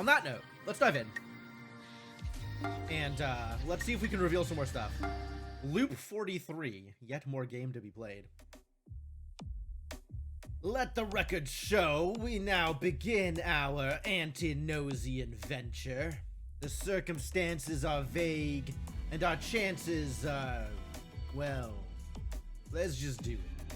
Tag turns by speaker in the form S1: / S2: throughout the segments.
S1: on that note, let's dive in. And let's see if we can reveal some more stuff. Loop 43, yet more game to be played. Let the record show we now begin our anti-Gnosian venture. The circumstances are vague, and our chances are, well, let's just do it.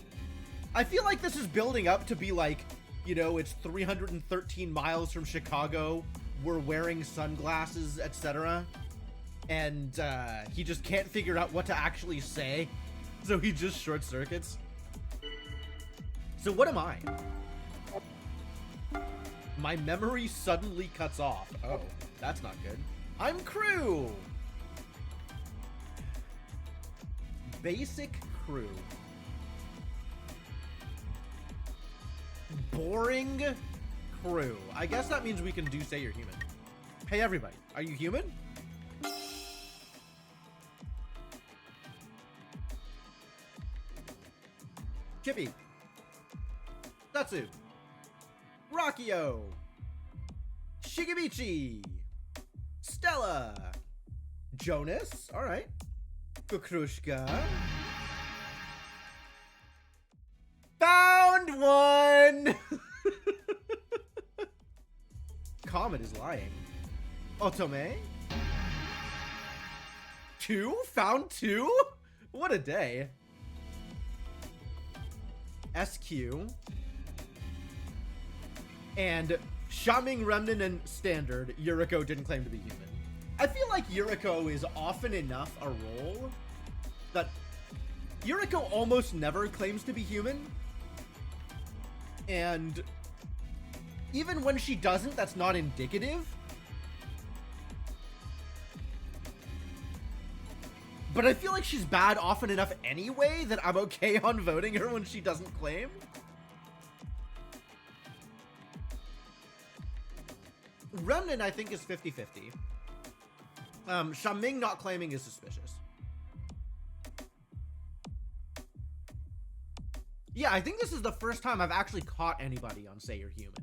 S1: I feel like this is building up to be like, you know, it's 313 miles from Chicago, we're wearing sunglasses, etc. And he just can't figure out what to actually say, so he just short circuits. So what am I? My memory suddenly cuts off. Oh, that's not good. I'm crew. Basic crew. Boring crew. I guess that means we can do say you're human. Hey everybody, are you human? Chippy. Tatsu. Rakio. Shigemichi. Stella. Jonas. Alright. Kukrushka. Found one! Comet is lying. Otome? 2? Found 2? What a day. SQ. And Shaming, Remnant, and Standard, Yuriko didn't claim to be human. I feel like Yuriko is often enough a role that Yuriko almost never claims to be human. And even when she doesn't, that's not indicative. But I feel like she's bad often enough anyway that I'm okay on voting her when she doesn't claim. Remnant, I think, is 50-50. Shaming not claiming is suspicious. Yeah, I think this is the first time I've actually caught anybody on Say You're Human.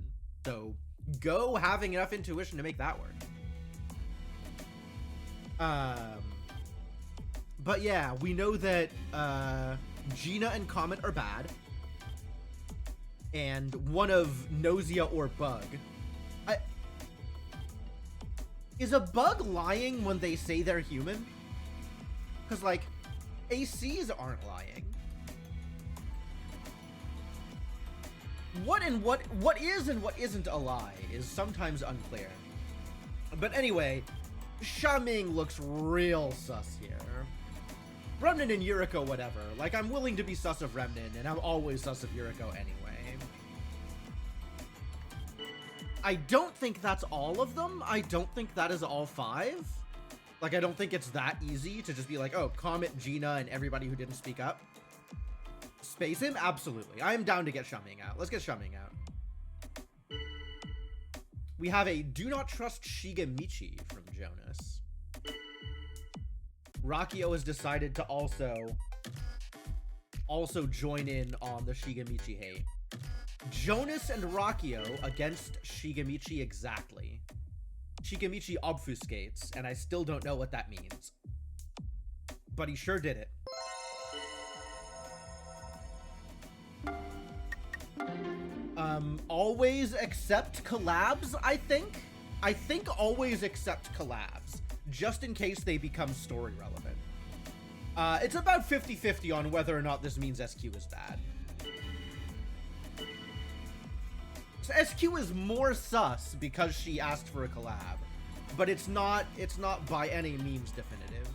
S1: So, go having enough intuition to make that work. But yeah, we know that Gina and Comet are bad. And one of Gnosia or Bug. Is a Bug lying when they say they're human? Because, like, ACs aren't lying. What is and what isn't a lie is sometimes unclear. But anyway, Shaming looks real sus here. Remnant and Yuriko, whatever. Like, I'm willing to be sus of Remnant, and I'm always sus of Yuriko anyway. I don't think that's all of them. I don't think that is all 5. Like, I don't think it's that easy to just be like, oh, Comet, Gina, and everybody who didn't speak up. Space him? Absolutely. I am down to get Shaming out. Let's get Shaming out. We have a do not trust Shigemichi from Jonas. Rakio has decided to also join in on the Shigemichi hate. Jonas and Rakio against Shigemichi exactly. Shigemichi obfuscates, and I still don't know what that means. But he sure did it. Always accept collabs, I think. I think always accept collabs, just in case they become story relevant. It's about 50-50 on whether or not this means SQ is bad. So SQ is more sus because she asked for a collab, but it's not by any means definitive.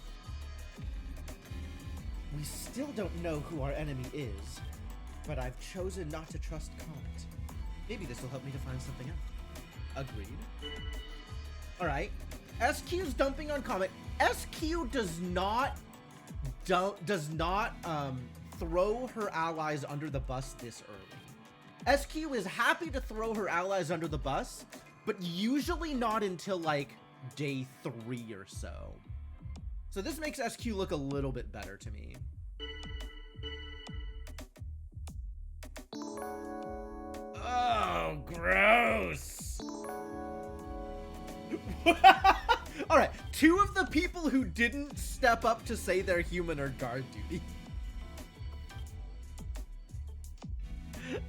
S1: We still don't know who our enemy is, but I've chosen not to trust Comet. Maybe this will help me to find something out. Agreed. Alright. SQ's dumping on Comet. SQ does not throw her allies under the bus this early. SQ is happy to throw her allies under the bus, but usually not until like day 3 or so. So this makes SQ look a little bit better to me. Oh, gross. Alright, 2 of the people who didn't step up to say they're human are guard duty.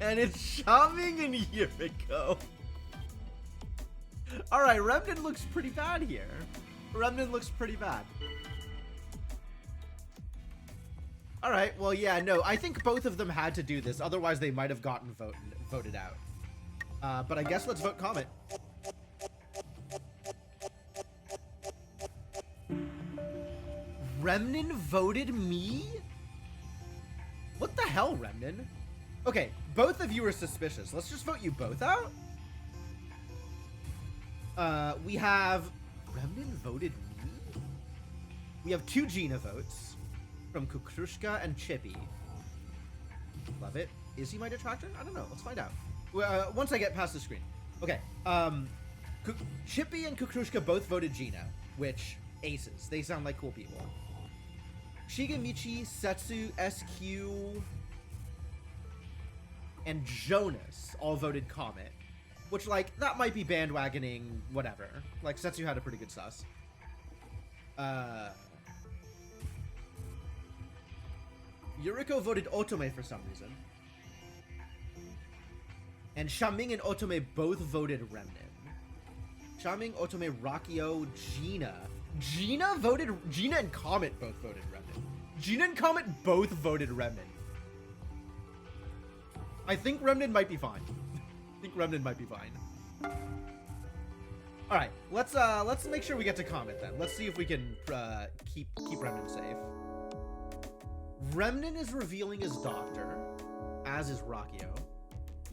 S1: And it's Xiaoming and Yuriko. Alright, Remnant looks pretty bad here. Remnant looks pretty bad. Alright, well, yeah, no, I think both of them had to do this, otherwise they might have gotten voted out. But I guess let's vote Comet. Remnant voted me? What the hell, Remnant? Okay, both of you are suspicious. Let's just vote you both out. We have... Remnant voted me? We have 2 Gina votes from Kukrushka and Chippy. Love it. Is he my detractor? I don't know. Let's find out. Once I get past the screen. Okay. Chippy and Kukrushka both voted Gina, which aces. They sound like cool people. Shigemichi, Setsu, SQ, and Jonas all voted Comet. Which, like, that might be bandwagoning, whatever. Like, Setsu had a pretty good sus. Yuriko voted Otome for some reason. And Xiaoming and Otome both voted Remnant. Xiaoming, Otome, Rakio, Gina. Gina and Comet both voted Remnant. Gina and Comet both voted Remnant. I think Remnant might be fine. I think Remnant might be fine. Alright, let's make sure we get to Comet then. Let's see if we can keep Remnant safe. Remnant is revealing his doctor, as is Rakio.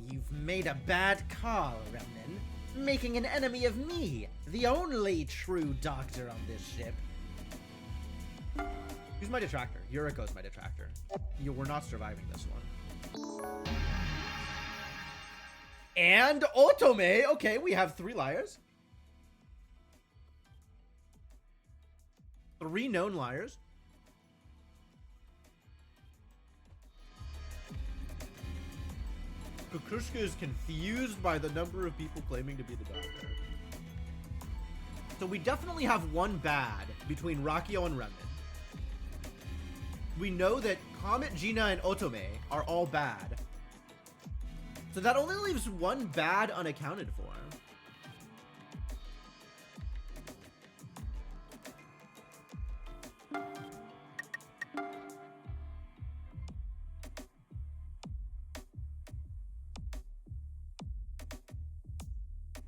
S1: You've made a bad call, Remnant. Making an enemy of me, the only true doctor on this ship. Who's my detractor? Yuriko's my detractor. We're not surviving this one. And Otome. Okay, we have 3 liars. 3 known liars. Kukrushka is confused by the number of people claiming to be the doctor. So we definitely have 1 bad between Rakio and Remnant. We know that Comet, Gina, and Otome are all bad. So that only leaves 1 bad unaccounted for.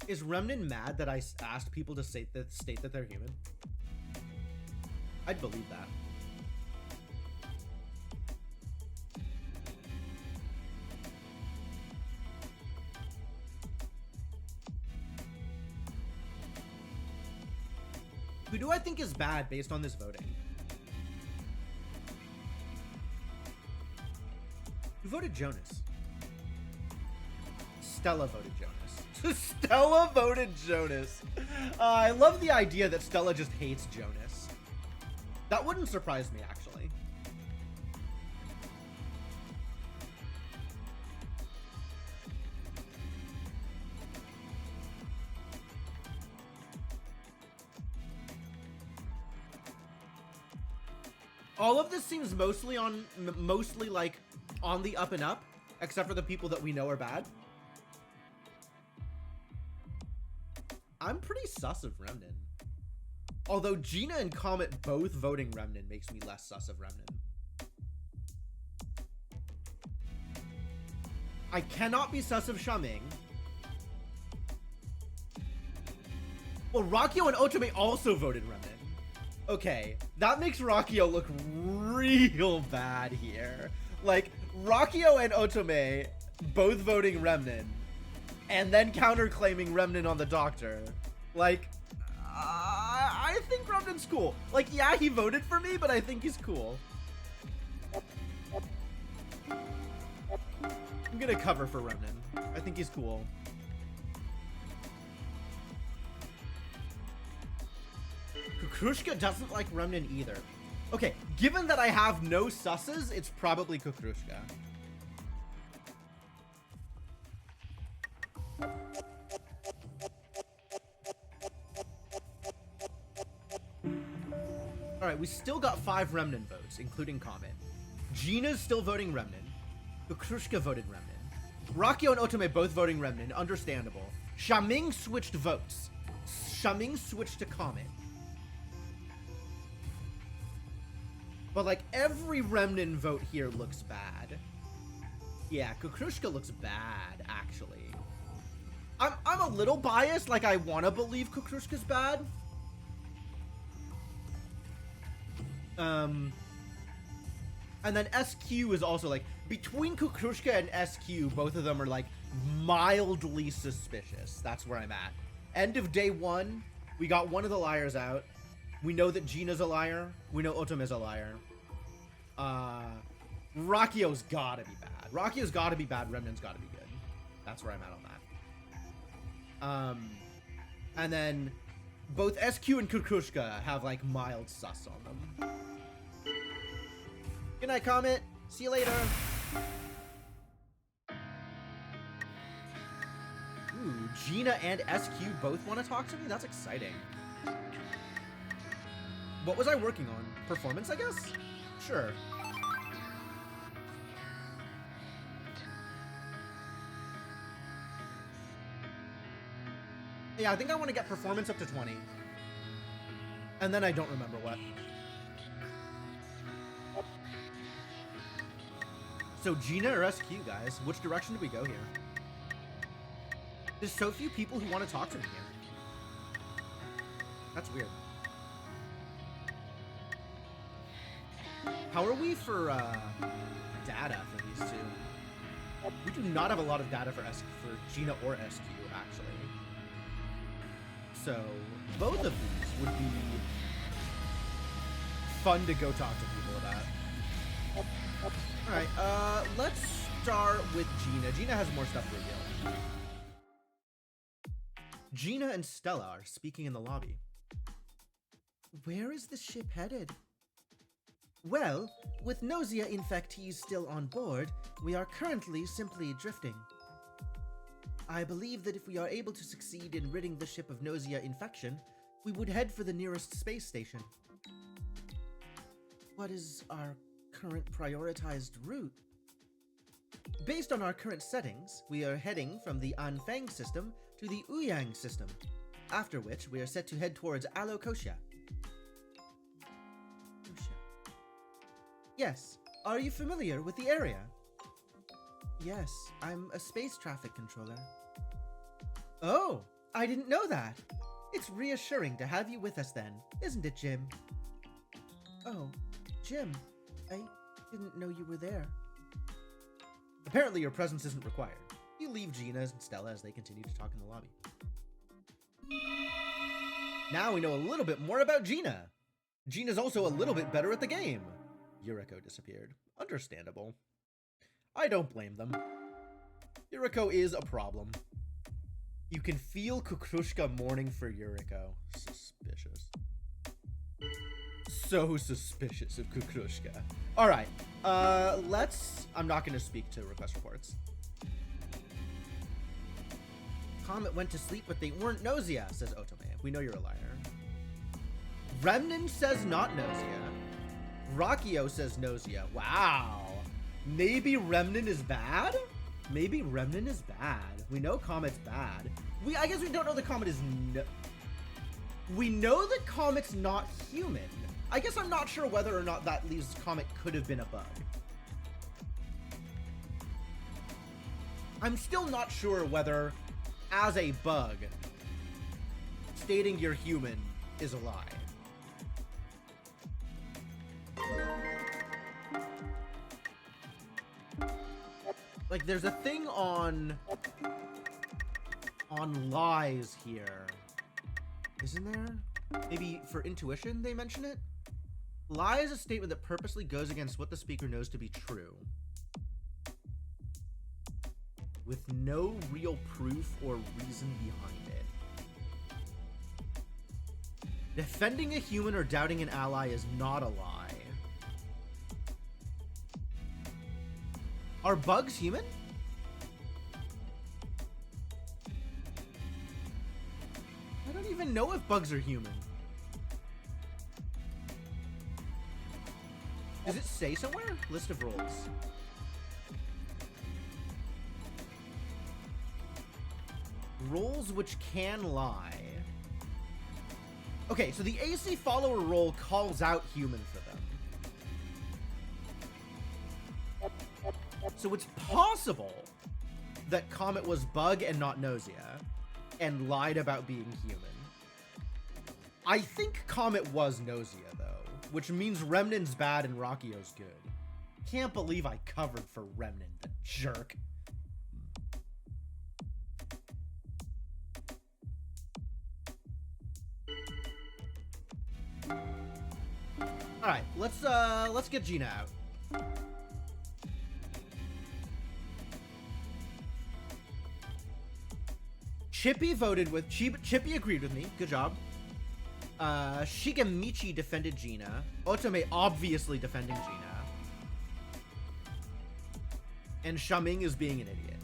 S1: Is Remnant mad that I asked people to state that they're human? I'd believe that. Who do I think is bad based on this voting? Who voted Jonas? Stella voted Jonas. Stella voted Jonas. I love the idea that Stella just hates Jonas. That wouldn't surprise me, actually. All of this seems mostly like on the up and up, except for the people that we know are bad. I'm pretty sus of Remnant. Although Gina and Comet both voting Remnant makes me less sus of Remnant. I cannot be sus of Xiaoming. Well, Rakio and Otome also voted Remnant. Okay, that makes Rakio look real bad here. Like, Rakio and Otome both voting Remnant, and then counter-claiming Remnant on the doctor. Like, I think Remnant's cool. Like, yeah, he voted for me, but I think he's cool. I'm gonna cover for Remnant. I think he's cool. Kukrushka doesn't like Remnant either. Okay, given that I have no susses, it's probably Kukrushka. All right, we still got 5 Remnant votes, including Comet. Gina's still voting Remnant. Kukrushka voted Remnant. Rakio and Otome both voting Remnant. Understandable. Shaming switched votes. Shaming switched to Comet. But, like, every Remnant vote here looks bad. Yeah, Kukrushka looks bad, actually. I'm a little biased. Like, I want to believe Kukrushka's bad. And then SQ is also, like, between Kukrushka and SQ, both of them are, like, mildly suspicious. That's where I'm at. End of day 1, we got one of the liars out. We know that Gina's a liar. We know Otome's a liar. Rakio's gotta be bad. Rakio's gotta be bad. Remnant's gotta be good. That's where I'm at on that. And then both SQ and Kukrushka have, like, mild sus on them. Good night, Comet. See you later. Ooh, Gina and SQ both want to talk to me? That's exciting. What was I working on? Performance, I guess? Sure. Yeah, I think I want to get performance up to 20. And then I don't remember what. So Gina or SQ, guys? Which direction do we go here? There's so few people who want to talk to me here. That's weird. How are we for data for these two? We do not have a lot of data for Gina or SQ, actually. So both of these would be fun to go talk to people about. Alright, let's start with Gina. Gina has more stuff to reveal. Gina and Stella are speaking in the lobby. Where is the ship headed? Well, with Gnosia infectees still on board, we are currently simply drifting. I believe that if we are able to succeed in ridding the ship of Gnosia infection, we would head for the nearest space station. What is our current prioritized route? Based on our current settings, we are heading from the Anfang system to the Uyang system, after which we are set to head towards Alokosia. Yes, are you familiar with the area? Yes, I'm a space traffic controller. Oh, I didn't know that. It's reassuring to have you with us then, isn't it, Jim? Oh, Jim, I didn't know you were there. Apparently your presence isn't required. You leave Gina and Stella as they continue to talk in the lobby. Now we know a little bit more about Gina. Gina's also a little bit better at the game. Yuriko disappeared. Understandable. I don't blame them. Yuriko is a problem. You can feel Kukrushka mourning for Yuriko. Suspicious. So suspicious of Kukrushka. Alright, I'm not going to speak to request reports. Comet went to sleep, but they weren't Gnosia, says Otome. We know you're a liar. Remnant says not Gnosia. Rakio says Gnosia. Wow. Maybe Remnant is bad? Maybe Remnant is bad. We know Comet's bad. I guess we don't know the Comet is we know that Comet's not human. I guess I'm not sure whether or not that leaves Comet could have been a bug. I'm still not sure whether, as a bug, stating you're human is a lie. Like, there's a thing on lies here. Isn't there? Maybe for intuition they mention it? Lie is a statement that purposely goes against what the speaker knows to be true, with no real proof or reason behind it. Defending a human or doubting an ally is not a lie. Are bugs human? I don't even know if bugs are human. Does it say somewhere? List of roles. Roles which can lie. Okay, so the AC follower role calls out human for them. So it's possible that Comet was Bug and not Gnosia, and lied about being human. I think Comet was Gnosia, though, which means Remnant's bad and Rockio's good. Can't believe I covered for Remnant, the jerk. Alright, let's get Gina out. Chippy voted with Chippy agreed with me. Good job. Shigemichi defended Gina. Otome obviously defending Gina. And Shaming is being an idiot.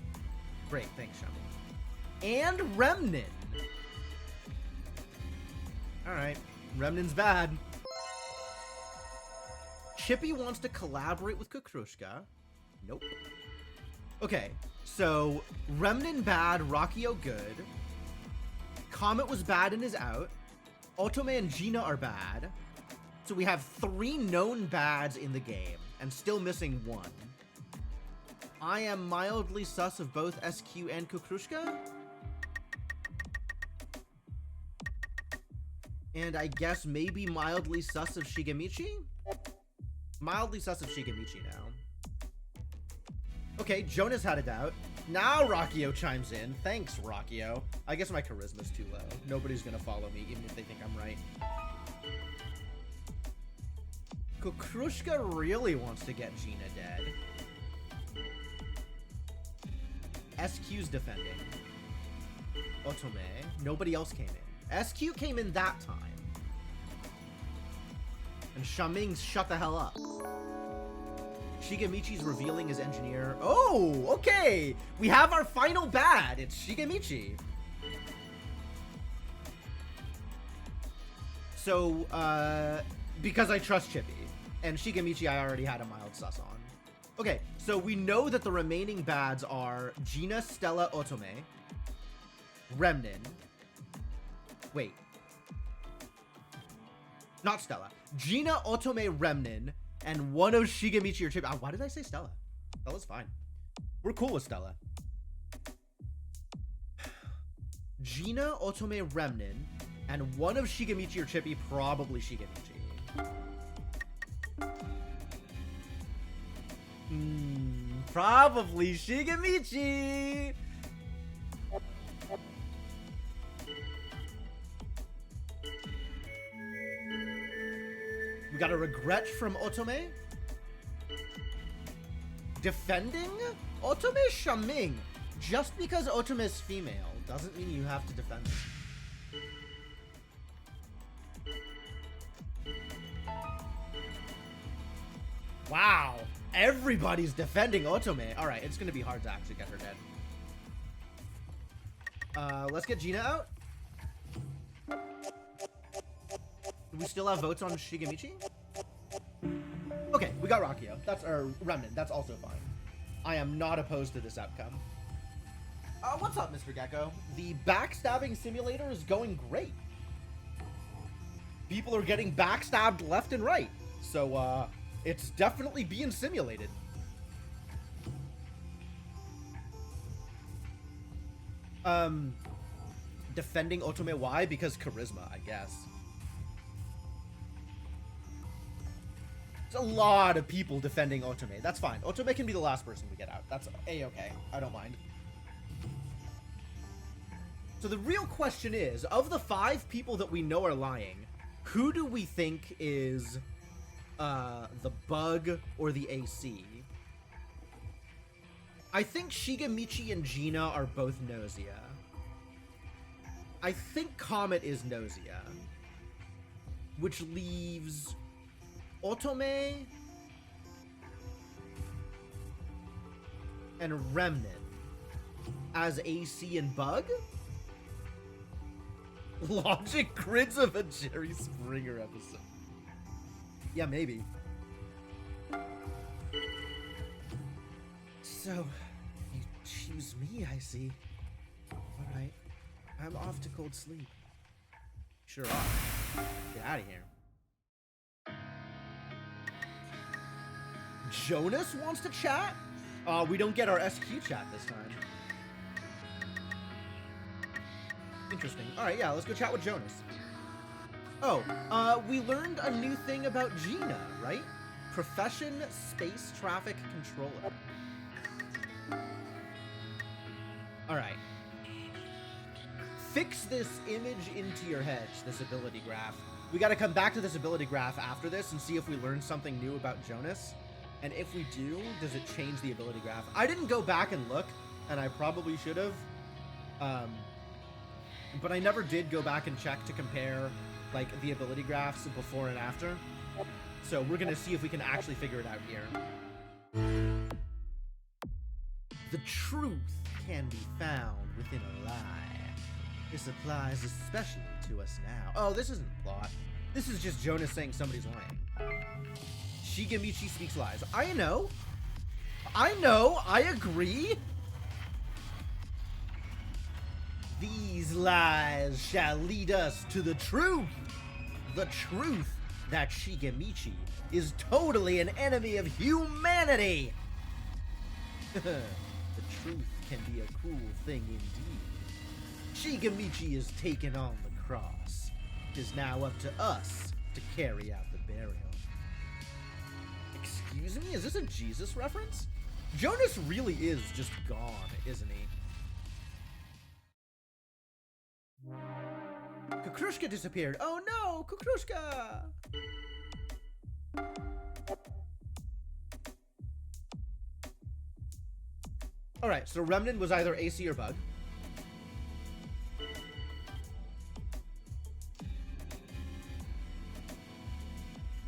S1: Great, thanks, Shaming. And Remnant. Alright, Remnant's bad. Chippy wants to collaborate with Kukrushka. Nope. Okay, so Remnant bad, Rockio good. Comet was bad and is out. Otome and Gina are bad. So we have 3 known bads in the game, and still missing 1. I am mildly sus of both SQ and Kukrushka. And I guess maybe mildly sus of Shigemichi? Mildly sus of Shigemichi now. Okay, Jonas had a doubt. Now Rockio chimes in. Thanks, Rockio. I guess my charisma's too low. Nobody's gonna follow me, even if they think I'm right. Kukrushka really wants to get Gina dead. SQ's defending. Otome. Nobody else came in. SQ came in that time. And Shaming's shut the hell up. Shigemichi's revealing his engineer. Oh, okay. We have our final bad. It's Shigemichi. So, because I trust Chippy. And Shigemichi I already had a mild sus on. Okay, so we know that the remaining bads are Gina, Stella, Otome, Remnant. Wait. Not Stella. Gina, Otome, Remnant, and one of Shigemichi or Chippy. Why did I say Stella? Stella's fine. We're cool with Stella. Gina, Otome, Remnant, and one of Shigemichi or Chippy, probably Shigemichi. Probably Shigemichi. We got a regret from Otome. Defending Otome Shaming. Just because Otome is female doesn't mean you have to defend him. Wow. Everybody's defending Otome. Alright, it's gonna be hard to actually get her dead. Let's get Gina out. Do we still have votes on Shigemichi? Okay, we got Rockio. That's our Remnant. That's also fine. I am not opposed to this outcome. What's up, Mr. Gecko? The backstabbing simulator is going great. People are getting backstabbed left and right. So, it's definitely being simulated. Defending Otome, why? Because charisma, I guess. There's a lot of people defending Otome. That's fine. Otome can be the last person we get out. That's A-okay. I don't mind. So the real question is, of the 5 people that we know are lying, who do we think is the Bug or the AC? I think Shigemichi and Gina are both Gnosia. I think Comet is Gnosia, which leaves Otome and Remnant as AC and Bug? Logic grids of a Jerry Springer episode. Yeah, maybe. So, you choose me, I see. Alright. I'm off to cold sleep. Sure are. Get out of here. Jonas wants to chat? We don't get our SQ chat this time. Interesting. Alright, yeah, let's go chat with Jonas. Oh, we learned a new thing about Gina, right? Profession Space Traffic Controller. Alright. Fix this image into your head, this ability graph. We gotta come back to this ability graph after this and see if we learned something new about Jonas. And if we do, does it change the ability graph? I didn't go back and look, and I probably should have. But I never did go back and check to compare, like, the ability graphs before and after. So we're gonna see if we can actually figure it out here. The truth can be found within a lie. This applies especially to us now. Oh, this isn't plot. This is just Jonas saying somebody's lying. Shigemichi speaks lies. I know. I agree. These lies shall lead us to the truth. The truth that Shigemichi is totally an enemy of humanity. The truth can be a cruel thing indeed. Shigemichi is taken on the cross. It is now up to us to carry out the burial. Excuse me? Is this a Jesus reference? Jonas really is just gone, isn't he? Kukrushka disappeared. Oh no, Kukrushka! Alright, so Remnant was either AC or Bug.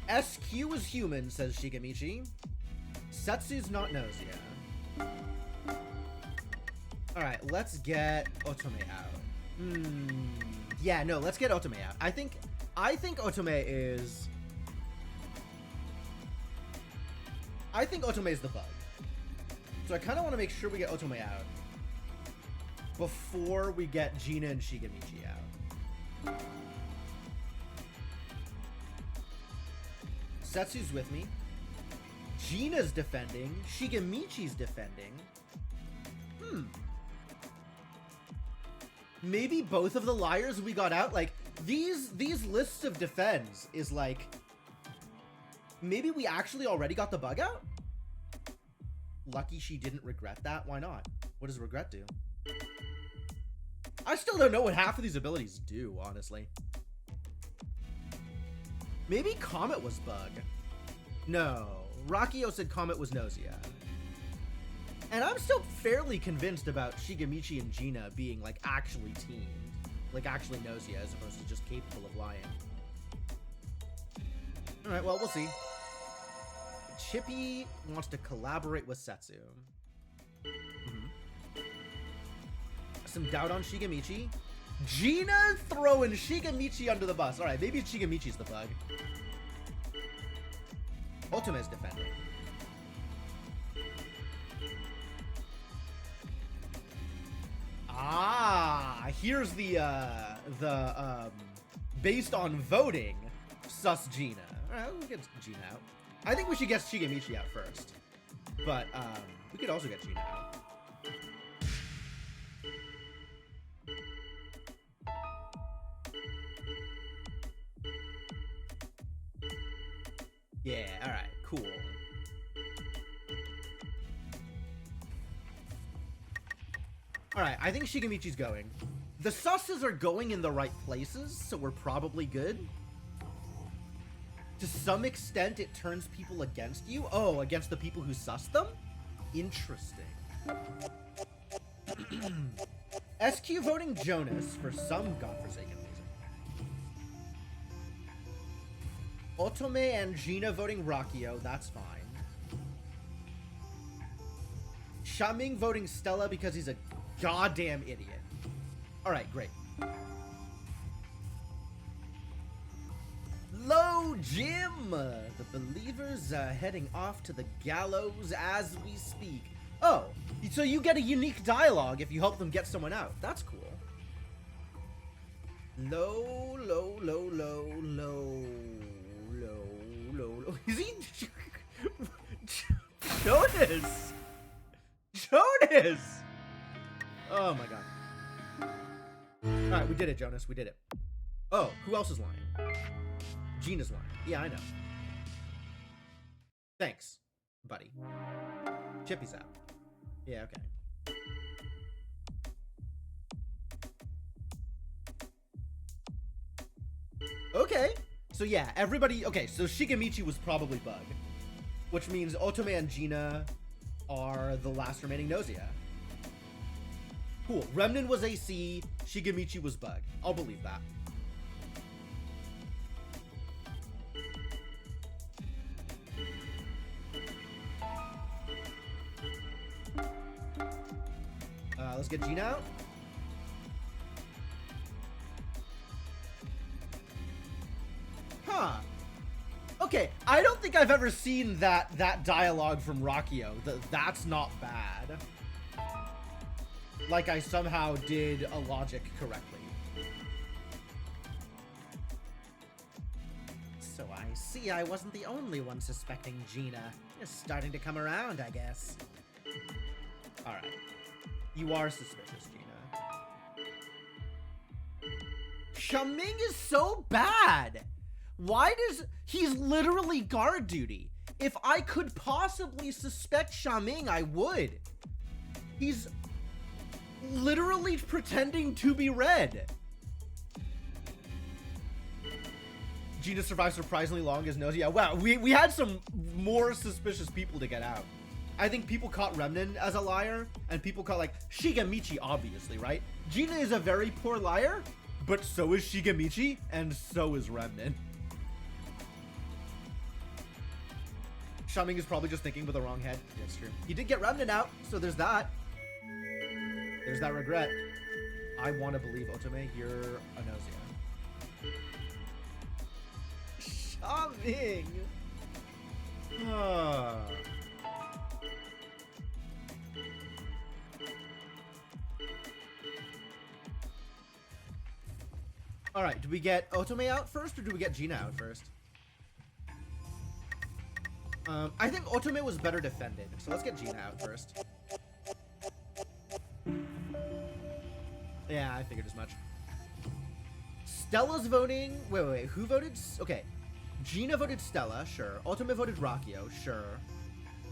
S1: SQ is human, says Shigemichi. Setsu's not Gnosia. Alright, let's get Otome out. Yeah, no, let's get Otome out. I think Otome is... I think Otome is the bug. So I kind of want to make sure we get Otome out before we get Gina and Shigemichi out. Setsu's with me. Gina's defending. Shigemichi's defending. Maybe both of the liars we got out, like, these lists of defends is like, maybe we actually already got the bug out? Lucky she didn't regret that. Why not? What does regret do? I still don't know what half of these abilities do, honestly. Maybe Comet was bug. No. Rakio said Comet was Gnosia. And I'm still fairly convinced about Shigemichi and Gina being, like, actually teamed. Like, actually Gnosia, as opposed to just capable of lying. Alright, well, we'll see. Chippy wants to collaborate with Setsu. Some doubt on Shigemichi. Gina throwing Shigemichi under the bus. Alright, maybe Shigemichi's the bug. Ultimate's defending. Ah, here's the based on voting, sus Gina. Alright, we'll get Gina out. I think we should get Shigemichi out first. But, we could also get Gina out. Yeah, alright, cool. Alright, I think Shigemichi's going. The susses are going in the right places, so we're probably good. To some extent, it turns people against you. Oh, against the people who sussed them? Interesting. SQ voting Jonas for some godforsaken reason. Otome and Gina voting Rakio, that's fine. Shaming voting Stella because he's a goddamn idiot. Alright, great. Low Jim! The believers are heading off to the gallows as we speak. Oh, so you get a unique dialogue if you help them get someone out. That's cool. Low, low, low, low, low, low, low, low. Is he... Jonas! Jonas! Oh my god. Alright, we did it, Jonas. We did it. Oh, who else is lying? Gina's lying. Yeah, I know. Thanks, buddy. Chippy's out. Yeah, okay. Okay. So yeah, everybody... Okay, so Shigemichi was probably Bug. Which means Otome and Gina are the last remaining Gnosia. Cool. Remnin was AC, Shigemichi was Bug. I'll believe that. Let's get Gina out. Huh. Okay, I don't think I've ever seen that dialogue from Rakio. That's not bad. Like I somehow did a logic correctly. So I see I wasn't the only one suspecting Gina. You're starting to come around, I guess. Alright. You are suspicious, Gina. Xiaoming is so bad! Why does... He's literally guard duty. If I could possibly suspect Xiaoming, I would. He's literally pretending to be red. Gina survived surprisingly long as Gnosia. Wow, we had some more suspicious people to get out. I think people caught Remnin as a liar, and people caught, like, Shigemichi, obviously, right? Gina is a very poor liar, but so is Shigemichi, and so is Remnin. Xiaoming is probably just thinking with the wrong head. Yeah, that's true. He did get Remnin out, so there's that. There's that regret. I want to believe, Otome, you're a Gnosia. Xiaoming! Alright, do we get Otome out first, or do we get Gina out first? I think Otome was better defended, so let's get Gina out first. Yeah, I figured as much. Stella's voting... Wait, who voted? Okay. Gina voted Stella, sure. Otome voted Rakio, sure.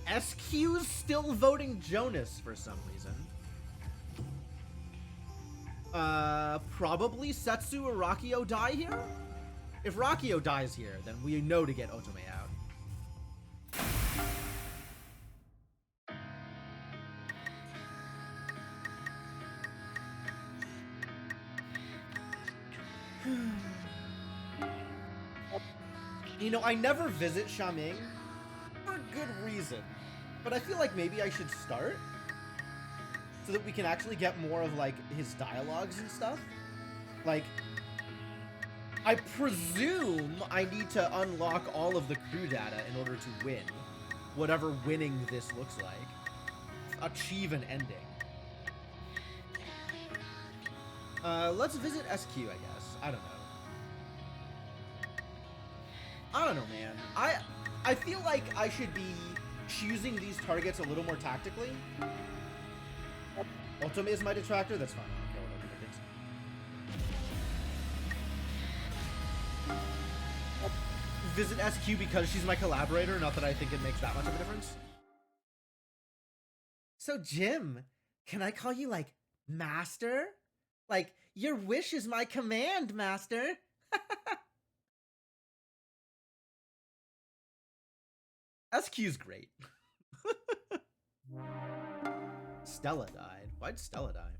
S1: SQ's still voting Jonas for some reason. Probably Setsu or Rakio die here? If Rakio dies here, then we know to get Otome out. You know, I never visit Xiaoming for a good reason, but I feel like maybe I should start so that we can actually get more of, like, his dialogues and stuff. Like, I presume I need to unlock all of the crew data in order to win, whatever winning this looks like. Achieve an ending. Let's visit SQ, I guess. I don't know. I don't know, man. I feel like I should be choosing these targets a little more tactically. Otome is my detractor? That's fine. I don't care what Otome thinks. Visit SQ because she's my collaborator, not that I think it makes that much of a difference. So, Jim, can I call you, like, Master? Like, your wish is my command, Master. SQ's great. Stella died. Why'd Stella die?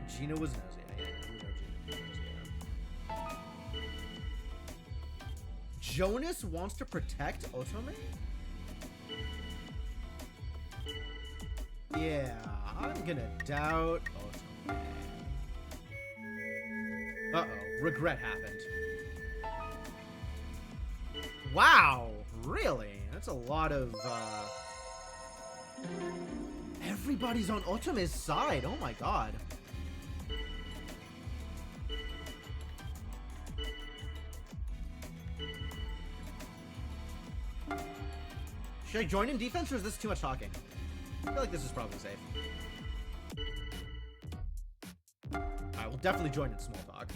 S1: Gina was Gnosia. Yeah, we know Gina was Gnosia. Jonas wants to protect Otome? Yeah, I'm gonna doubt Otome. Uh-oh, regret happened. Wow, really? That's a lot of, everybody's on Otome's side, oh my god. Should I join in defense, or is this too much talking? I feel like this is probably safe. I will definitely join in small talk.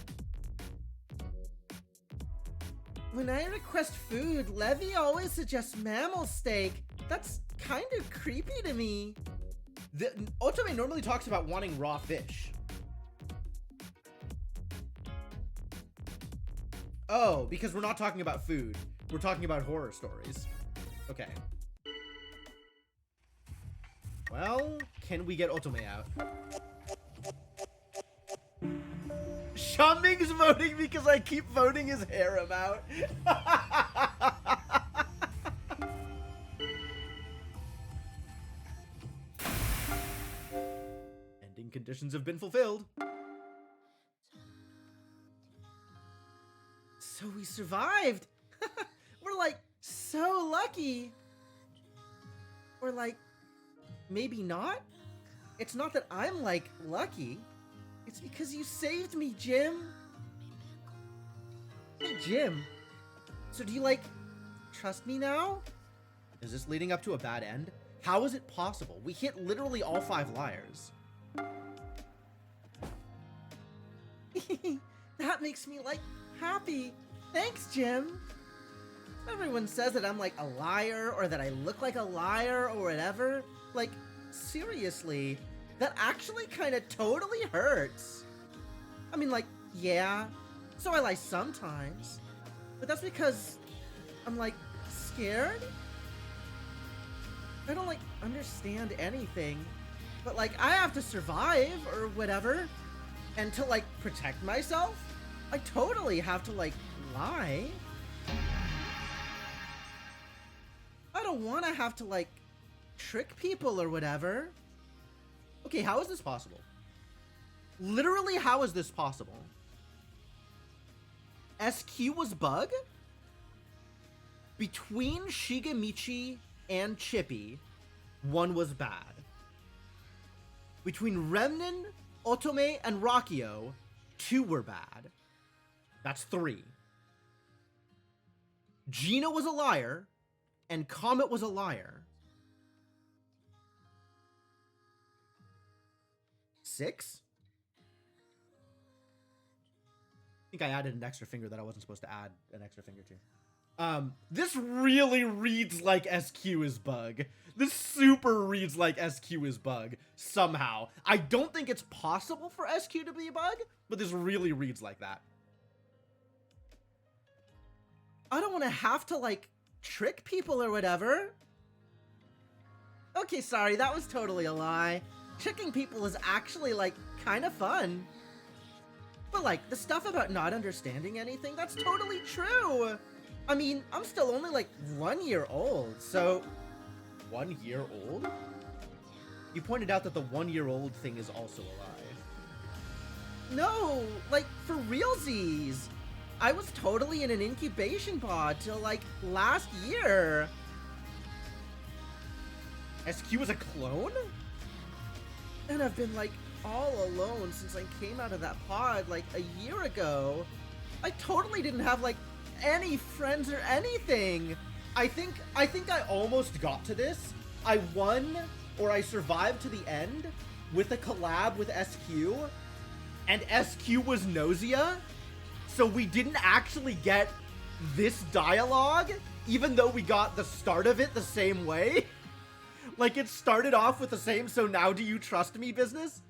S1: When I request food, Levy always suggests mammal steak. That's kind of creepy to me. Otome normally talks about wanting raw fish. Oh, because we're not talking about food. We're talking about horror stories. Okay. Well, can we get Otome out? Xiaoming's voting because I keep voting his harem out. Ending conditions have been fulfilled. So we survived. We're like so lucky. Or like, maybe not? It's not that I'm like lucky. It's because you saved me, Jim. Hey, Jim. So do you, like, trust me now? Is this leading up to a bad end? How is it possible? We hit literally all 5 liars. That makes me, like, happy. Thanks, Jim. Everyone says that I'm, like, a liar or that I look like a liar or whatever. Like, seriously. That actually kind of totally hurts. I mean, like, yeah, so I lie sometimes, but that's because I'm, like, scared? I don't, like, understand anything, but, like, I have to survive or whatever, and to, like, protect myself, I totally have to, like, lie. I don't want to have to, like, trick people or whatever. Okay, how is this possible? Literally, how is this possible? SQ was bug? Between Shigemichi and Chippy, one was bad. Between Remnin, Otome, and Rakio, 2 were bad. That's 3. Gina was a liar, and Comet was a liar. 6? I think I added an extra finger that I wasn't supposed to add an extra finger to. This really reads like SQ is bug. This super reads like SQ is bug, somehow. I don't think it's possible for SQ to be a bug, but this really reads like that. I don't want to have to, like, trick people or whatever. Okay, sorry, that was totally a lie. Tricking people is actually, like, kind of fun. But, like, the stuff about not understanding anything, that's totally true. I mean, I'm still only, like, 1 year old, so... 1 year old? You pointed out that the 1 year old thing is also alive. No, like, for realsies. I was totally in an incubation pod till, like, last year. SQ is a clone? And I've been, like, all alone since I came out of that pod, like, a year ago. I totally didn't have, like, any friends or anything. I think I almost got to this. I won, or I survived to the end with a collab with SQ, and SQ was Gnosia, so we didn't actually get this dialogue, even though we got the start of it the same way. Like, it started off with the same, so now do you trust me business?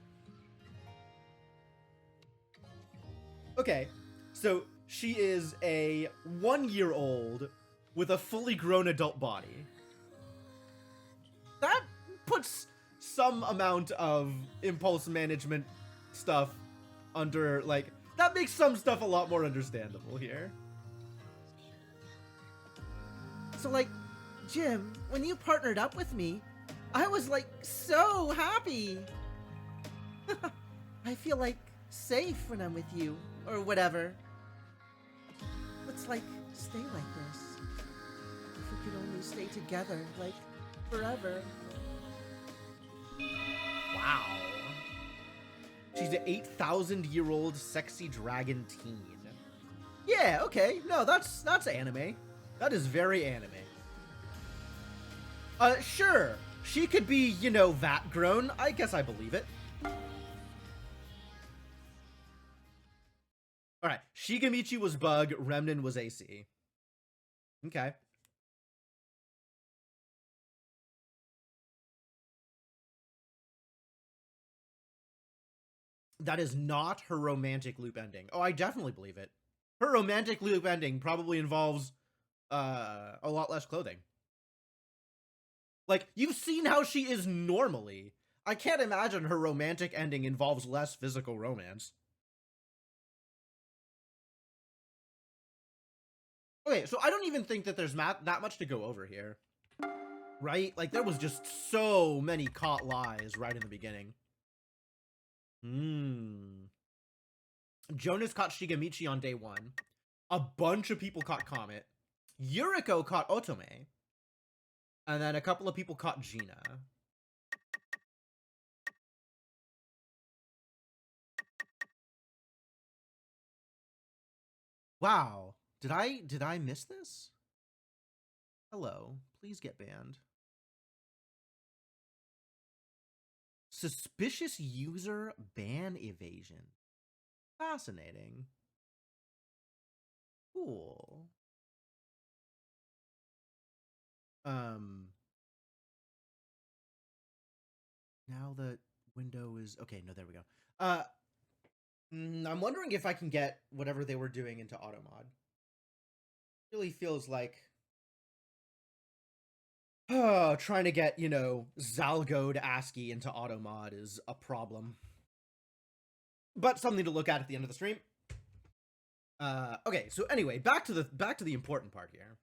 S1: Okay, so she is a 1 year old with a fully grown adult body. That puts some amount of impulse management stuff under, like, that makes some stuff a lot more understandable here. So, like, Jim, when you partnered up with me, I was, like, so happy. I feel like safe when I'm with you, or whatever. Let's, like, stay like this. If we could only stay together, like, forever. Wow. She's an 8,000-year-old sexy dragon teen. Yeah, okay. No, that's anime. That is very anime. Sure. She could be, you know, that grown. I guess I believe it. Alright. Shigemichi was Bug, Remnin was AC. Okay. That is not her romantic loop ending. Oh, I definitely believe it. Her romantic loop ending probably involves a lot less clothing. Like, you've seen how she is normally. I can't imagine her romantic ending involves less physical romance. Okay, so I don't even think that there's that much to go over here. Right? Like, there was just so many caught lies right in the beginning. Jonas caught Shigemichi on day 1. A bunch of people caught Comet. Yuriko caught Otome. And then a couple of people caught Gina. Wow. Did I miss this? Hello. Please get banned. Suspicious user ban evasion. Fascinating. Cool. Now the window is okay. No, there we go. I'm wondering if I can get whatever they were doing into auto mod. Really feels like trying to get, you know, Zalgoed ASCII into auto mod is a problem. But something to look at the end of the stream. Okay, so anyway, back to the important part here.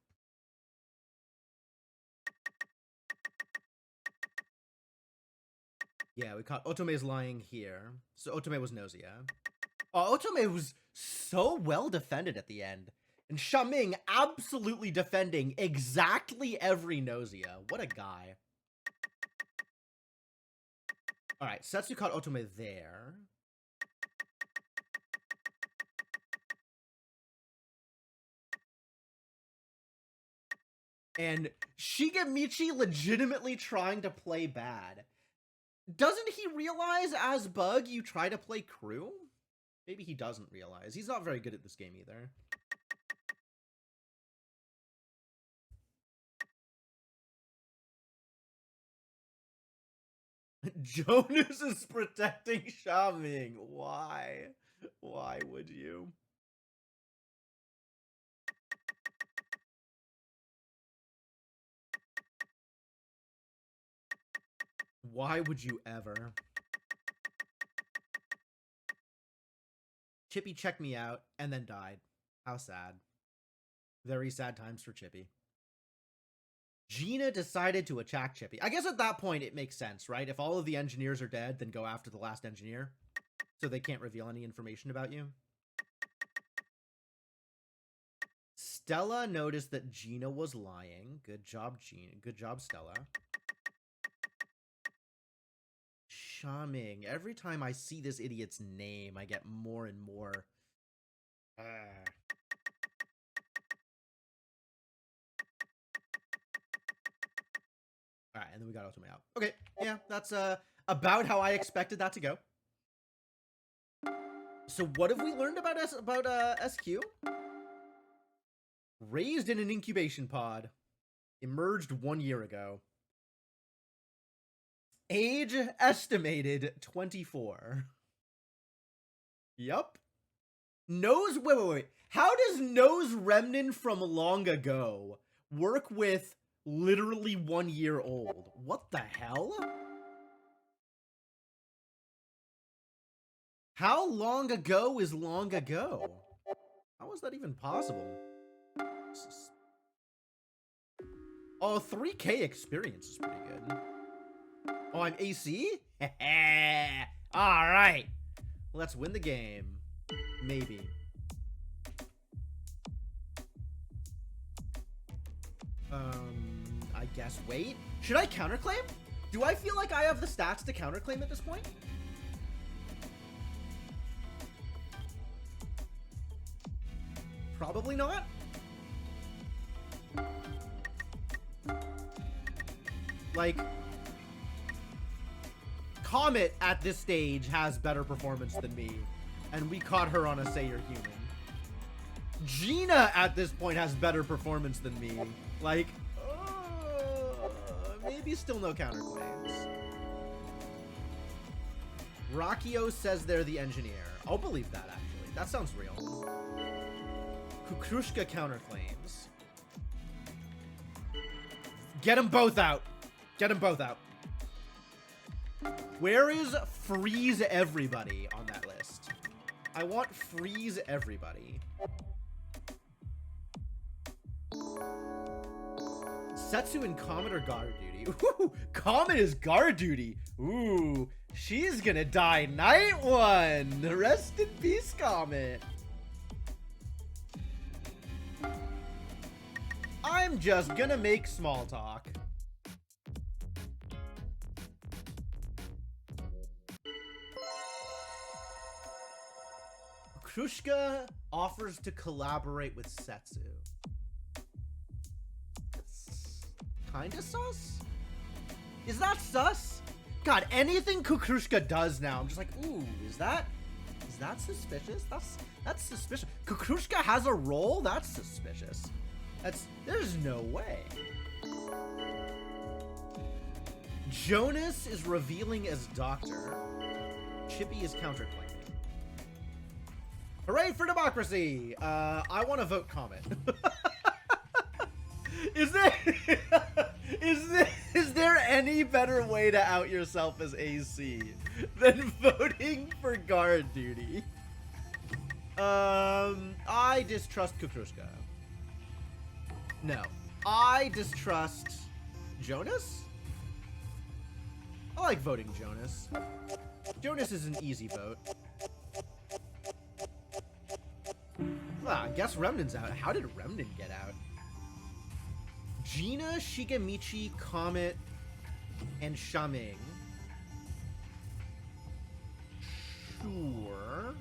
S1: Yeah, we caught Otome's lying here. So Otome was Gnosia. Oh, Otome was so well defended at the end. And Shaming absolutely defending exactly every Gnosia. What a guy. Alright, Setsu caught Otome there. And Shigemichi legitimately trying to play bad. Doesn't he realize as Bug you try to play crew? Maybe he doesn't realize. He's not very good at this game either. Jonas is protecting Shaming. Why? Why would you? Why would you ever? Chippy checked me out and then died. How sad. Very sad times for Chippy. Gina decided to attack Chippy. I guess at that point it makes sense, right? If all of the engineers are dead, then go after the last engineer. So they can't reveal any information about you. Stella noticed that Gina was lying. Good job, Gina. Good job, Stella. Shaming. Every time I see this idiot's name, I get more and more. Alright, and then we got Otome out. Okay, yeah, that's about how I expected that to go. So what have we learned about SQ? Raised in an incubation pod. Emerged 1 year ago. Age estimated 24. Yup. Wait. How does Nose Remnant from long ago work with literally 1 year old? What the hell? How long ago is long ago? How is that even possible? Oh, 3K experience is pretty good. Oh, I'm AC? Alright. Let's win the game. Maybe. I guess wait. Should I counterclaim? Do I feel like I have the stats to counterclaim at this point? Probably not. Like, Comet at this stage has better performance than me, and we caught her on a Say You're Human. Gina at this point has better performance than me. Like, maybe still no counterclaims. Rockio says they're the engineer. I'll believe that, actually. That sounds real. Kukrushka counterclaims. Get them both out. Get them both out. Where is freeze everybody on that list? I want freeze everybody. Setsu and Comet are guard duty. Ooh, Comet is guard duty. Ooh, she's gonna die night one. Rest in peace, Comet. I'm just gonna make small talk. Krushka offers to collaborate with Setsu. That's kinda sus? Is that sus? God, anything Kukrushka does now, I'm just like, ooh, is that suspicious? That's suspicious. Kukrushka has a role? That's suspicious. There's no way. Jonas is revealing as Doctor. Chippy is counterclaiming. Hooray for democracy! I want to vote Comet. Is there any better way to out yourself as AC than voting for guard duty? I distrust Kukrushka. No. I distrust Jonas? I like voting Jonas. Jonas is an easy vote. I guess Remnan's out. How did Remnan get out? Gina, Shigemichi, Comet, and Shaming. Sure.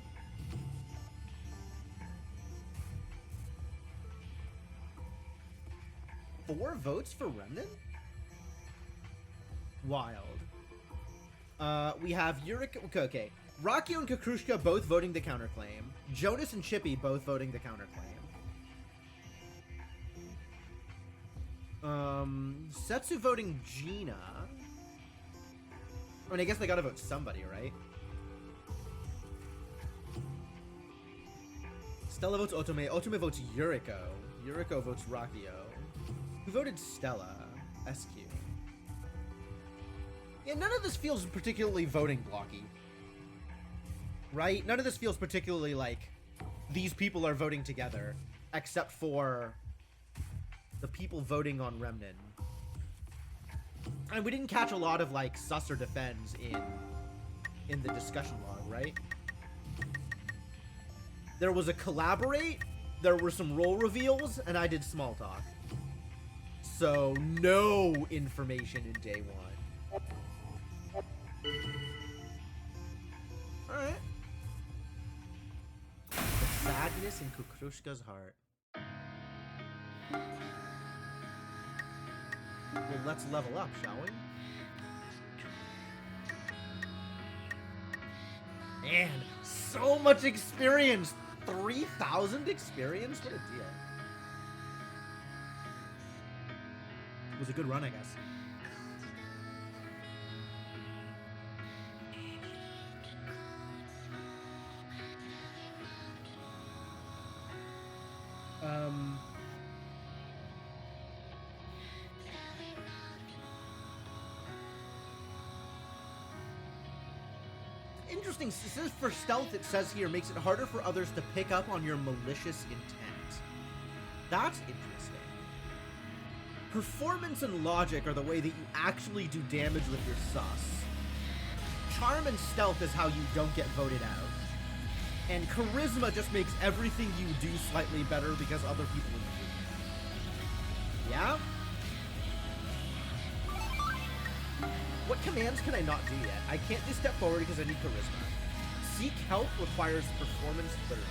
S1: Four votes for Remnant? Wild. We have Eureka. Okay. Rockio and Kukrushka both voting the counterclaim. Jonas and Chippy both voting the counterclaim. Setsu voting Gina. I mean, I guess they gotta vote somebody, right? Stella votes Otome. Otome votes Yuriko. Yuriko votes Rockio. Who voted Stella? SQ. Yeah, none of this feels particularly voting blocky. Right? None of this feels particularly like these people are voting together, except for the people voting on Remnant. And we didn't catch a lot of like sus or defends in the discussion log, right? There was a collaborate, there were some role reveals, and I did small talk. So no information in day one. Alright. The sadness in Kukrushka's heart. Well, let's level up, shall we? Man, so much experience! 3,000 experience? What a deal. It was a good run, I guess. Interesting. This is for stealth, it says here, makes it harder for others to pick up on your malicious intent. That's interesting. Performance and logic are the way that you actually do damage with your sus. Charm and stealth is how you don't get voted out. And charisma just makes everything you do slightly better because other people do. Yeah? What commands can I not do yet? I can't do step forward because I need charisma. Seek help requires performance 30.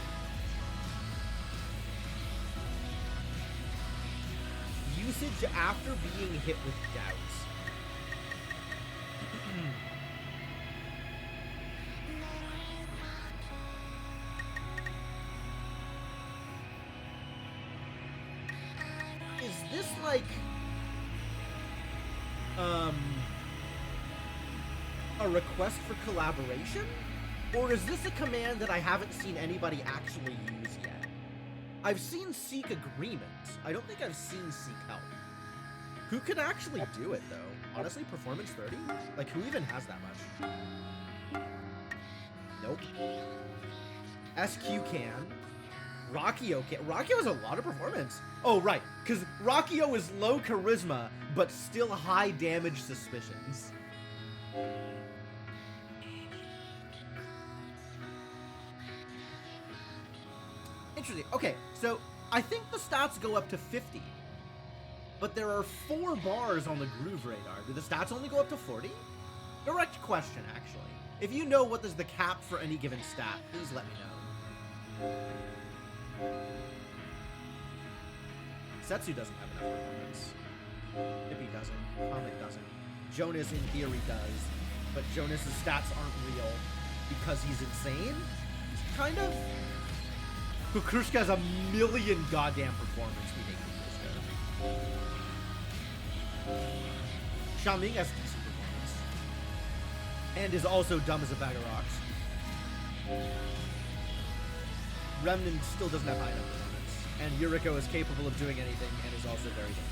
S1: Usage after being hit with doubts. Is this like a request for collaboration? Or is this a command that I haven't seen anybody actually use yet? I've seen seek agreement. I don't think I've seen seek help. Who can actually do it though? Honestly, performance 30? Like who even has that much? Nope. SQ can. Rockio can. Rockio has a lot of performance. Oh, right. Because Rockio is low charisma, but still high damage suspicions. Interesting. Okay, so I think the stats go up to 50. But there are 4 bars on the Groove Radar. Do the stats only go up to 40? Direct question, actually. If you know what is the cap for any given stat, please let me know. Setsu doesn't have enough performance. Hippie doesn't. Comet doesn't. Jonas, in theory, does. But Jonas' stats aren't real because he's insane? Kind of. Kukrushka has a million goddamn performance. We hate Kukrushka. Xiaoming has decent performance. And is also dumb as a bag of rocks. Remnant still doesn't have high enough performance. And Yuriko is capable of doing anything and is also very dangerous.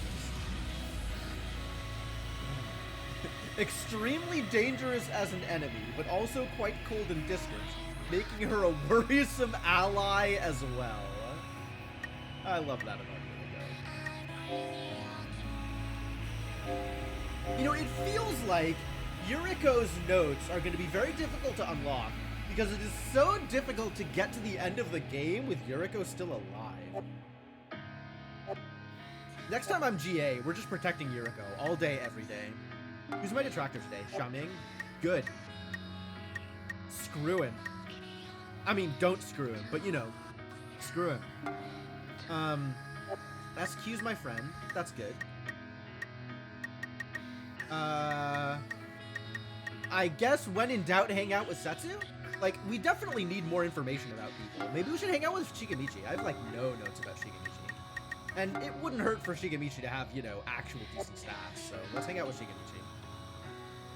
S1: Extremely dangerous as an enemy, but also quite cold and distant, making her a worrisome ally as well. I love that about Yuriko. You know, it feels like Yuriko's notes are going to be very difficult to unlock because it is so difficult to get to the end of the game with Yuriko still alive. Next time I'm GA, we're just protecting Yuriko all day, every day. Who's my detractor today? Xiaoming? Good. Screw him. I mean, don't screw him, but you know, screw him. SQ's my friend. That's good. I guess when in doubt, hang out with Setsu? Like, we definitely need more information about people. Maybe we should hang out with Shigemichi. I have, like, no notes about Shigemichi. And it wouldn't hurt for Shigemichi to have, you know, actual decent stats. So let's hang out with Shigemichi.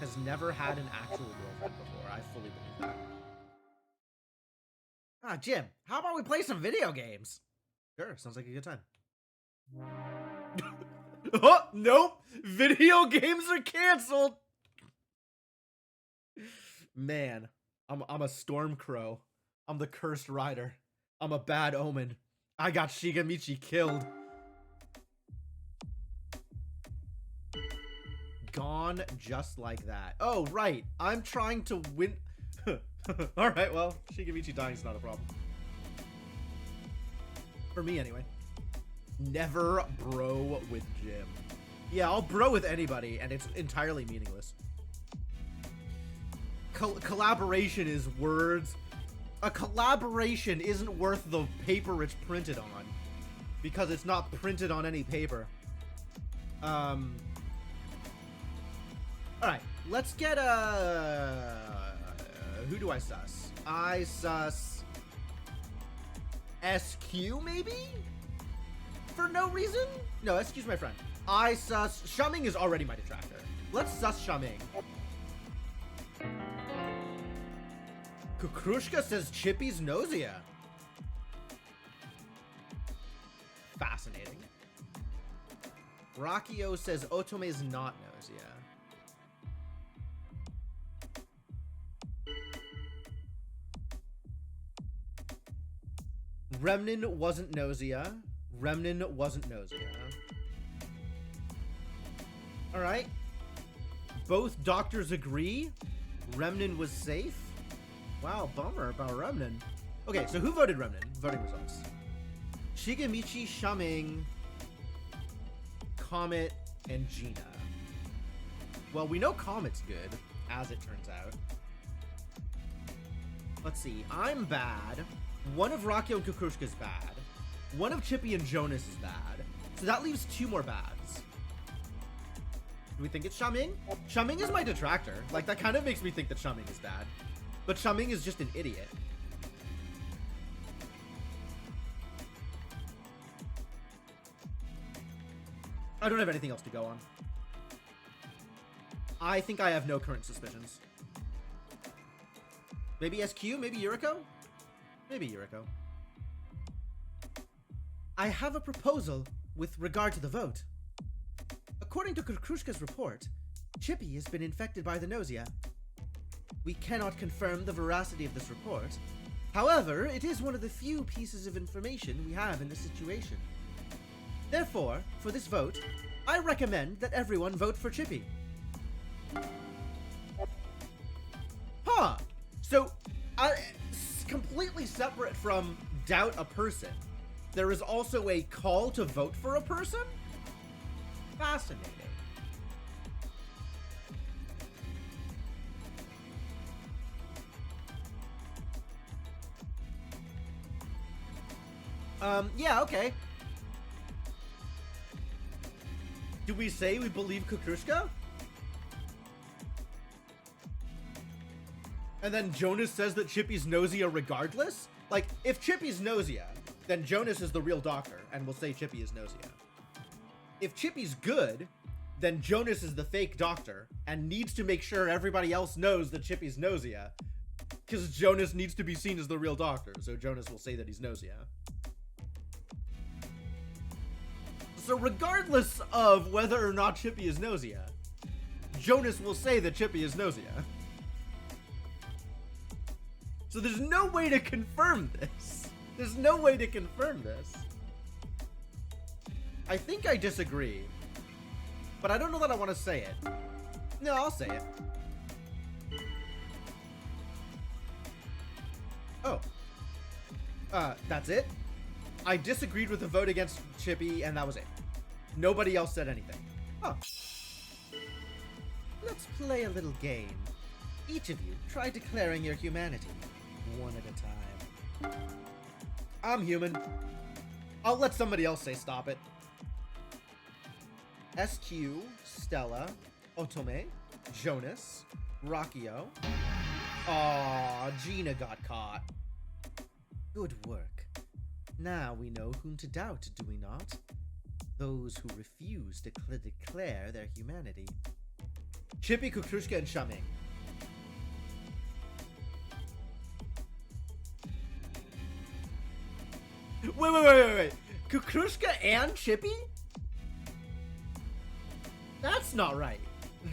S1: Has never had an actual girlfriend before. I fully believe that. Ah, Jim, how about we play some video games? Sure, sounds like a good time. Oh, nope! Video games are canceled! Man, I'm a storm crow. I'm the cursed rider. I'm a bad omen. I got Shigemichi killed. Gone just like that. Oh, right. I'm trying to win. Alright, well, Shigemichi dying is not a problem. For me, anyway. Never bro with Jim. Yeah, I'll bro with anybody, and it's entirely meaningless. Collaboration is words. A collaboration isn't worth the paper it's printed on. Because it's not printed on any paper. Alright, let's get who do I sus? I sus SQ, maybe? For no reason? No, SQ's my friend. I sus... Xiaoming is already my detractor. Let's sus Xiaoming. Kukrushka says Chippy's Gnosia. Fascinating. Rockio says Otome's not Gnosia. Remnant wasn't Gnosia. Remnant wasn't Gnosia. Alright. Both doctors agree. Remnant was safe. Wow, bummer about Remnant. Okay, so who voted Remnant? Voting results. Shigemichi, Shaming, Comet, and Gina. Well, we know Comet's good, as it turns out. Let's see. I'm bad. One of Rakio and Kukurushka's bad. One of Chippy and Jonas is bad. So that leaves 2 more bads. Do we think it's Shaming? Shaming is my detractor. Like, that kind of makes me think that Shaming is bad. But Shaming is just an idiot. I don't have anything else to go on. I think I have no current suspicions. Maybe SQ? Maybe Yuriko? Maybe Yuriko. I have a proposal with regard to the vote. According to Kukurushka's report, Chippy has been infected by the Gnosia. We cannot confirm the veracity of this report. However, it is one of the few pieces of information we have in this situation. Therefore, for this vote, I recommend that everyone vote for Chippy. Huh. So, completely separate from doubt a person, there is also a call to vote for a person? Fascinating. Yeah, okay. Do we say we believe Kukurushka? And then Jonas says that Chippy's Gnosia regardless? Like, if Chippy's Gnosia, then Jonas is the real doctor, and we'll say Chippy is Gnosia. If Chippy's good, then Jonas is the fake doctor, and needs to make sure everybody else knows that Chippy's Gnosia, because Jonas needs to be seen as the real doctor, so Jonas will say that he's Gnosia. So regardless of whether or not Chippy is Gnosia, Jonas will say that Chippy is Gnosia. So there's no way to confirm this. There's no way to confirm this. I think I disagree. But I don't know that I want to say it. No, I'll say it. Oh. That's it? I disagreed with the vote against Chippy, and that was it. Nobody else said anything. Oh. Let's play a little game. Each of you try declaring your humanity, one at a time. I'm human. I'll let somebody else say stop it. SQ, Stella, Otome, Jonas, Rakio. Aw, Gina got caught. Good work. Now we know whom to doubt, do we not? Those who refuse to declare their humanity. Chippy, Kukurushka, and Shaming. Wait. Kukurushka and Chippy? That's not right.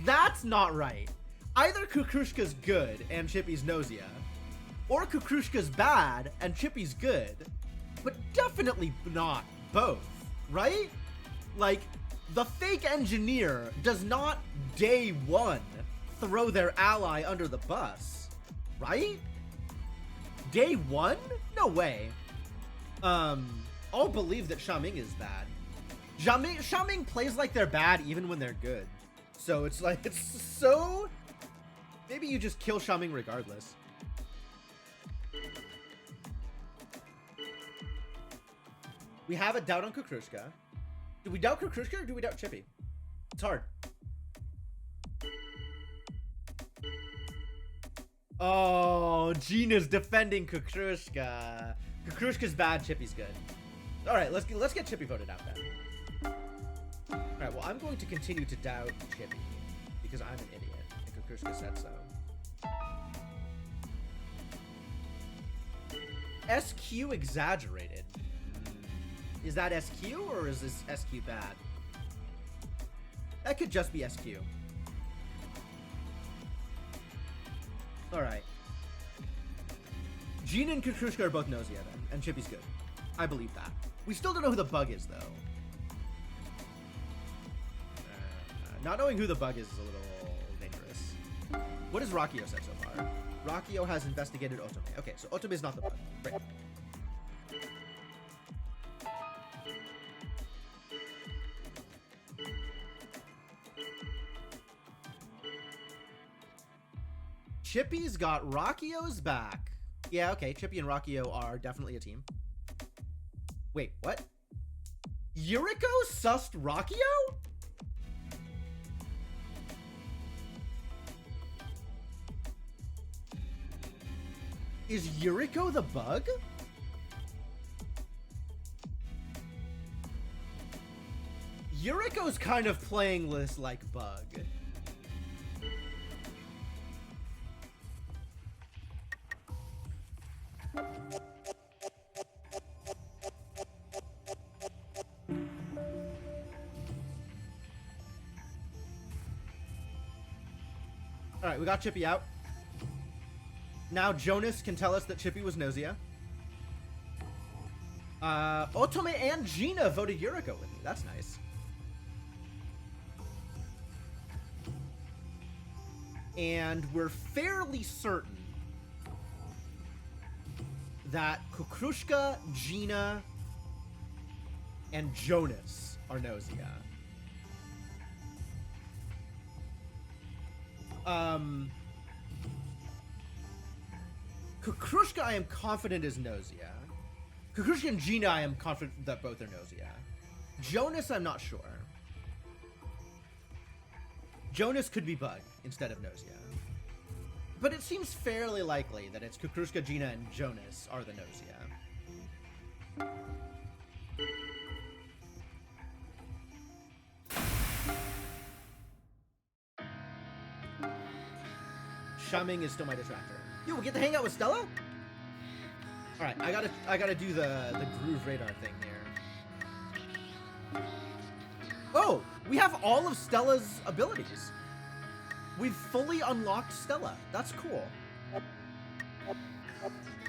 S1: That's not right. Either Kukurushka's good and Chippy's Gnosia, or Kukurushka's bad and Chippy's good, but definitely not both, right? Like, the fake engineer does not day one throw their ally under the bus, right? Day one? No way. I'll believe that Shaming is bad. Shaming plays like they're bad even when they're good. So it's like, it's so... Maybe you just kill Shaming regardless. We have a doubt on Kukurushka. Do we doubt Kukurushka or do we doubt Chippy? It's hard. Oh, Gina's defending Kukurushka. Kukurushka's bad, Chippy's good. All right, let's get Chippy voted out then. All right, well, I'm going to continue to doubt Chippy because I'm an idiot and Kukurushka said so. SQ exaggerated. Is that SQ or is this SQ bad? That could just be SQ. Alright. Gina and Kukurushka are both Gnosia then, and Chippy's good. I believe that. We still don't know who the bug is though. Not knowing who the bug is a little dangerous. What has Rakio said so far? Rakio has investigated Otome. Okay, so Otome is not the bug. Great. Chippy's got Rakio's back. Yeah, okay. Chippy and Rakio are definitely a team. Wait, what? Yuriko sussed Rakio? Is Yuriko the bug? Yuriko's kind of playing this like bug. Alright, we got Chippy out. Now Jonas can tell us that Chippy was Gnosia. Otome and Gina voted Yuriko with me. That's nice. And we're fairly certain that Kukrushka, Gina, and Jonas are Gnosia. Kukrushka, I am confident is Gnosia. Kukrushka and Gina, I am confident that both are Gnosia. Jonas, I'm not sure. Jonas could be Bug instead of Gnosia. But it seems fairly likely that it's Kukrushka, Gina, and Jonas are the Gnosia. Shaming is still my detractor. Yo, we get to hang out with Stella? Alright, I gotta do the groove radar thing here. Oh, we have all of Stella's abilities. We've fully unlocked Stella. That's cool.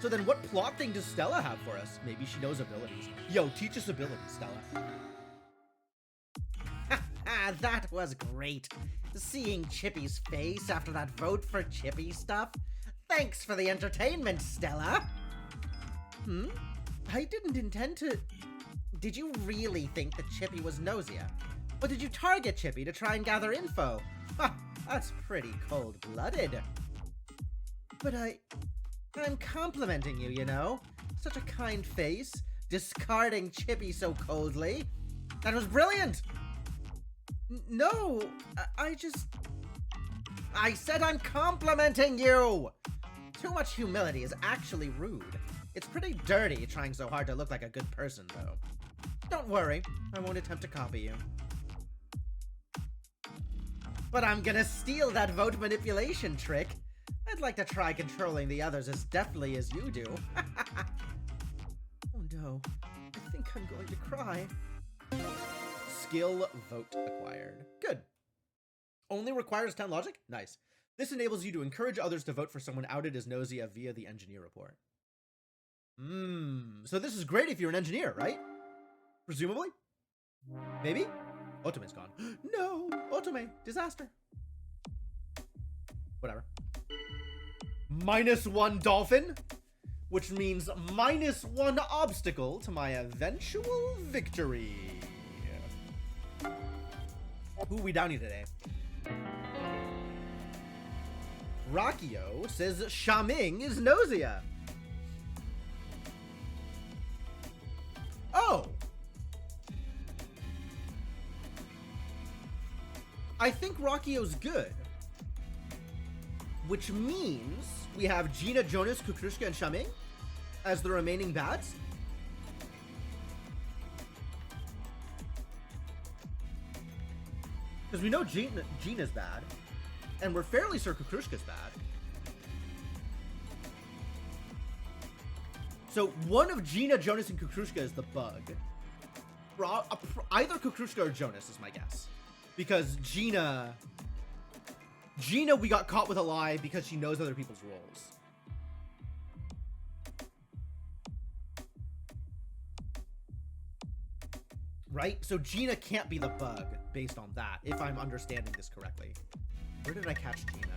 S1: So then what plot thing does Stella have for us? Maybe she knows abilities. Yo, teach us abilities, Stella. That was great. Seeing Chippy's face after that vote for Chippy stuff. Thanks for the entertainment, Stella. I didn't intend to... Did you really think that Chippy was Gnosia? Or did you target Chippy to try and gather info? Ha, that's pretty cold-blooded. But I'm complimenting you, you know? Such a kind face, discarding Chippy so coldly. That was brilliant! No, I said I'm complimenting you! Too much humility is actually rude. It's pretty dirty trying so hard to look like a good person, though. Don't worry, I won't attempt to copy you. But I'm gonna steal that vote manipulation trick. I'd like to try controlling the others as deftly as you do. Oh no, I think I'm going to cry. Skill vote acquired. Good. Only requires 10 logic? Nice. This enables you to encourage others to vote for someone outed as Gnosia via the engineer report. So this is great if you're an engineer, right? Presumably? Maybe? Otome's gone. No! Otome! Disaster. Whatever. -1 dolphin, which means -1 obstacle to my eventual victory. Who are we downing today? Rakio says Shaming is Gnosia. Oh! I think Rakio's good. Which means we have Gina, Jonas, Kukrushka, and Shaming as the remaining bads. Because we know Gina's bad, and we're fairly sure Kukrushka's bad. So one of Gina, Jonas, and Kukrushka is the bug. Either Kukrushka or Jonas is my guess. Because Gina we got caught with a lie because she knows other people's roles. Right? So Gina can't be the bug based on that, if I'm understanding this correctly. Where did I catch Gina?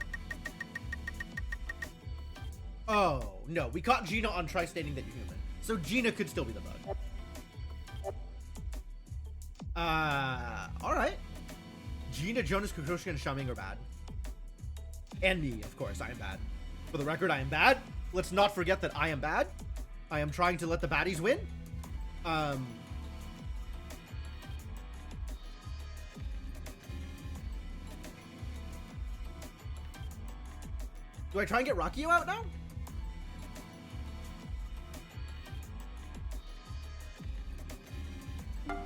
S1: Oh, no. We caught Gina on try stating that you're human. So Gina could still be the bug. Alright. Gina, Jonas, Kukushka, and Xiaoming are bad. And me, of course. I am bad. For the record, I am bad. Let's not forget that I am bad. I am trying to let the baddies win. Do I try and get Rakio out now?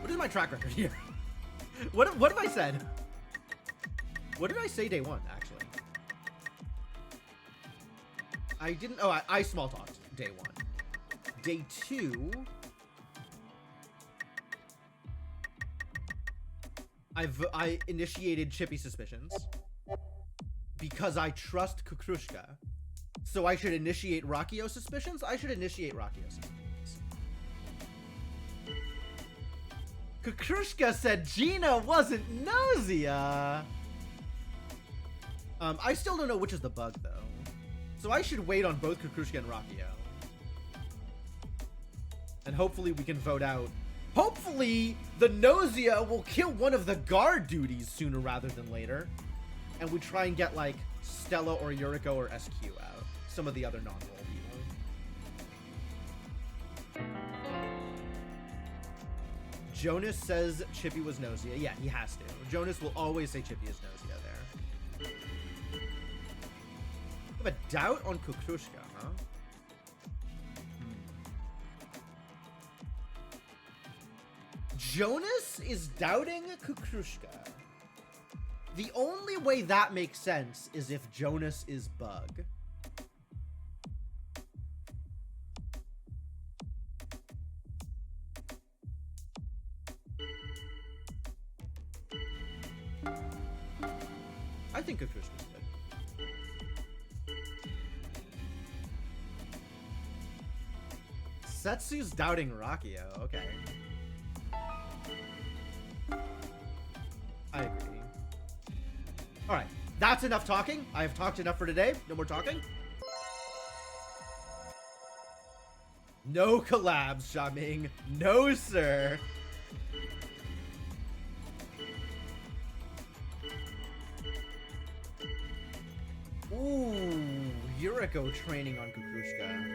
S1: What is my track record here? What have I said? What did I say day one, actually? I didn't... Oh, I small talked day one. Day two... I initiated Chippy suspicions. Because I trust Kukrushka. So I should initiate Rakio suspicions? I should initiate Rakio suspicions. Kukrushka said Gina wasn't Gnosia. I still don't know which is the bug, though. So I should wait on both Kukrushka and Rakio. And hopefully we can vote out. Hopefully the Gnosia will kill one of the guard duties sooner rather than later. And we try and get, like, Stella or Yuriko or SQ out. Some of the other non-roll people. Jonas says Chippy was Gnosia. Yeah, he has to. Jonas will always say Chippy is Gnosia there. I have a doubt on Kukrushka, huh? Jonas is doubting Kukrushka. The only way that makes sense is if Jonas is bug. I think Kukrushka's good. Setsu's doubting Rakio. Okay. I agree. Alright, that's enough talking. I have talked enough for today. No more talking. No collabs, Xiaoming. No, sir. Ooh, Yuriko training on Kukrushka.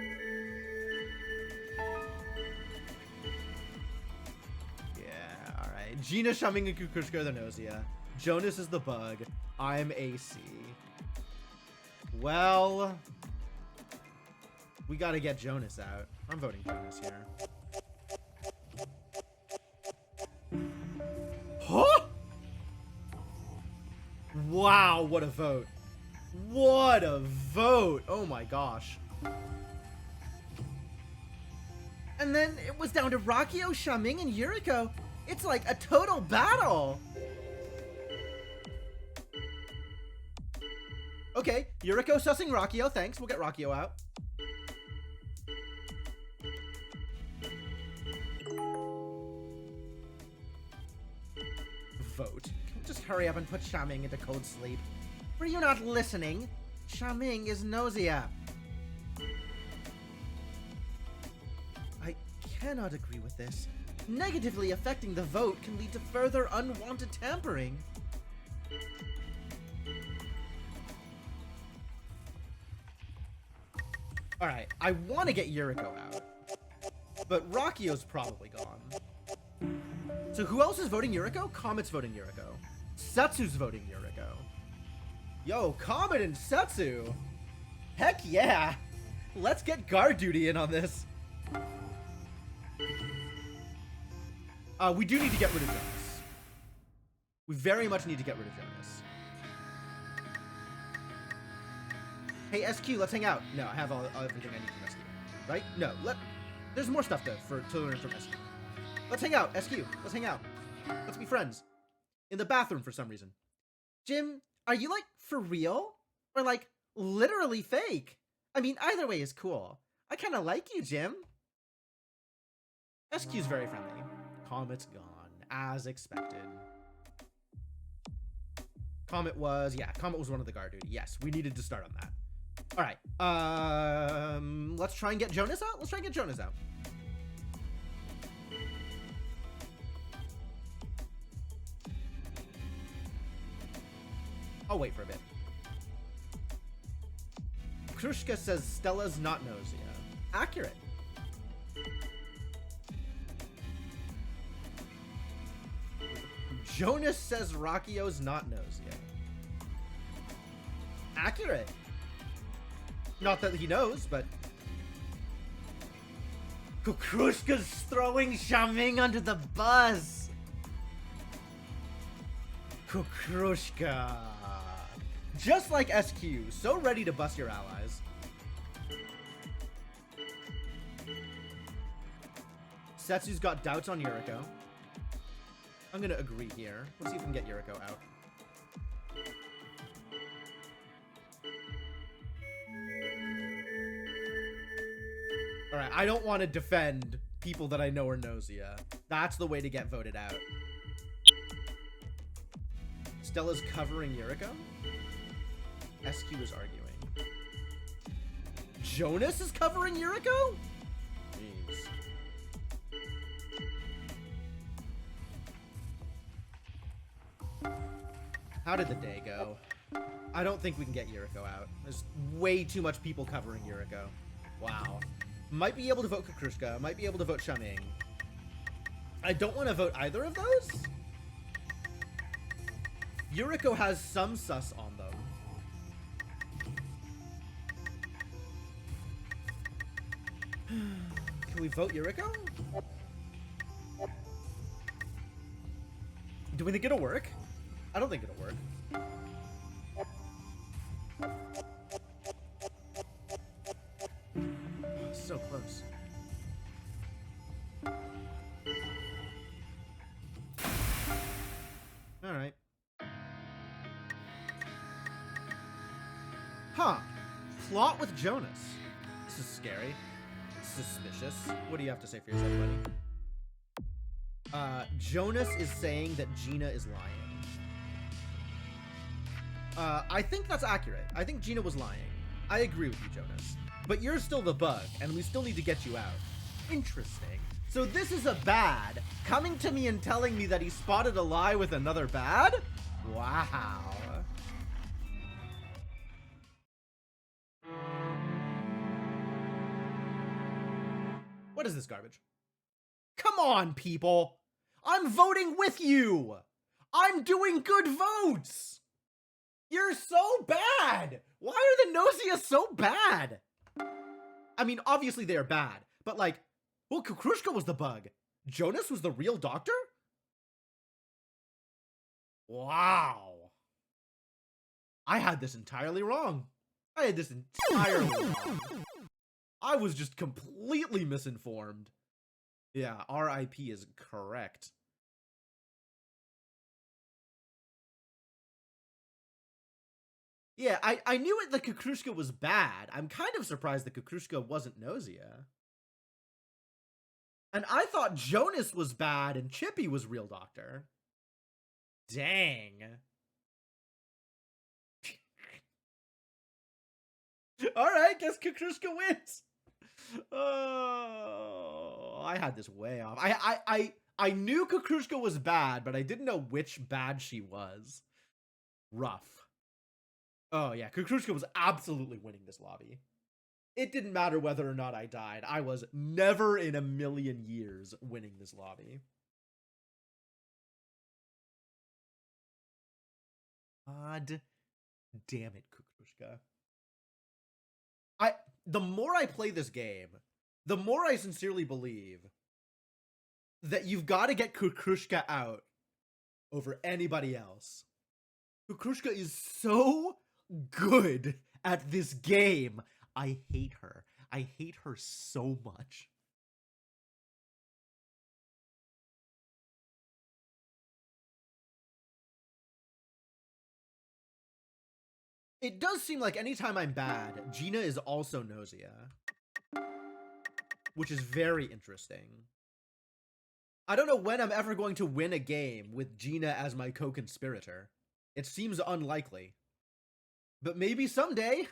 S1: Yeah, alright. Gina, Xiaoming, and Kukrushka are the Gnosia. Jonas is the bug. I'm AC. Well, we gotta get Jonas out. I'm voting Jonas here. Huh? Wow, what a vote. What a vote. Oh my gosh. And then it was down to Rakio, Xiaoming, and Yuriko. It's like a total battle. Okay, Yuriko sussing Rakio. Thanks. We'll get Rakio out. Vote. Can we just hurry up and put Xiaoming into cold sleep? Were you not listening? Xiaoming is Gnosia. I cannot agree with this. Negatively affecting the vote can lead to further unwanted tampering. Alright, I want to get Yuriko out. But Rakio's probably gone. So who else is voting Yuriko? Comet's voting Yuriko. Setsu's voting Yuriko. Yo, Comet and Setsu! Heck yeah! Let's get guard duty in on this. We do need to get rid of Jonas. We very much need to get rid of Jonas. Hey, SQ, let's hang out. No, I have everything I need from SQ. Right? No, there's more stuff to learn from SQ. Let's hang out, SQ. Let's hang out. Let's be friends. In the bathroom for some reason. Jim, are you, like, for real? Or, like, literally fake? I mean, either way is cool. I kind of like you, Jim. SQ's very friendly. Comet's gone, as expected. Comet was one of the guard duty. Yes, we needed to start on that. All right. Let's try and get Jonas out. Let's try and get Jonas out. I'll wait for a bit. Krushka says Stella's not Gnosia. Accurate. Jonas says Rakio's not Gnosia. Accurate. Not that he knows, but... Kukrushka's throwing Xiaming under the bus. Kukrushka. Just like SQ, so ready to bust your allies. Setsu's got doubts on Yuriko. I'm gonna agree here. Let's see if we can get Yuriko out. Alright, I don't want to defend people that I know are Gnosia. That's the way to get voted out. Stella's covering Yuriko? SQ is arguing. Jonas is covering Yuriko? Jeez. How did the day go? I don't think we can get Yuriko out. There's way too much people covering Yuriko. Wow. Might be able to vote Kukrushka. Might be able to vote Xiaming. I don't want to vote either of those. Yuriko has some sus on them. Can we vote Yuriko? Do we think it'll work? I don't think it'll work. So close. All right. Huh. Plot with Jonas. This is scary. Suspicious. What do you have to say for yourself, buddy? Jonas is saying that Gina is lying. I think that's accurate. I think Gina was lying. I agree with you, Jonas. But you're still the bug, and we still need to get you out. Interesting. So this is a bad coming to me and telling me that he spotted a lie with another bad? Wow. What is this garbage? Come on, people. I'm voting with you. I'm doing good votes. You're so bad. Why are the Gnosia so bad? I mean, obviously they are bad, but like, well, Kukrushka was the bug. Jonas was the real doctor? Wow. I had this entirely wrong. I had this entirely wrong. I was just completely misinformed. Yeah, RIP is correct. Yeah, I knew it that Kukrushka was bad. I'm kind of surprised that Kukrushka wasn't Gnosia. And I thought Jonas was bad and Chippy was real doctor. Dang. Alright, guess Kukrushka wins. Oh, I had this way off. I knew Kukrushka was bad, but I didn't know which bad she was. Rough. Oh yeah, Kukrushka was absolutely winning this lobby. It didn't matter whether or not I died. I was never in a million years winning this lobby. God damn it, Kukrushka. The more I play this game, the more I sincerely believe that you've got to get Kukrushka out over anybody else. Kukrushka is so good at this game. I hate her. I hate her so much. It does seem like anytime I'm bad, Gina is also Gnosia. Which is very interesting. I don't know when I'm ever going to win a game with Gina as my co-conspirator. It seems unlikely. But maybe someday.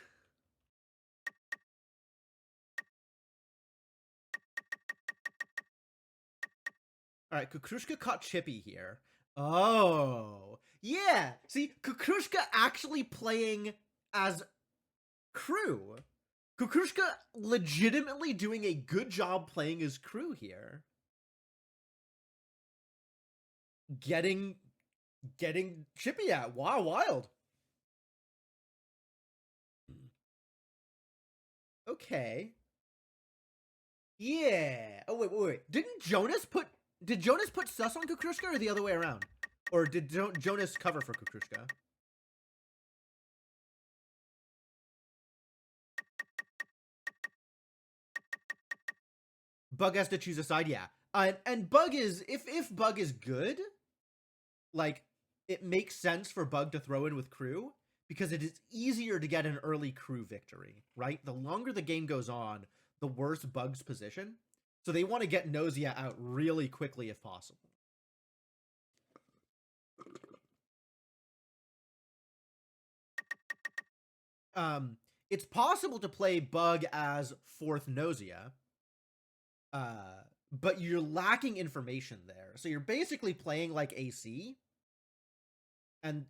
S1: All right, Kukrushka caught Chippy here. Oh, yeah. See, Kukrushka actually playing as crew. Kukrushka legitimately doing a good job playing as crew here. Getting Chippy out. Wow, wild. Okay. Yeah. Oh, wait. Did Jonas put sus on Kukrushka or the other way around? Or did Jonas cover for Kukrushka? Bug has to choose a side, yeah. And Bug is, if Bug is good, like, it makes sense for Bug to throw in with crew, because it is easier to get an early crew victory, right? The longer the game goes on, the worse Bug's position. So they want to get Gnosia out really quickly if possible. It's possible to play Bug as 4th Gnosia, but you're lacking information there. So you're basically playing like AC, and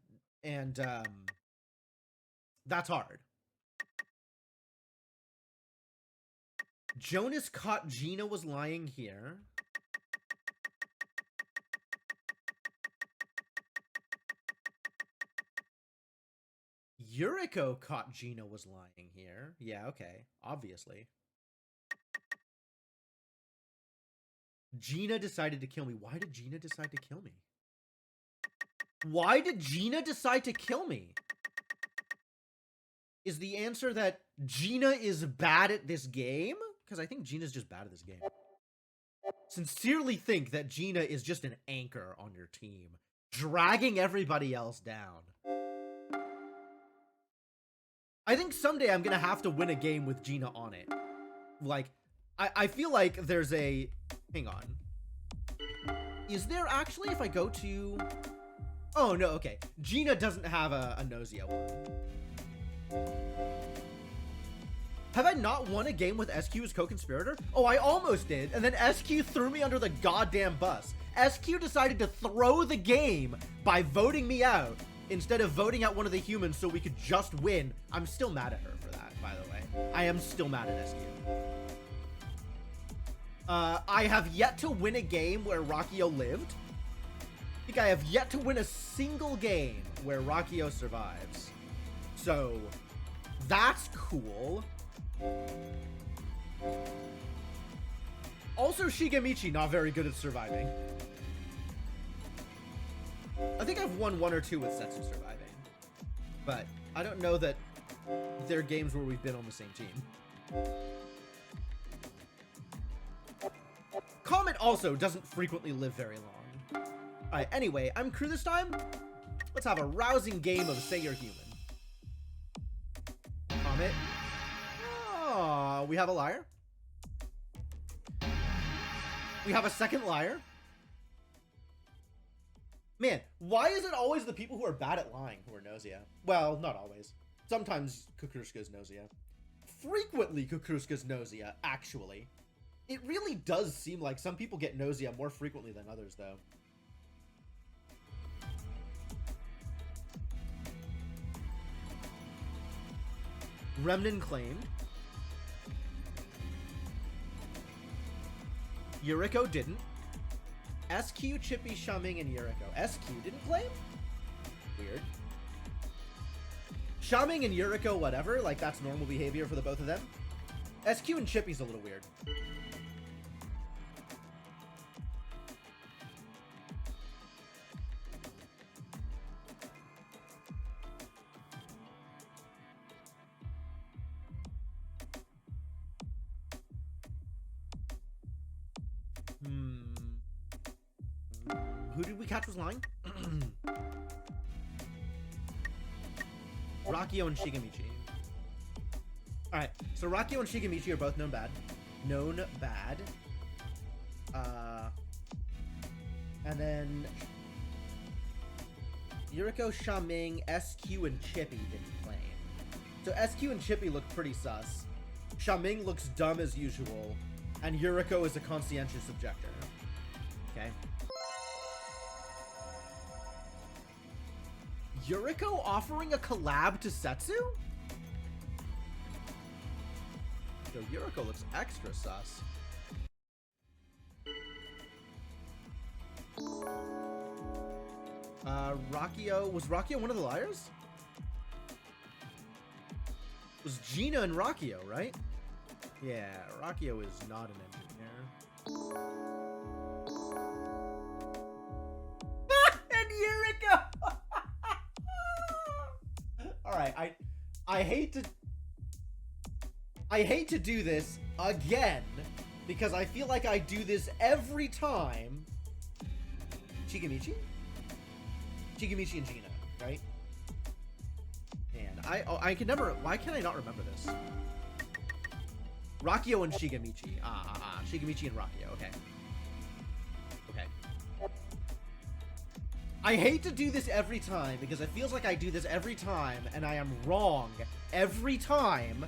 S1: that's hard. Jonas caught Gina was lying here. Yuriko caught Gina was lying here. Yeah, okay. Obviously. Gina decided to kill me. Why did Gina decide to kill me? Why did Gina decide to kill me? Is the answer that Gina is bad at this game? Because I think Gina's just bad at this game. Sincerely think that Gina is just an anchor on your team, dragging everybody else down. I think someday I'm gonna have to win a game with Gina on it. Like, I feel like there's a... Hang on. Is there actually, if I go to... Oh, no, okay. Gina doesn't have a Gnosia one. Have I not won a game with SQ as co-conspirator? Oh, I almost did, and then SQ threw me under the goddamn bus. SQ decided to throw the game by voting me out instead of voting out one of the humans so we could just win. I'm still mad at her for that, by the way. I am still mad at SQ. I have yet to win a game where Rockio lived. I think I have yet to win a single game where Rockio survives. So, that's cool. Also, Shigemichi, not very good at surviving. I think I've won 1 or 2 with Setsu surviving. But I don't know that they're games where we've been on the same team. Comet also doesn't frequently live very long. Alright, anyway, I'm crew this time. Let's have a rousing game of Say You're Human. Comet. Oh, we have a liar. We have a second liar. Man, why is it always the people who are bad at lying who are Gnosia? Well, not always. Sometimes Kukrushka's Gnosia. Frequently Kukrushka's Gnosia, actually. It really does seem like some people get Gnosia more frequently than others, though. Remnant claimed. Yuriko didn't. SQ, Chippy, Shaming, and Yuriko. SQ didn't claim? Weird. Shaming and Yuriko, whatever. Like, that's normal behavior for the both of them. SQ and Chippy's a little weird. Who did we catch was lying? Rockio and Shigemichi. Alright, so Rockio and Shigemichi are both known bad. And then Yuriko, Shaming, SQ, and Chippy didn't claim. So SQ and Chippy look pretty sus. Shaming looks dumb as usual. And Yuriko is a conscientious objector. Okay. Yuriko offering a collab to Setsu? Yo, Yuriko looks extra sus. Rakio... Was Rakio one of the liars? It was Gina and Rakio, right? Yeah, Rakio is not an engineer. And Yuriko! Alright, I hate to do this again, because I feel like I do this every time. Shigemichi? Shigemichi and Gina, right? And I can never... Why can I not remember this? Rakio and Shigemichi. Shigemichi and Rakio, okay. Okay. I hate to do this every time, because it feels like I do this every time, and I am wrong every time.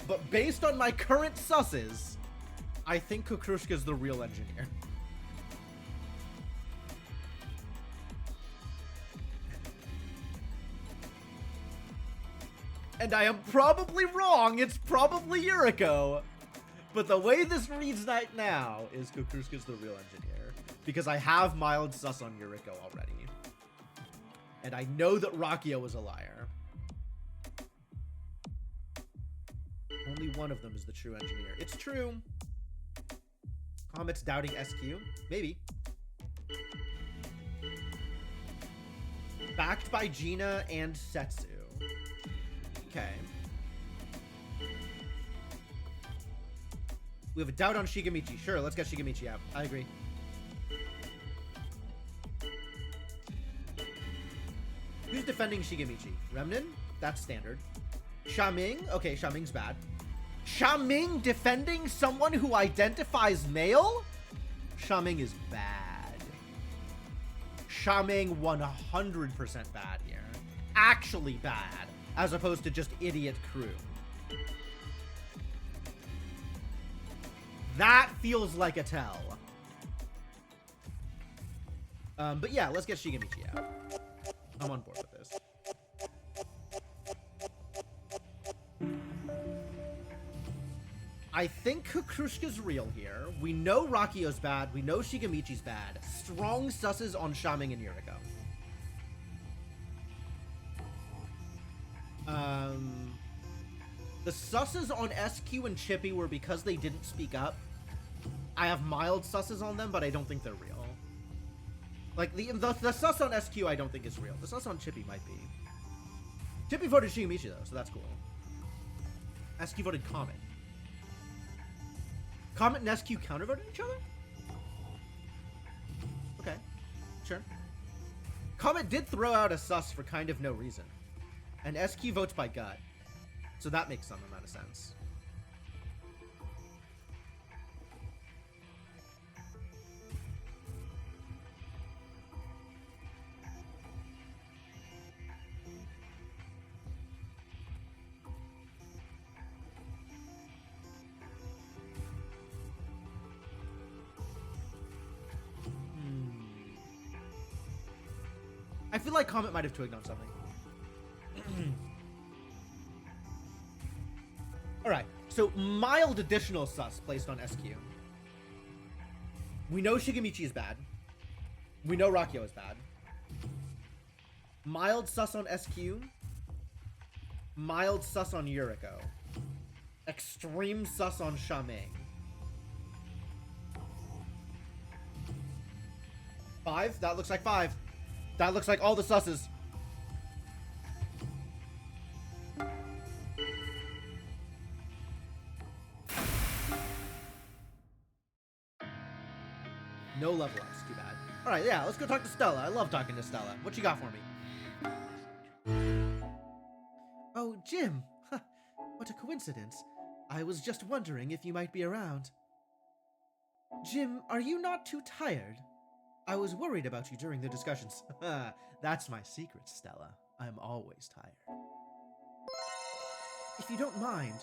S1: But based on my current susses, I think Kukrushka's the real engineer. And I am probably wrong. It's probably Yuriko. But the way this reads right now is Kukrushka's the real engineer. Because I have mild sus on Yuriko already. And I know that Rakio is a liar. Only one of them is the true engineer. It's true. Comet's doubting SQ. Maybe. Backed by Gina and Setsu. Okay. We have a doubt on Shigemichi. Sure, let's get Shigemichi out. I agree. Who's defending Shigemichi? Remnin? That's standard. Xiaming? Okay, Xiaming's bad. Xiaming defending someone who identifies male? Xiaming is bad. Xiaming 100% bad here. Actually bad. As opposed to just idiot crew. That feels like a tell. But yeah, let's get Shigemichi out. I'm on board with this. I think Kukrushka's real here. We know Rakio's bad. We know Shigemichi's bad. Strong susses on Xiaming and Yuriko. The susses on SQ and Chippy were because they didn't speak up. I have mild susses on them, but I don't think they're real. Like, the sus on SQ I don't think is real. The sus on Chippy might be. Chippy voted Shigemichi, though, so that's cool. SQ voted Comet. Comet and SQ counter-voted each other? Okay. Sure. Comet did throw out a sus for kind of no reason. And SQ votes by gut. So that makes some amount of sense. I feel like Comet might have twigged on something. Alright, so mild additional sus placed on SQ. We know Shigemichi is bad. We know Rakio is bad. Mild sus on SQ. Mild sus on Yuriko. Extreme sus on Xiaming. 5? That looks like 5. That looks like all the susses. No level ups, too bad. Alright, yeah, let's go talk to Stella. I love talking to Stella. What you got for me? Oh, Jim. What a coincidence. I was just wondering if you might be around. Jim, are you not too tired? I was worried about you during the discussions. That's my secret, Stella. I'm always tired. If you don't mind,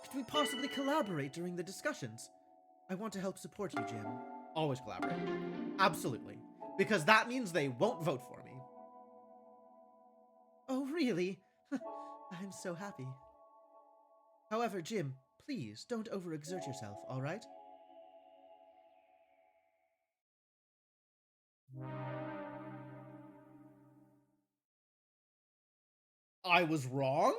S1: could we possibly collaborate during the discussions? I want to help support you, Jim. Always collaborate. Absolutely. Because that means they won't vote for me. Oh, really? I'm so happy. However, Jim, please don't overexert yourself, alright? I was wrong?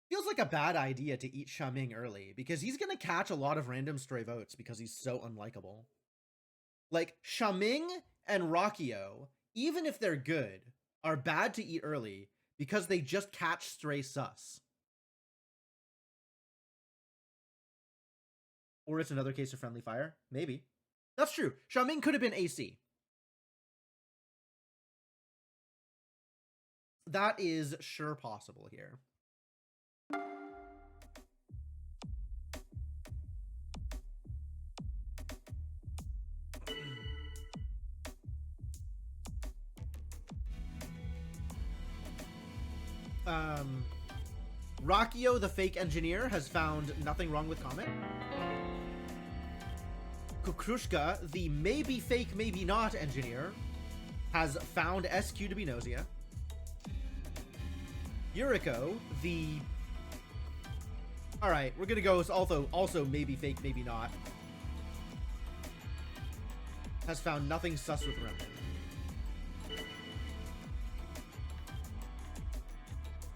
S1: Feels like a bad idea to eat Shaming early, because he's gonna catch a lot of random stray votes because he's so unlikable. Like, Shaming and Rockio, even if they're good, are bad to eat early because they just catch stray sus. Or it's another case of friendly fire. Maybe. That's true. Shaming could have been AC. That is sure possible here. Rockio, the fake engineer, has found nothing wrong with Comet. Kukrushka, the maybe fake, maybe not engineer, has found SQ to be Gnosia. Yuriko, the... Alright, we're gonna go also maybe fake, maybe not, has found nothing sus with Remnant.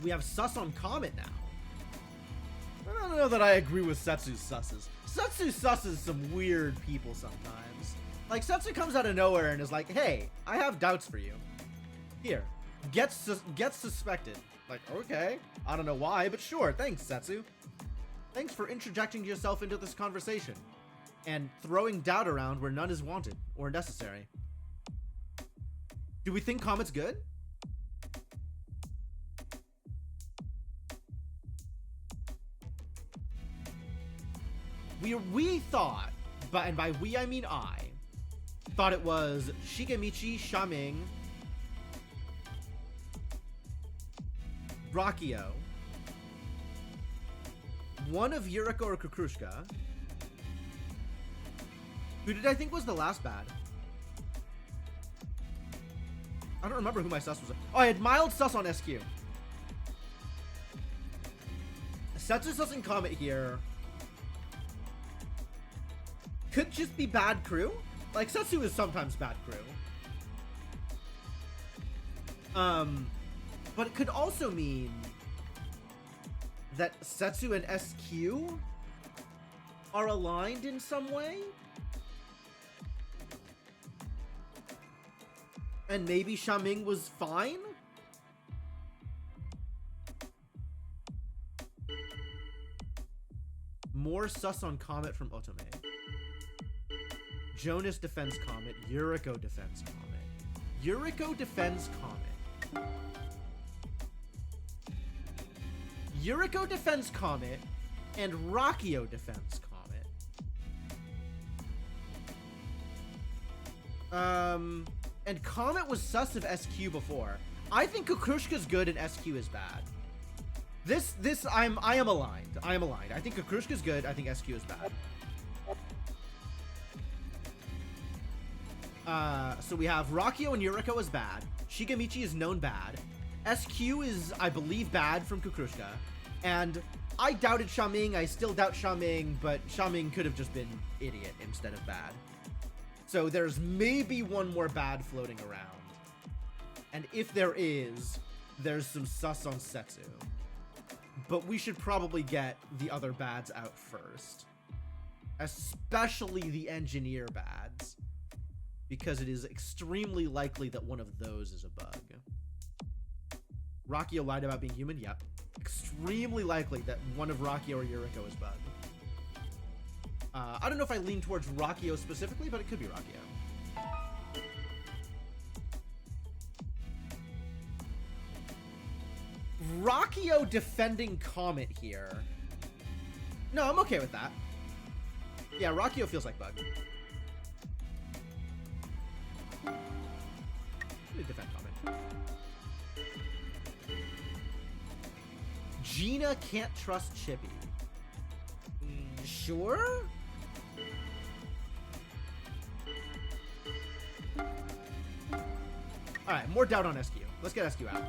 S1: We have sus on Comet now. I don't know that I agree with Setsu's susses. Setsu susses some weird people sometimes. Like, Setsu comes out of nowhere and is like, hey, I have doubts for you. Here, gets suspected. Like, okay, I don't know why, but sure, thanks, Setsu. Thanks for interjecting yourself into this conversation and throwing doubt around where none is wanted or necessary. Do we think Comet's good? We thought, and by we I mean I, thought it was Shigemichi, Shaming, Rockio, one of Yuriko or Kukrushka. Who did I think was the last bad? I don't remember who my sus was. Oh, I had mild sus on SQ. Setsu sus and Comet here. Could just be bad crew. Like, Setsu is sometimes bad crew. But it could also mean that Setsu and SQ are aligned in some way. And maybe Shaming was fine? More sus on Comet from Otome. Jonas defends Comet. Yuriko defends Comet. Yuriko defends Comet. Yuriko defends Comet. And Rockio defends Comet. And Comet was sus of SQ before. I think Kukrushka's good and SQ is bad. I am aligned. I am aligned. I think Kukrushka's good. I think SQ is bad. So we have Rockio and Yuriko as bad. Shigemichi is known bad. SQ is, I believe, bad from Kukrushka. And I doubted Shaming. I still doubt Shaming, but Shaming could have just been idiot instead of bad. So there's maybe one more bad floating around. And if there is, there's some sus on Setsu. But we should probably get the other bads out first. Especially the engineer bads. Because it is extremely likely that one of those is a bug. Rockio lied about being human? Yep. Extremely likely that one of Rockio or Yuriko is bug. I don't know if I lean towards Rockio specifically, but it could be Rockio. Rockio defending Comet here. No, I'm okay with that. Yeah, Rockio feels like bug. Defend Comet. Gina can't trust Chippy. Sure? Alright, more doubt on SQ. Let's get SQ out.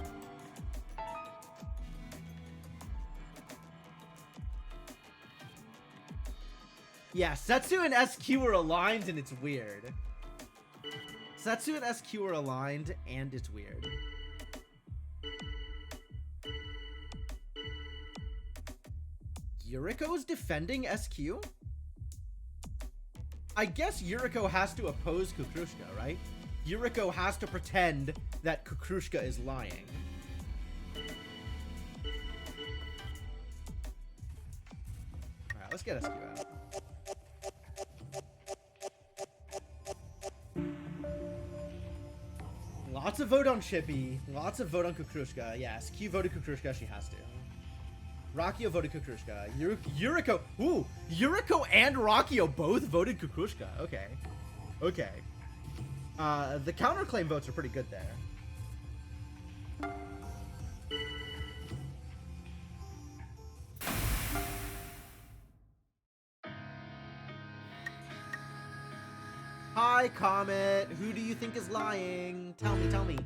S1: Yeah, Setsu and SQ are aligned and it's weird. Setsu and SQ are aligned and it's weird. Yuriko's defending SQ? I guess Yuriko has to oppose Kukrushka, right? Yuriko has to pretend that Kukrushka is lying. Alright, let's get SQ out. Lots of vote on Chippy. Lots of vote on Kukrushka. Yes, Q voted Kukrushka. She has to. Rakio voted Kukrushka. Yuriko. Ooh, Yuriko and Rakio both voted Kukrushka. Okay. Okay. The counterclaim votes are pretty good there. Hi, Comet. Who do you think is lying? Tell me, tell me.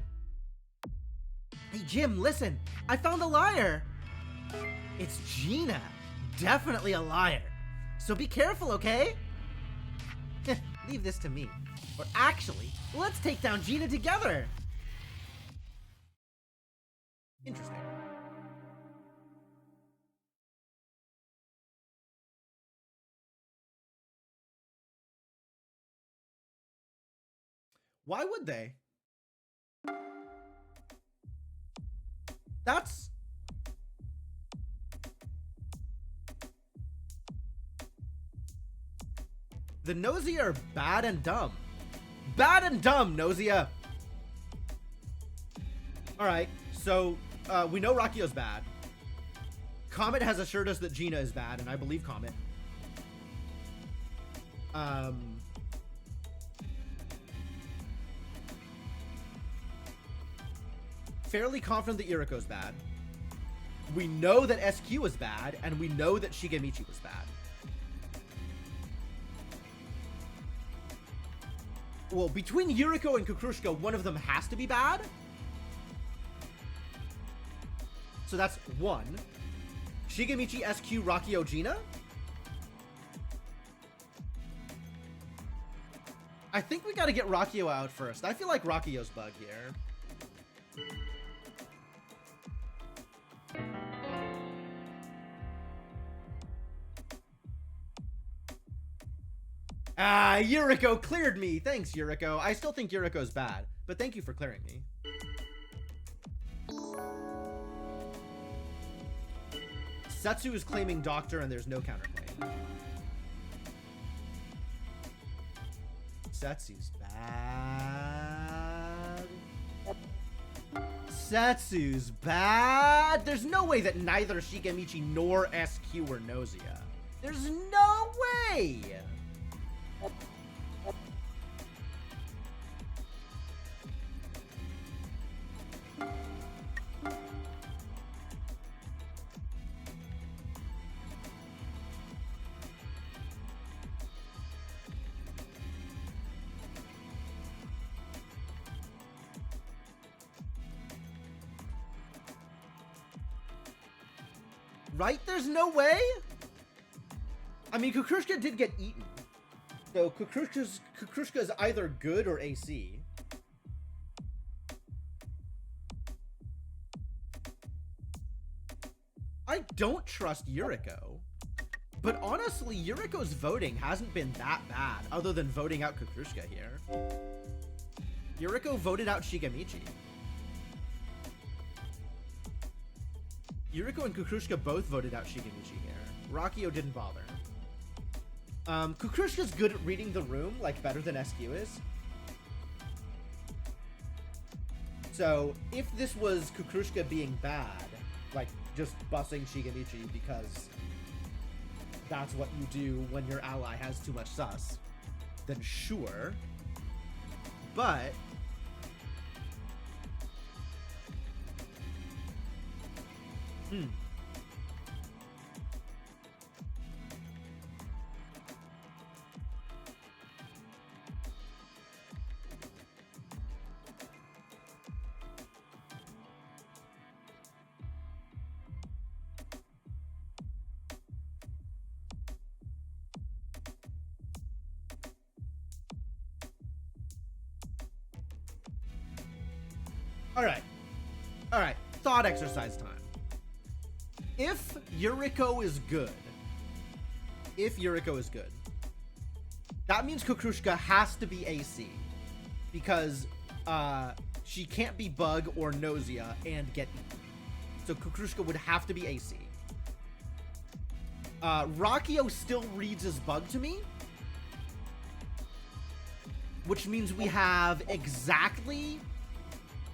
S1: Hey, Jim, listen. I found a liar. It's Gina. Definitely a liar. So be careful, okay? Leave this to me. Or actually, let's take down Gina together. Interesting. Why would they? That's... The Gnosia are bad and dumb. Bad and dumb, Gnosia! Alright, so we know Rakio's bad. Comet has assured us that Gina is bad, and I believe Comet. Fairly confident that Yuriko's bad. We know that SQ is bad, and we know that Shigemichi was bad. Well, between Yuriko and Kukrushka, one of them has to be bad. So that's one. Shigemichi, SQ, Rakio, Gina. I think we gotta get Rakio out first. I feel like Rakio's bug here. Ah, Yuriko cleared me. Thanks, Yuriko. I still think Yuriko's bad, but thank you for clearing me. Setsu is claiming doctor and there's no counterclaim. Setsu's bad. Setsu's bad. There's no way that neither Shigemichi nor SQ were Gnosia. There's no way. Right? There's no way? I mean, Kukrushka did get eaten. So Kukrushka is either good or AC. I don't trust Yuriko. But honestly, Yuriko's voting hasn't been that bad, other than voting out Kukrushka here. Yuriko voted out Shigemichi. Yuriko and Kukrushka both voted out Shigemichi here. Rakio didn't bother. Kukrushka's good at reading the room, like better than SQ is. So, if this was Kukrushka being bad, like just bussing Shigemichi because that's what you do when your ally has too much sus, then sure. But Alright. Alright. Thought exercise time. If Yuriko is good, that means Kukrushka has to be AC. Because she can't be Bug or Gnosia and get eaten. So Kukrushka would have to be AC. Rakio still reads as Bug to me. Which means we have exactly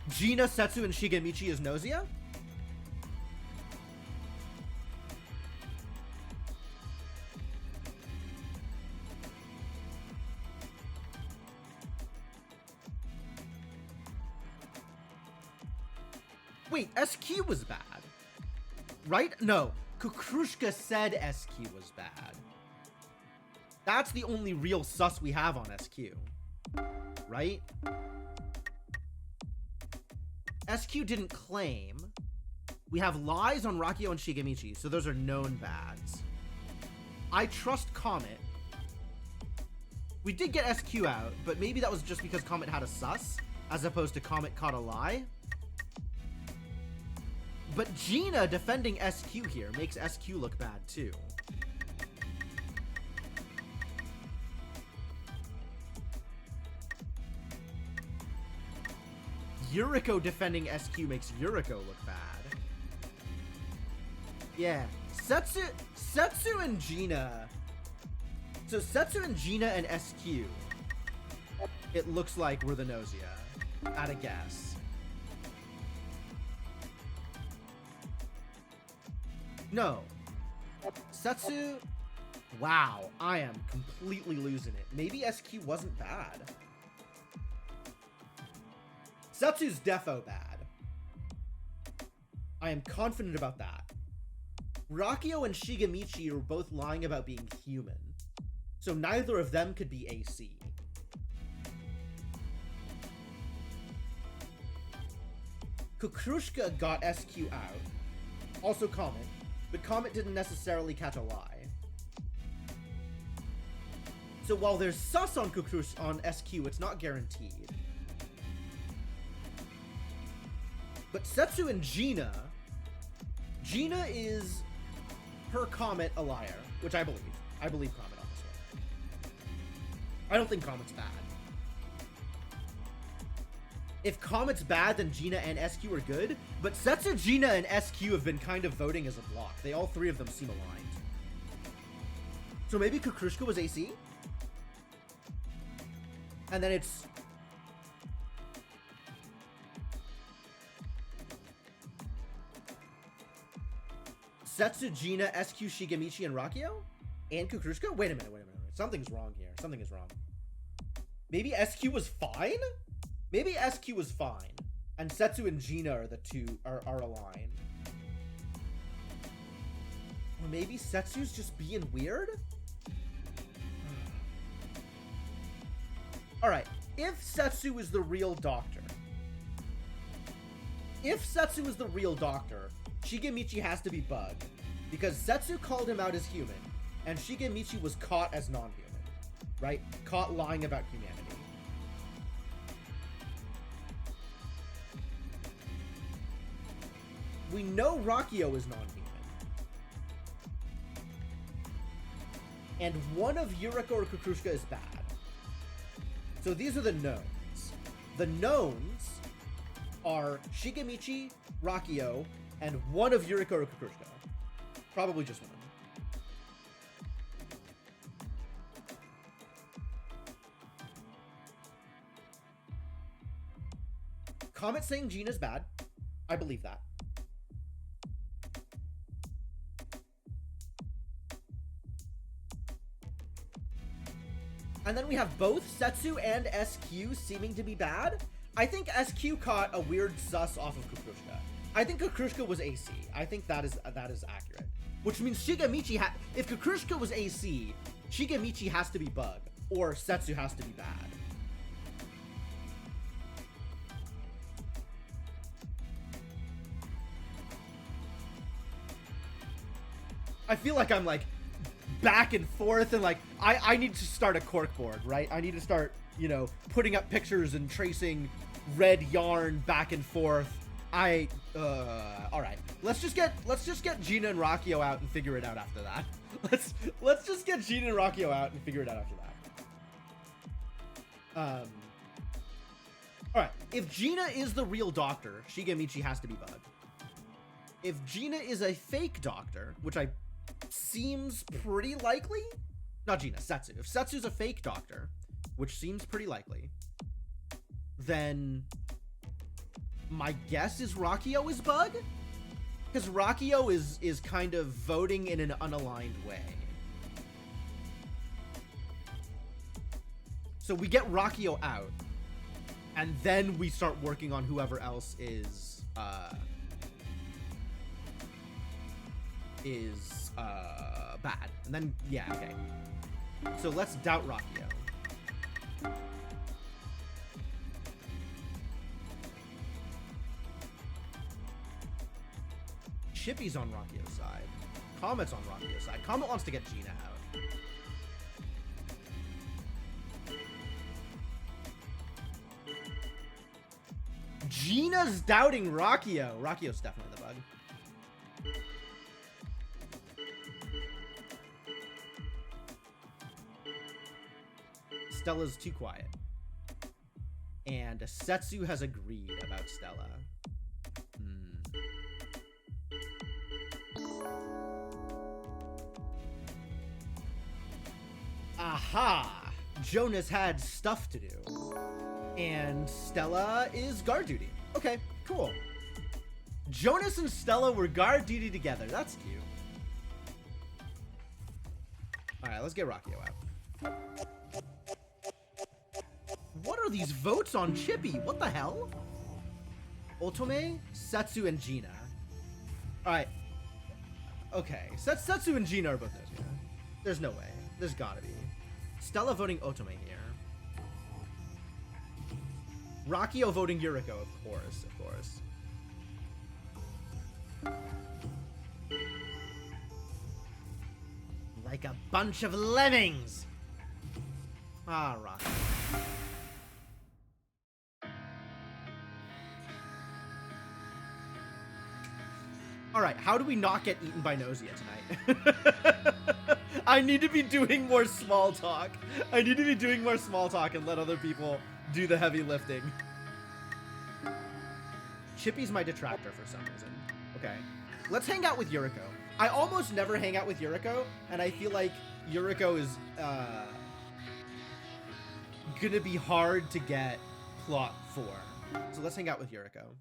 S1: Gina, Setsu, and Shigemichi as Gnosia. Wait, SQ was bad. Right? No. Kukrushka said SQ was bad. That's the only real sus we have on SQ. Right? SQ didn't claim. We have lies on Rakio and Shigemichi, so those are known bads. I trust Comet. We did get SQ out, but maybe that was just because Comet had a sus, as opposed to Comet caught a lie. But Gina defending SQ here makes SQ look bad too. Yuriko defending SQ makes Yuriko look bad. Yeah. Setsu and Gina. So Setsu and Gina and SQ. It looks like we're the Gnosia. At a guess. No. Setsu. Wow. I am completely losing it. Maybe SQ wasn't bad. Setsu's defo bad. I am confident about that. Rakio and Shigemichi are both lying about being human. So neither of them could be AC. Kukrushka got SQ out. Also Comet. But Comet didn't necessarily catch a lie. So while there's sus on on SQ, it's not guaranteed. But Setsu and Gina is per Comet a liar, which I believe. I believe Comet on this one. I don't think Comet's bad. If Comet's bad, then Gina and SQ are good. But Setsu, Gina, and SQ have been kind of voting as a block. All three of them seem aligned. So maybe Kukrushka was AC? And then it's... Setsu, Gina, SQ, Shigemichi, and Rakio? And Kukrushka? Wait a minute. Something's wrong here. Something is wrong. Maybe SQ was fine? Maybe SQ was fine. And Setsu and Gina are the two are aligned. Or maybe Setsu's just being weird? Alright, if Setsu is the real doctor, Shigemichi has to be Bug, because Setsu called him out as human, and Shigemichi was caught as non-human, right? Caught lying about humanity. We know Rakio is non-human. And one of Yuriko or Kukrushka is bad. So these are the knowns. The knowns are Shigemichi, Rakio, and one of Yuriko or Kukrushka. Probably just one. Comet saying Gina's bad. I believe that. And then we have both Setsu and SQ seeming to be bad. I think SQ caught a weird sus off of Kukrushka. I think Kukrushka was AC. I think that is accurate. Which means Shigemichi if Kukrushka was AC, Shigemichi has to be Bug, or Setsu has to be bad. I feel like I'm like back and forth, and like I need to start a corkboard, right? I need to start, you know, putting up pictures and tracing red yarn back and forth. All right. Let's just get Gina and Rakio out and figure it out after that. Let's just get Gina and Rakio out and figure it out after that. All right. If Gina is the real doctor, Shigemichi has to be Bug. If Gina is a fake doctor, which seems pretty likely, not Gina, Setsu. If Setsu's a fake doctor, which seems pretty likely, then my guess is Rakio is Bug, because Rakio is kind of voting in an unaligned way. So we get Rakio out, and then we start working on whoever else is bad. And then, yeah, okay. So let's doubt Rakio. Chippy's on Rakio's side. Comet's on Rakio's side. Comet wants to get Gina out. Gina's doubting Rakio. Rakio's definitely the Bug. Stella's too quiet. And Setsu has agreed about Stella. Aha! Jonas had stuff to do. And Stella is guard duty. Okay, cool. Jonas and Stella were guard duty together. That's cute. Alright, let's get Rakio out. What are these votes on Chippy? What the hell? Otome, Setsu, and Gina. Alright. Okay, Setsu and Gina are both Gnosia. There's no way. There's gotta be. Stella voting Otome here. Rakio voting Yuriko, of course, of course. Like a bunch of lemmings! Ah, Rakio. Alright, how do we not get eaten by Gnosia tonight? I need to be doing more small talk. I need to be doing more small talk and let other people do the heavy lifting. Chippy's my detractor for some reason. Okay. Let's hang out with Yuriko. I almost never hang out with Yuriko, and I feel like Yuriko is gonna be hard to get plot for. So let's hang out with Yuriko.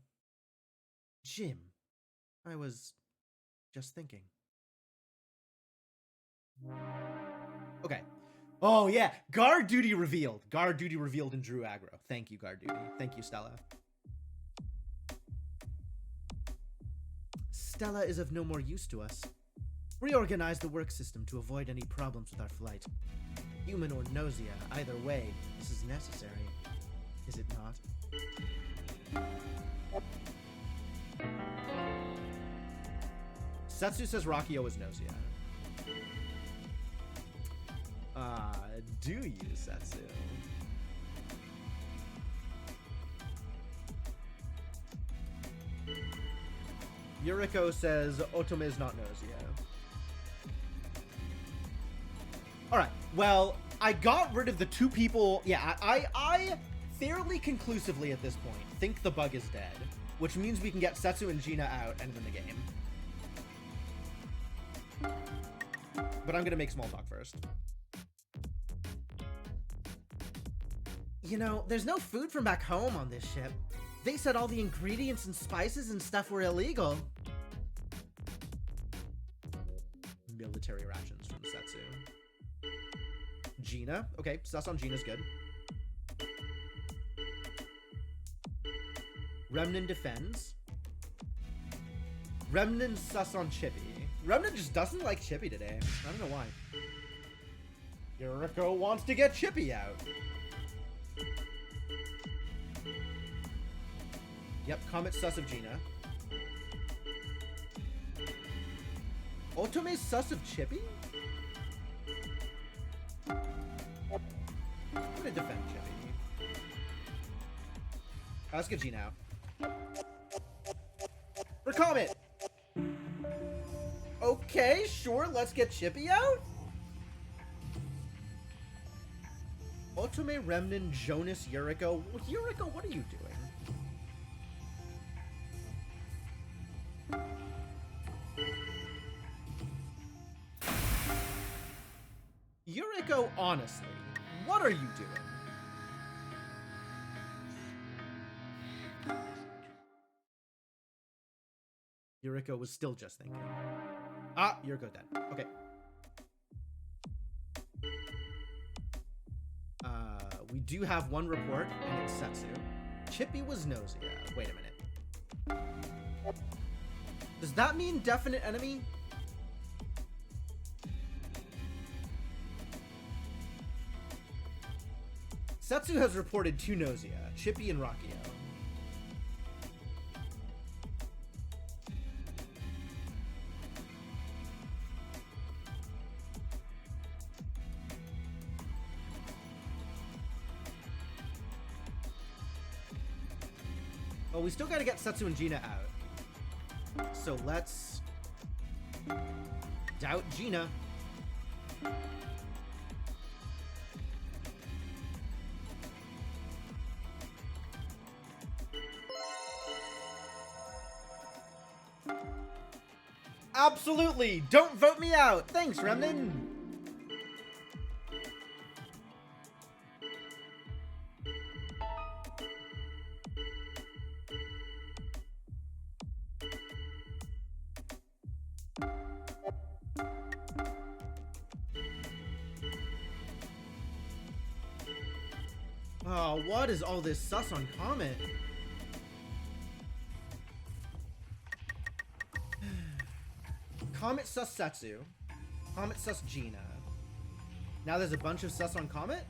S1: Jim, I was just thinking. Okay. Oh, yeah. Guard duty revealed. Guard duty revealed in Drew Aggro. Thank you, Guard duty. Thank you, Stella. Stella is of no more use to us. Reorganize the work system to avoid any problems with our flight. Human or Gnosia, either way, this is necessary. Is it not? Setsu says Rakio is Gnosia. Do you, Setsu? Yuriko says Otome is not Gnosia. Alright, well, I got rid of the two people. Yeah, I fairly conclusively at this point think the Bug is dead, which means we can get Setsu and Gina out and win the game. But I'm gonna make small talk first. You know, there's no food from back home on this ship. They said all the ingredients and spices and stuff were illegal. Military rations from Setsu. Gina. Okay, sus on Gina's good. Remnant defends. Remnant sus on Chippy. Remnant just doesn't like Chippy today. I don't know why. Yuriko wants to get Chippy out. Yep, Comet sus of Gina. Otome's sus of Chippy? I'm gonna defend Chippy. Let's get G now. For Comet! Okay, sure, let's get Chippy out? Otome, Remnant, Jonas, Yuriko. Yuriko, what are you doing? Yuriko, honestly, what are you doing? Yuriko was still just thinking. Ah, Yuriko dead. Okay. We do have one report, and it's Setsu. Chippy was Gnosia. Wait a minute. Does that mean definite enemy? Setsu has reported to Gnosia, Chippy and Rakio. Well, we still gotta get Setsu and Gina out. So let's doubt Gina. Absolutely! Don't vote me out! Thanks, Remnant! Oh, what is all this sus on Comet? Comet sus Setsu. Comet sus Gina. Now there's a bunch of sus on Comet?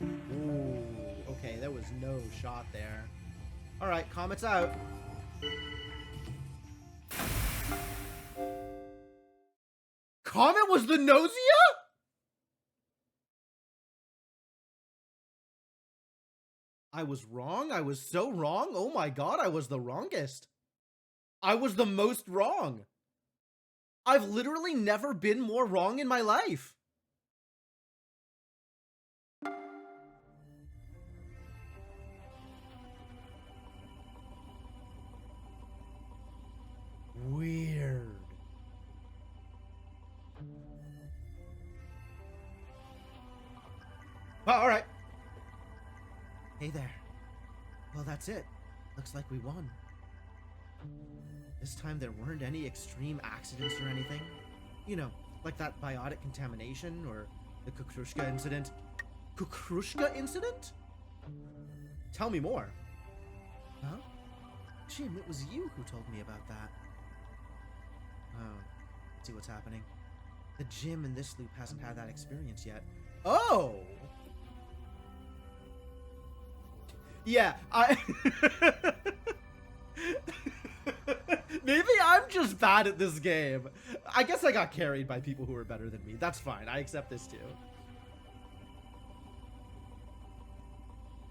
S1: Ooh, okay, there was no shot there. Alright, Comet's out. Comet was the Gnosia? I was wrong? I was so wrong? Oh my god, I was the wrongest. I was the most wrong. I've literally never been more wrong in my life. Weird. Oh, alright. Hey there. Well, that's it. Looks like we won. This time there weren't any extreme accidents or anything. You know, like that biotic contamination or the Kukrushka incident. Kukrushka incident? Tell me more. Huh? Jim, it was you who told me about that. Oh, see what's happening. The gym in this loop hasn't had that experience yet. Oh! Yeah, maybe I'm just bad at this game. I guess I got carried by people who are better than me. That's fine. I accept this too.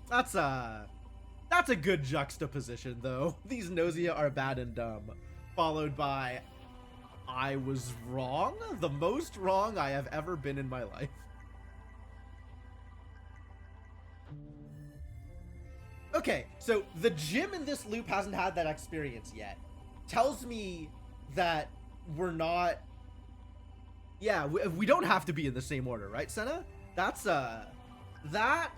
S1: That's a good juxtaposition, though. These Gnosia are bad and dumb. Followed by, I was wrong? The most wrong I have ever been in my life. Okay, so the gym in this loop hasn't had that experience yet. Tells me that we're not... Yeah, we don't have to be in the same order, right, Senna? That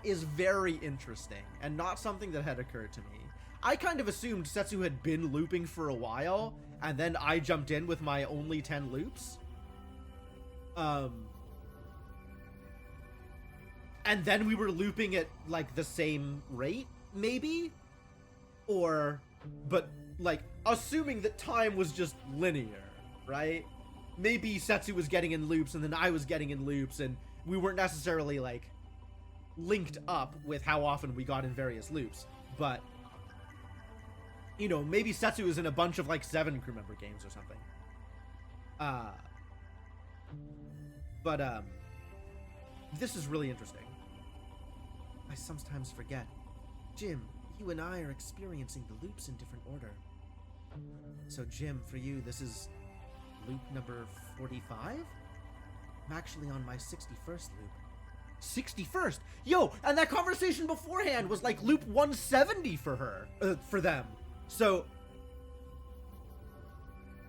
S1: is very interesting, and not something that had occurred to me. I kind of assumed Setsu had been looping for a while, and then I jumped in with my only 10 loops. And then we were looping at, like, the same rate? Maybe? Or, but, like, assuming that time was just linear, right? Maybe Setsu was getting in loops and then I was getting in loops and we weren't necessarily, like, linked up with how often we got in various loops. But, you know, maybe Setsu was in a bunch of, like, 7 crew member games or something. This is really interesting. I sometimes forget. Jim, you and I are experiencing the loops in different order. So Jim, for you, this is loop number 45? I'm actually on my 61st loop. 61st? Yo, and that conversation beforehand was like loop 170 for her, for them. So,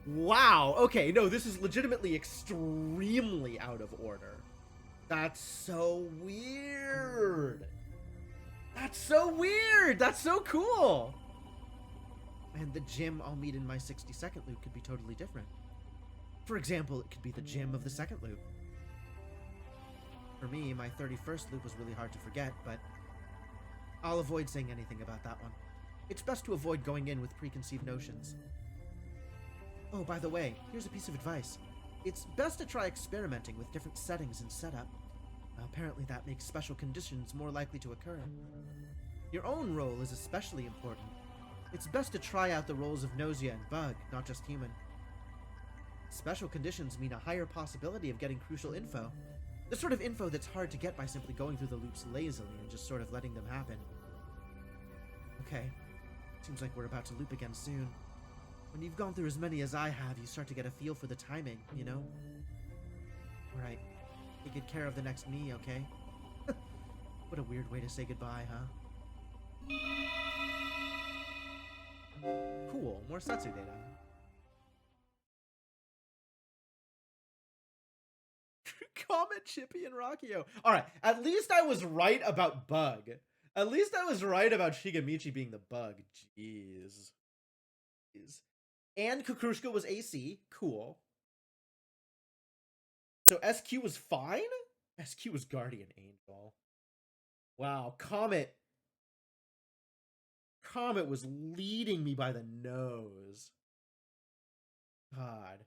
S1: wow, okay, no, this is legitimately extremely out of order. That's so weird. That's so weird. That's so cool. And the gym I'll meet in my 62nd loop could be totally different. For example, it could be the gym of the second loop. For me, my 31st loop was really hard to forget, but I'll avoid saying anything about that one. It's best to avoid going in with preconceived notions. Oh, by the way, here's a piece of advice. It's best to try experimenting with different settings and setup. Apparently that makes special conditions more likely to occur. Your own role is especially important. It's best to try out the roles of Gnosia and Bug, not just human. Special conditions mean a higher possibility of getting crucial info. The sort of info that's hard to get by simply going through the loops lazily and just sort of letting them happen. Okay, seems like we're about to loop again soon. When you've gone through as many as I have, you start to get a feel for the timing, you know? Right. Take good care of the next me, okay? What a weird way to say goodbye, huh? Cool, more Setsu data. Comet, Chippy, and Rockio. Alright, at least I was right about Bug. At least I was right about Shigamichi being the Bug. Jeez. And Kukushka was AC. Cool. So SQ was fine? SQ was Guardian Angel. Wow, Comet. Comet was leading me by the nose. God.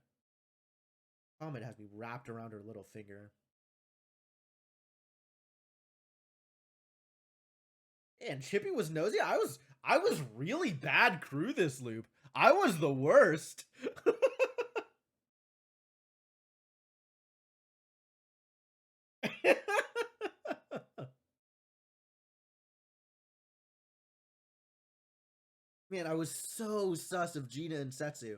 S1: Comet has me wrapped around her little finger. And Chippy was nosy. I was really bad crew this loop. I was the worst. Man, I was so sus of Gina and Setsu.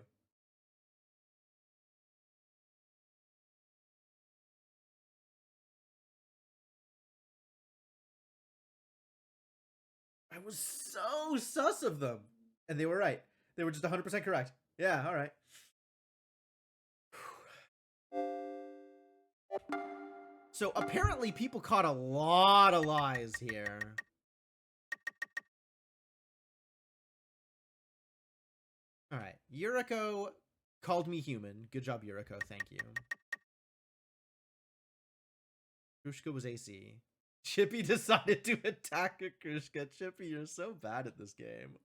S1: I was so sus of them. And they were right. They were just 100% correct. Yeah, all right. So apparently people caught a lot of lies here. All right. Yuriko called me human. Good job, Yuriko. Thank you. Krushka was AC. Chippy decided to attack Krushka. Chippy, you're so bad at this game.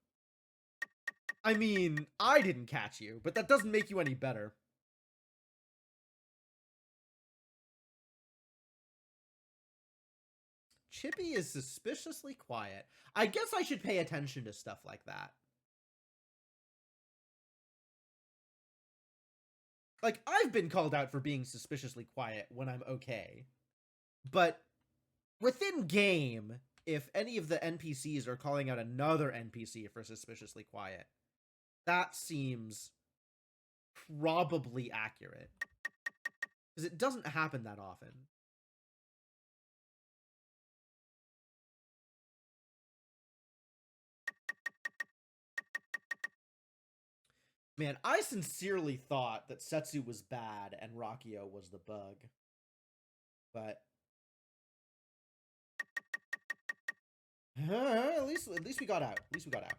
S1: I mean, I didn't catch you, but that doesn't make you any better. Chippy is suspiciously quiet. I guess I should pay attention to stuff like that. Like, I've been called out for being suspiciously quiet when I'm okay. But within game, if any of the NPCs are calling out another NPC for suspiciously quiet, that seems probably accurate. Because it doesn't happen that often. Man, I sincerely thought that Setsu was bad and Rockio was the bug. But at least we got out. At least we got out.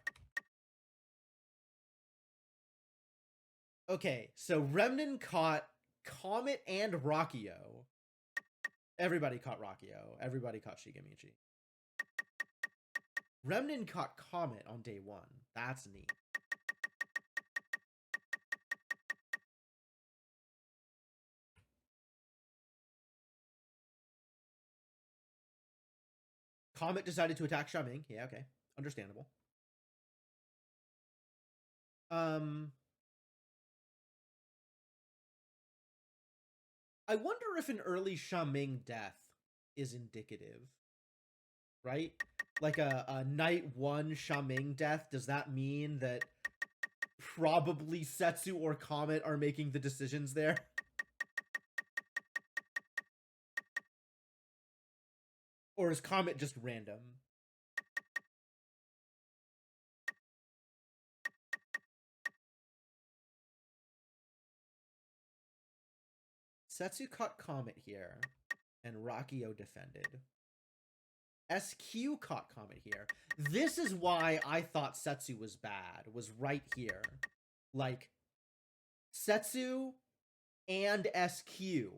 S1: Okay, so Remnant caught Comet and Rockio. Everybody caught Rockio. Everybody caught Shigamichi. Remnant caught Comet on day 1. That's neat. Comet decided to attack Shaming. Yeah, okay. Understandable. I wonder if an early Shaming death is indicative, right? Like a night 1 Shaming death, does that mean that probably Setsu or Comet are making the decisions there? Or is Comet just random? Setsu caught Comet here, and Rakio defended. SQ caught Comet here. This is why I thought Setsu was bad, was right here. Like, Setsu and SQ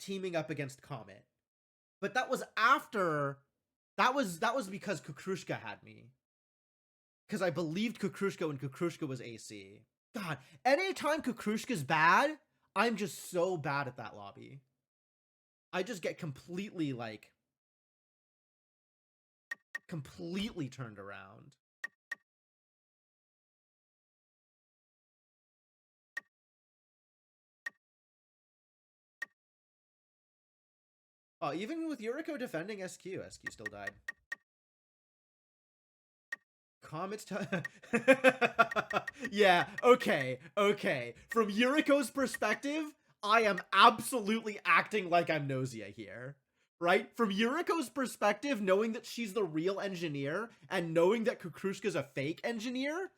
S1: teaming up against Comet. But that was after... That was because Kukrushka had me. Because I believed Kukrushka when Kukrushka was AC. God, anytime Kukrushka's bad, I'm just so bad at that lobby. I just get completely, like... completely turned around. Oh, even with Yuriko defending SQ still died. Comet's yeah, okay. From Yuriko's perspective, I am absolutely acting like I'm Gnosia here. Right? From Yuriko's perspective, knowing that she's the real engineer and knowing that Kukrushka's a fake engineer,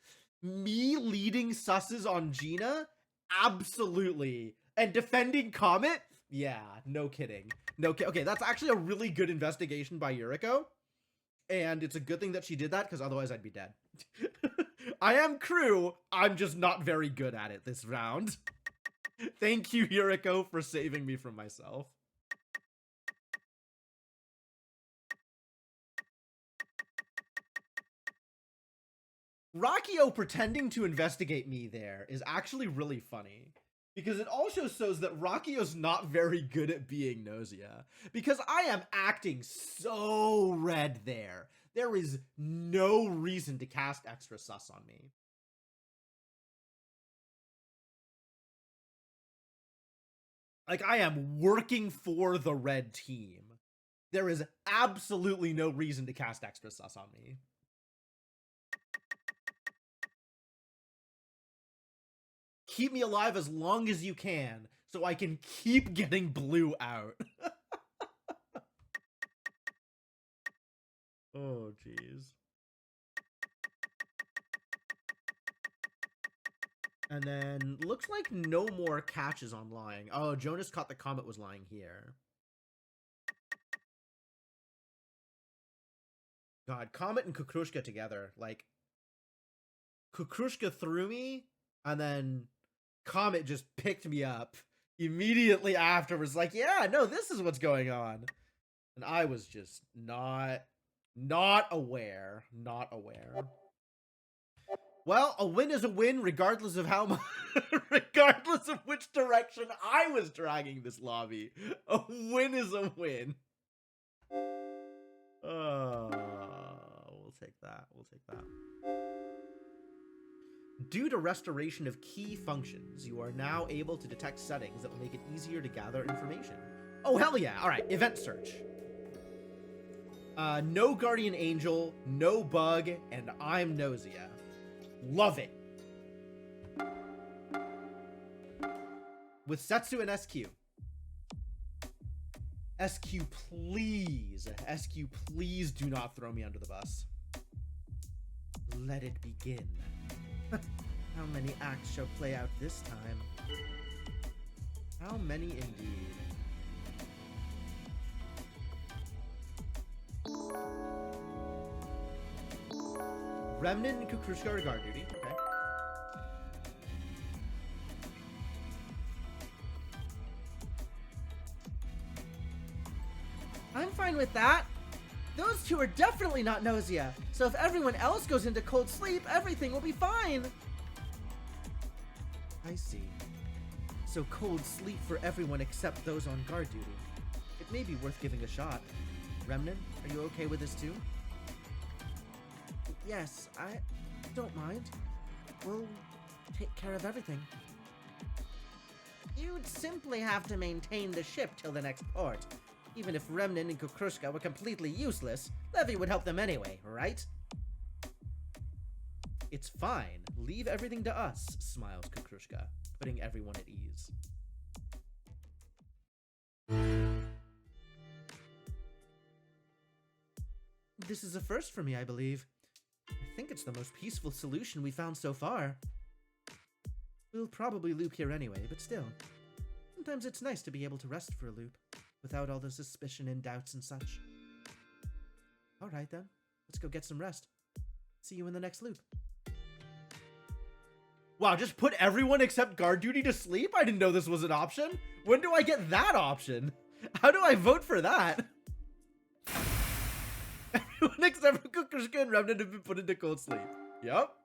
S1: me leading susses on Gina, absolutely. And defending Comet? Yeah, no kidding. Okay, that's actually a really good investigation by Yuriko. And it's a good thing that she did that, because otherwise I'd be dead. I am crew, I'm just not very good at it this round. Thank you, Yuriko, for saving me from myself. Rakio pretending to investigate me there is actually really funny. Because it also shows that Rakio's not very good at being Gnosia. Because I am acting so red there. There is no reason to cast extra sus on me. Like, I am working for the red team. There is absolutely no reason to cast extra sus on me. Keep me alive as long as you can, so I can keep getting blue out. Oh, jeez. And then, looks like no more catches on lying. Oh, Jonas caught the Comet was lying here. God, Comet and Kukrushka together. Like, Kukrushka threw me, and then Comet just picked me up immediately afterwards. Like, yeah, no, this is what's going on. And I was just not aware. Well, a win is a win, regardless of how much, regardless of which direction I was dragging this lobby. A win is a win. We'll take that. Due to restoration of key functions, you are now able to detect settings that will make it easier to gather information. Oh, hell yeah. All right, event search. No Guardian Angel, no Bug, and I'm Gnosia. Love it. With Setsu and SQ. SQ, please. SQ, please do not throw me under the bus. Let it begin. How many acts shall play out this time? How many indeed? Remnant and Kukrushka are guard duty. Okay. I'm fine with that. Those two are definitely not Gnosia, so if everyone else goes into cold sleep, everything will be fine. I see. So cold sleep for everyone except those on guard duty. It may be worth giving a shot. Remnant, are you okay with this too? Yes, I don't mind. We'll take care of everything. You'd simply have to maintain the ship till the next port. Even if Remnin and Kukrushka were completely useless, Levy would help them anyway, right? It's fine. Leave everything to us, smiles Kukrushka, putting everyone at ease. This is a first for me, I believe. I think it's the most peaceful solution we found so far. We'll probably loop here anyway, but still. Sometimes it's nice to be able to rest for a loop, without all the suspicion and doubts and such. Alright then, let's go get some rest. See you in the next loop. Wow, just put everyone except guard duty to sleep? I didn't know this was an option. When do I get that option? How do I vote for that? Everyone except for Kukrushka and Remnant have been put into cold sleep. Yup.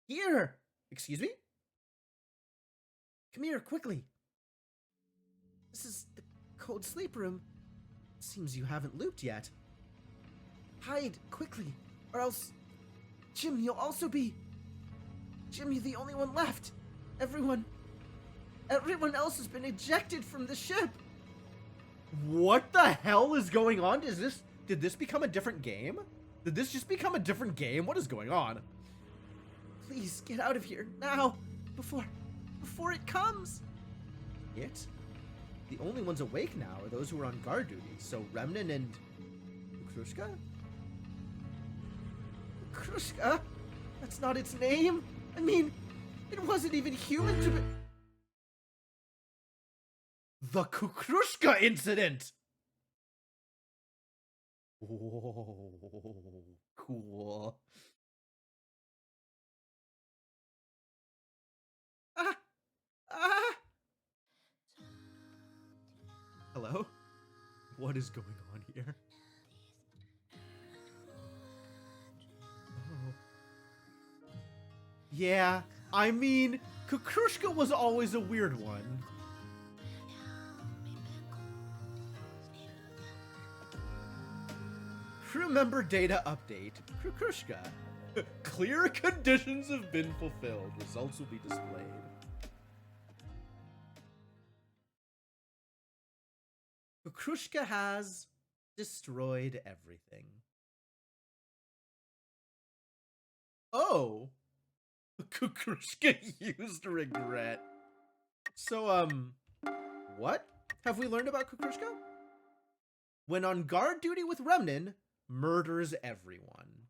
S1: Here! Excuse me? Come here, quickly. This is the cold sleep room. Seems you haven't looped yet. Hide, quickly, or else... Jim, you'll also be... Jim, you're the only one left. Everyone else has been ejected from the ship. What the hell is going on? Did this become a different game? Did this just become a different game? What is going on? Please, get out of here, now, before it comes. It? The only ones awake now are those who are on guard duty, so Remnin and... Kukrushka? Kukrushka? That's not its name. I mean, it wasn't even human to be... The Kukrushka incident! Whoa, cool. Hello? What is going on here? Oh. Yeah, I mean, Kukrushka was always a weird one. Crew member data update. Kukrushka. Clear conditions have been fulfilled. Results will be displayed. Kukrushka has destroyed everything. Oh! Kukrushka used regret. So, what have we learned about Kukrushka? When on guard duty with Remnin, murders everyone.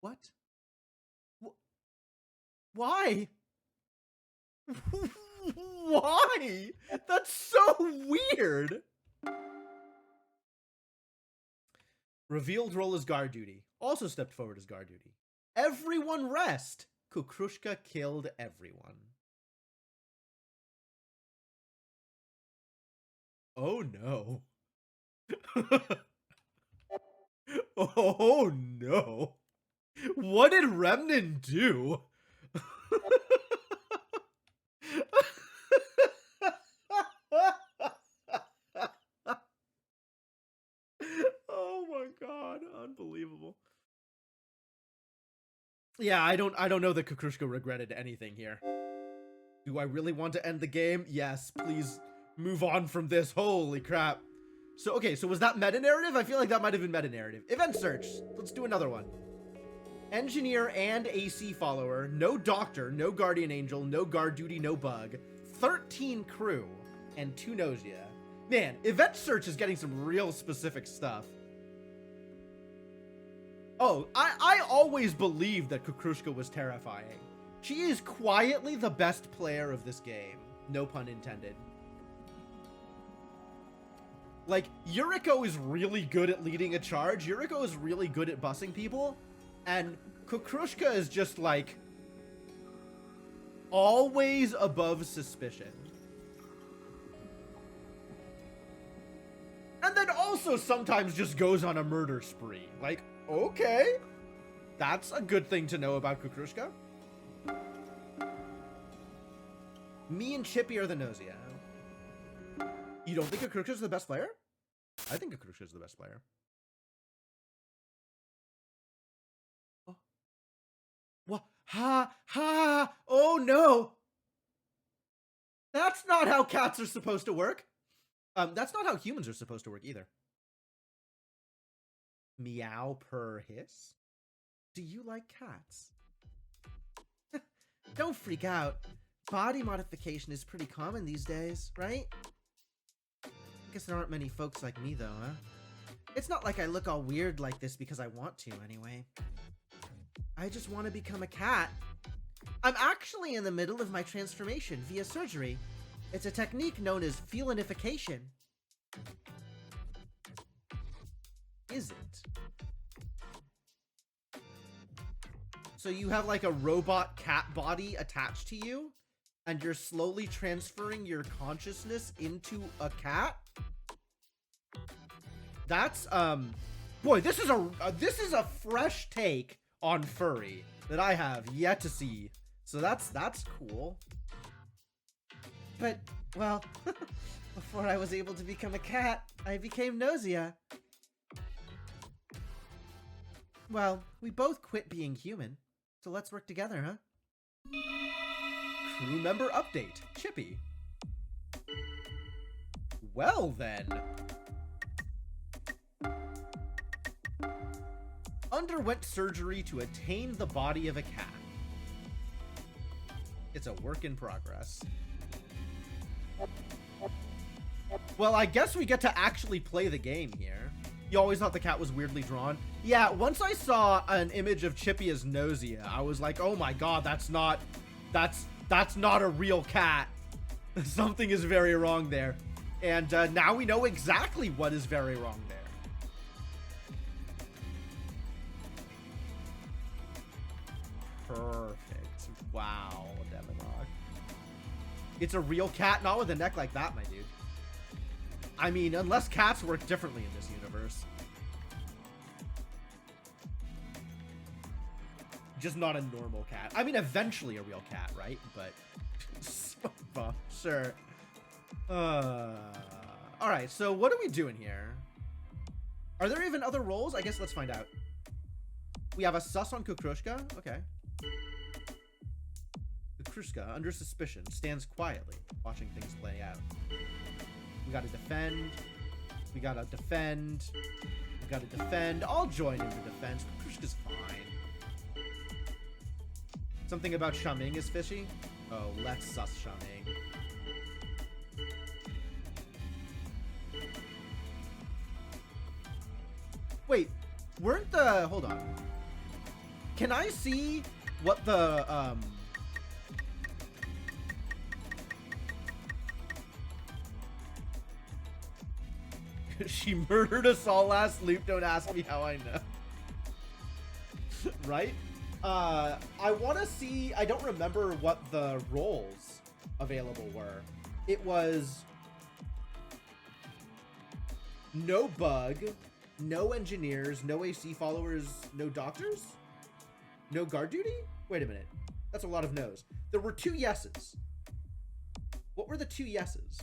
S1: What? Why? Why? That's so weird. Revealed role as guard duty. Also stepped forward as guard duty. Everyone rest. Kukrushka killed everyone. Oh no. Oh no. What did Remnin do? Oh my god, unbelievable. Yeah, I don't know that Kukrushka regretted anything here. Do I really want to end the game? Yes, please move on from this. Holy crap. So, okay, so was that meta-narrative? I feel like that might have been meta-narrative. Event search. Let's do another one. Engineer and AC follower. No doctor, no guardian angel, no guard duty, no bug. 13 crew, and 2 Gnosia. Man, event search is getting some real specific stuff. Oh, I always believed that Kukrushka was terrifying. She is quietly the best player of this game. No pun intended. Like, Yuriko is really good at leading a charge. Yuriko is really good at bussing people. And Kukrushka is just, like, always above suspicion. And then also sometimes just goes on a murder spree. Like, okay. That's a good thing to know about Kukrushka. Me and Chippy are the Gnosia. You don't think Kukrushka's the best player? I think Kukrushka's the best player. Oh. What? Ha ha! Oh no! That's not how cats are supposed to work. That's not how humans are supposed to work either. Meow per hiss? Do you like cats? Don't freak out. Body modification is pretty common these days, right? I guess there aren't many folks like me though, huh? It's not like I look all weird like this because I want to, anyway. I just want to become a cat. I'm actually in the middle of my transformation via surgery. It's a technique known as felinification. Is it? So you have like a robot cat body attached to you, and you're slowly transferring your consciousness into a cat? That's, boy, this is a fresh take on furry that I have yet to see. So that's cool. But, well, before I was able to become a cat, I became Gnosia. Well, we both quit being human, so let's work together, huh? Crew member update, Chippy. Well then. Underwent surgery to attain the body of a cat. It's a work in progress. Well, I guess we get to actually play the game here. You always thought the cat was weirdly drawn? Yeah, once I saw an image of Chippy as Gnosia, I was like, oh my god, that's not a real cat. Something is very wrong there. And now we know exactly what is very wrong there. Perfect. Wow, Demonock. It's a real cat, not with a neck like that, my dude. I mean, unless cats work differently in this universe. Just not a normal cat. I mean, eventually a real cat, right? But, sure. Alright, so what are we doing here? Are there even other roles? I guess let's find out. We have a sus on Kukrushka. Okay. Kukrushka, under suspicion, stands quietly, watching things play out. We gotta defend. We gotta defend. We gotta defend. I'll join in the defense. Kukrushka's fine. Something about Shaming is fishy? Oh, let's sus Shaming. Wait, weren't the... Hold on. Can I see what the, She murdered us all last loop, don't ask me how I know. Right? I want to see... I don't remember what the roles available were. It was... no bug, no engineers, no AC followers, no doctors? No guard duty? Wait a minute. That's a lot of no's. There were 2 yeses. What were the 2 yeses?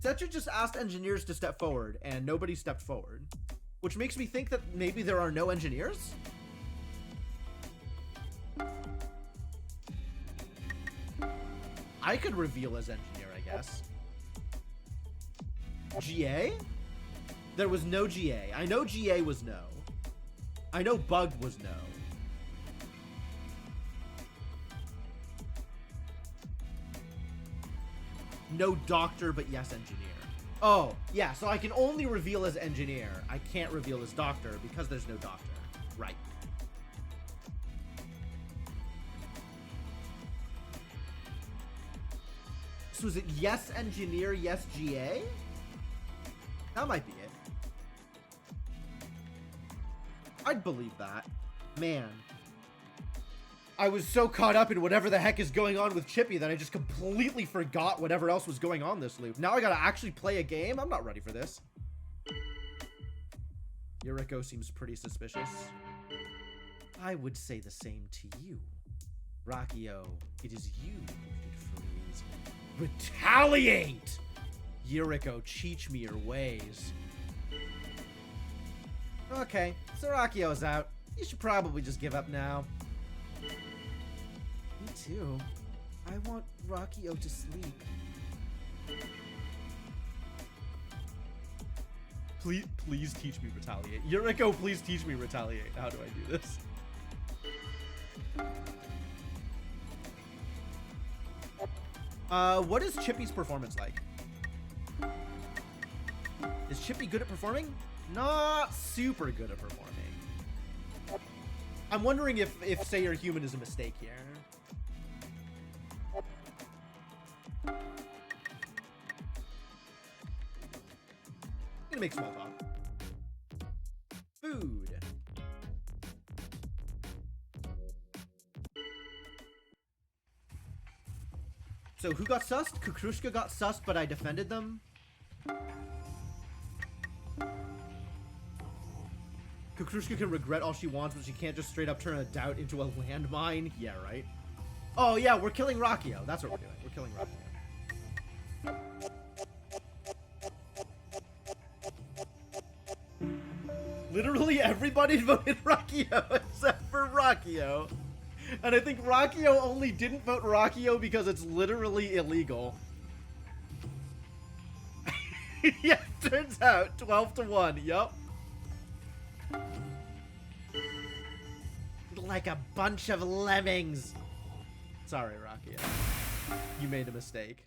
S1: Setcha just asked engineers to step forward, and nobody stepped forward. Which makes me think that maybe there are no engineers? I could reveal as engineer, I guess. GA? There was no GA. I know GA was no. I know bug was no. No doctor, but yes engineer. Oh, yeah, so I can only reveal as engineer. I can't reveal as doctor because there's no doctor. Right. So is it yes engineer, yes GA? That might be it. I'd believe that. Man. I was so caught up in whatever the heck is going on with Chippy that I just completely forgot whatever else was going on this loop. Now I gotta actually play a game? I'm not ready for this. Yuriko seems pretty suspicious. I would say the same to you. Rakio, it is you who should freeze. Retaliate! Yuriko, teach me your ways. Okay, so Rakio's out. You should probably just give up now. Me too. I want Rakio to sleep. Please teach me retaliate. Yuriko, please teach me retaliate. How do I do this? What is Chippy's performance like? Is Chippy good at performing? Not super good at performing. I'm wondering if say you're human is a mistake here. I'm gonna make small talk. Food. So who got sussed? Kukrushka got sussed, but I defended them. Kukrushka can regret all she wants, but she can't just straight up turn a doubt into a landmine. Yeah, right. Oh yeah, we're killing Rakio. That's what we're doing. We're killing Rakio. Literally everybody voted Rakio except for Rakio. And I think Rakio only didn't vote Rakio because it's literally illegal. Yeah, turns out 12-1. Yup. Like a bunch of lemmings. Sorry, Rakio. You made a mistake.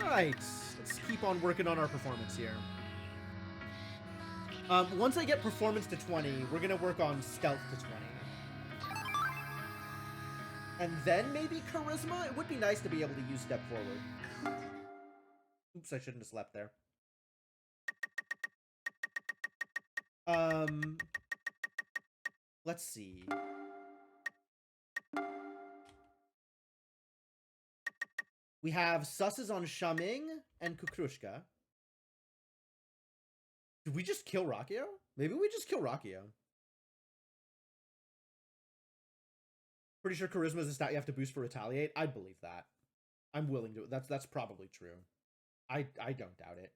S1: Alright, let's keep on working on our performance here. Once I get performance to 20, we're gonna work on stealth to 20. And then maybe charisma? It would be nice to be able to use step forward. Oops, I shouldn't have slept there. Let's see. We have susses on Shaming and Kukrushka. Did we just kill Rakio? Maybe we just kill Rakio. Pretty sure charisma is a stat you have to boost for retaliate. I believe that. I'm willing to. That's probably true. I don't doubt it.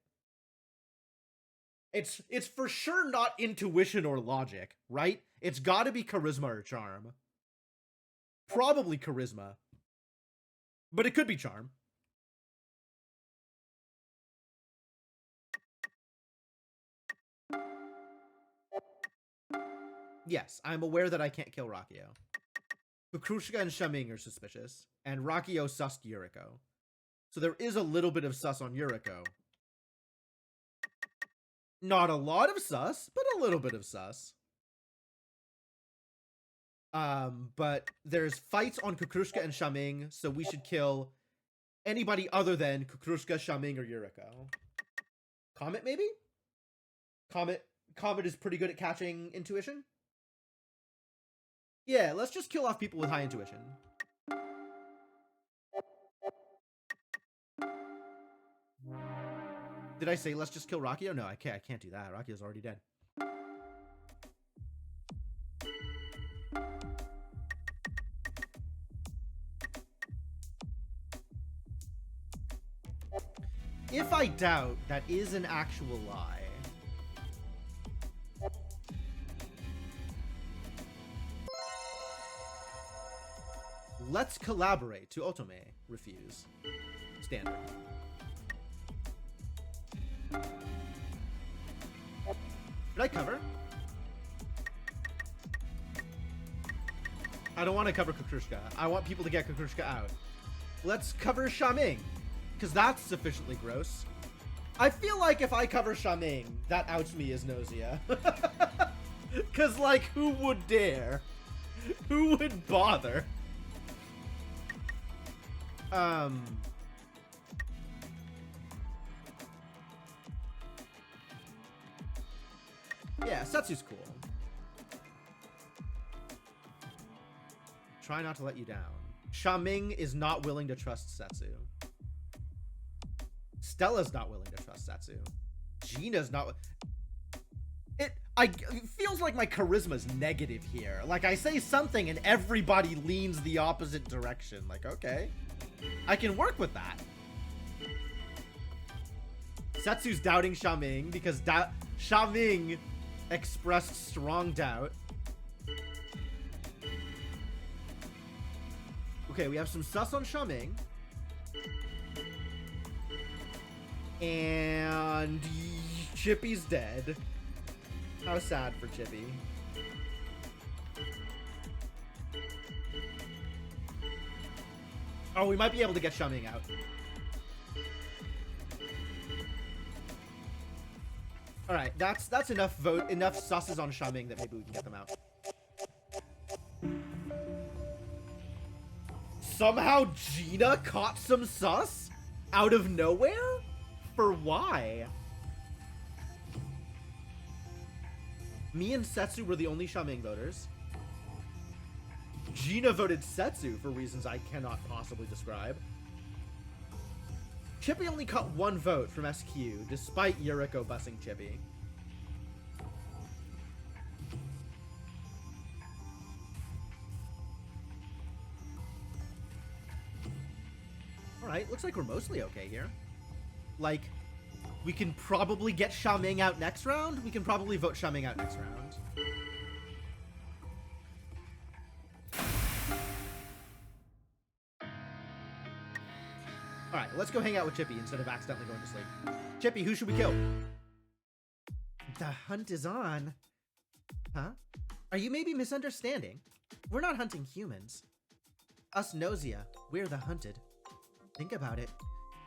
S1: It's for sure not intuition or logic, right? It's got to be charisma or charm. Probably charisma. But it could be charm. Yes, I'm aware that I can't kill Rakio. Kukrushka and Shaming are suspicious, and Rakio sussed Yuriko. So there is a little bit of sus on Yuriko. Not a lot of sus, but a little bit of sus. But there's fights on Kukrushka and Shaming, so we should kill anybody other than Kukrushka, Shaming, or Yuriko. Comet, maybe? Comet is pretty good at catching intuition. Yeah, let's just kill off people with high intuition. Did I say let's just kill Rakio? No, I can't do that. Rakio's already dead. If I doubt, that is an actual lie. Let's collaborate. To Otome. Refuse. Standard. Did I cover? I don't want to cover Kukrushka. I want people to get Kukrushka out. Let's cover Shaming, because that's sufficiently gross. I feel like if I cover Shaming, that outs me as Gnosia. Because, like, who would dare? Who would bother? Yeah, Setsu's cool. Try not to let you down. Shaming is not willing to trust Setsu. Stella's not willing to trust Setsu. Gina's not. It feels like my charisma's negative here. Like, I say something and everybody leans the opposite direction. Like, okay, I can work with that. Setsu's doubting Shaming because Shaming expressed strong doubt. Okay, we have some sus on Shaming. And Chippy's dead. How sad for Chippy. Oh, we might be able to get Shaming out. Alright, that's enough enough susses on Shaming that maybe we can get them out. Somehow Gina caught some sus out of nowhere? For why? Me and Setsu were the only Shaming voters. Gina voted Setsu for reasons I cannot possibly describe. Chippy only caught 1 vote from SQ, despite Yuriko bussing Chippy. Alright, looks like we're mostly okay here. Like, we can probably get Shaming out next round. We can probably vote Shaming out next round. Alright, let's go hang out with Chippy instead of accidentally going to sleep. Chippy, who should we kill? The hunt is on. Huh? Are you maybe misunderstanding? We're not hunting humans. Us Gnosia, we're the hunted. Think about it.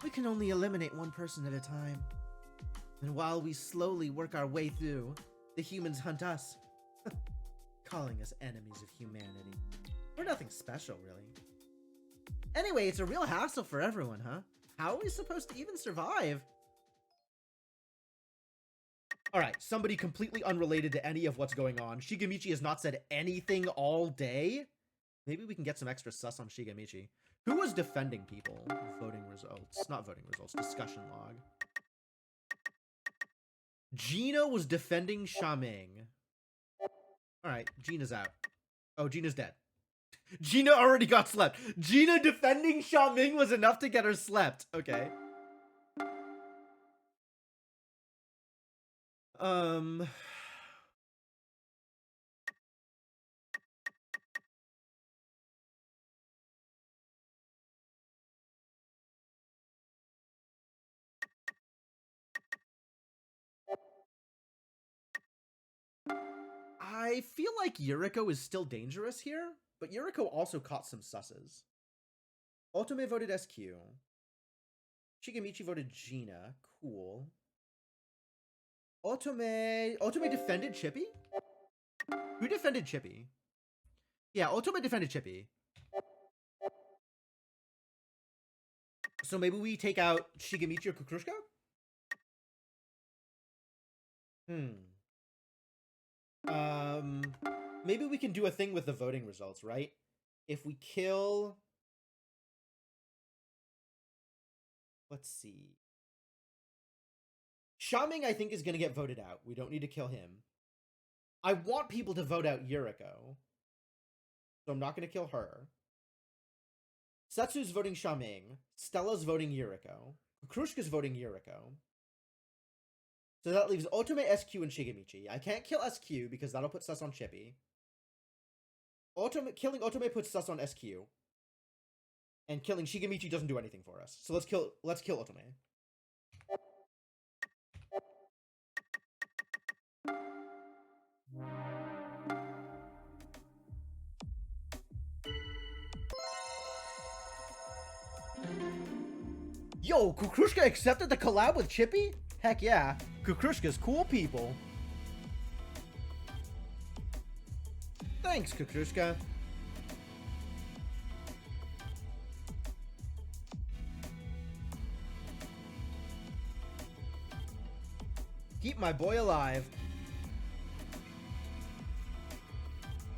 S1: We can only eliminate 1 person at a time. And while we slowly work our way through, the humans hunt us. Calling us enemies of humanity. We're nothing special, really. Anyway, it's a real hassle for everyone, huh? How are we supposed to even survive? Alright, somebody completely unrelated to any of what's going on. Shigemichi has not said anything all day. Maybe we can get some extra sus on Shigemichi. Who was defending people? Voting results. Not voting results. Discussion log. Gina was defending Shaming. Alright, Gina's out. Oh, Gina's dead. Gina already got slept. Gina defending Shaming was enough to get her slept. Okay. I feel like Yuriko is still dangerous here, but Yuriko also caught some susses. Otome voted SQ. Shigemichi voted Gina. Cool. Otome defended Chippy? Who defended Chippy? Yeah, Otome defended Chippy. So maybe we take out Shigemichi or Kukrushka? Maybe we can do a thing with the voting results, right? If we kill... Let's see. Shaming, I think, is going to get voted out. We don't need to kill him. I want people to vote out Yuriko. So I'm not going to kill her. Setsu's voting Shaming. Stella's voting Yuriko. Kukrushka's voting Yuriko. So that leaves Otome, SQ, and Shigemichi. I can't kill SQ because that'll put sus on Chippy. Killing Otome puts sus on SQ. And killing Shigemichi doesn't do anything for us. So let's kill Otome. Yo, Kukrushka accepted the collab with Chippy? Heck yeah. Kukrushka's cool people. Thanks, Kukrushka. Keep my boy alive.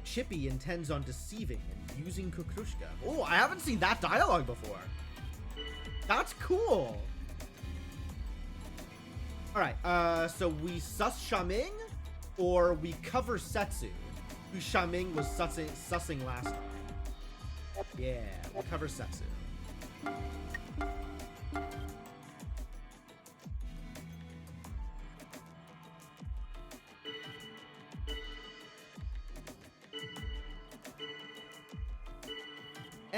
S1: Chippy intends on deceiving and using Kukrushka. Oh, I haven't seen that dialogue before. That's cool. Alright, so we sus Shaming, or we cover Setsu, who Shaming was sussing last time. Yeah, we'll cover Setsu.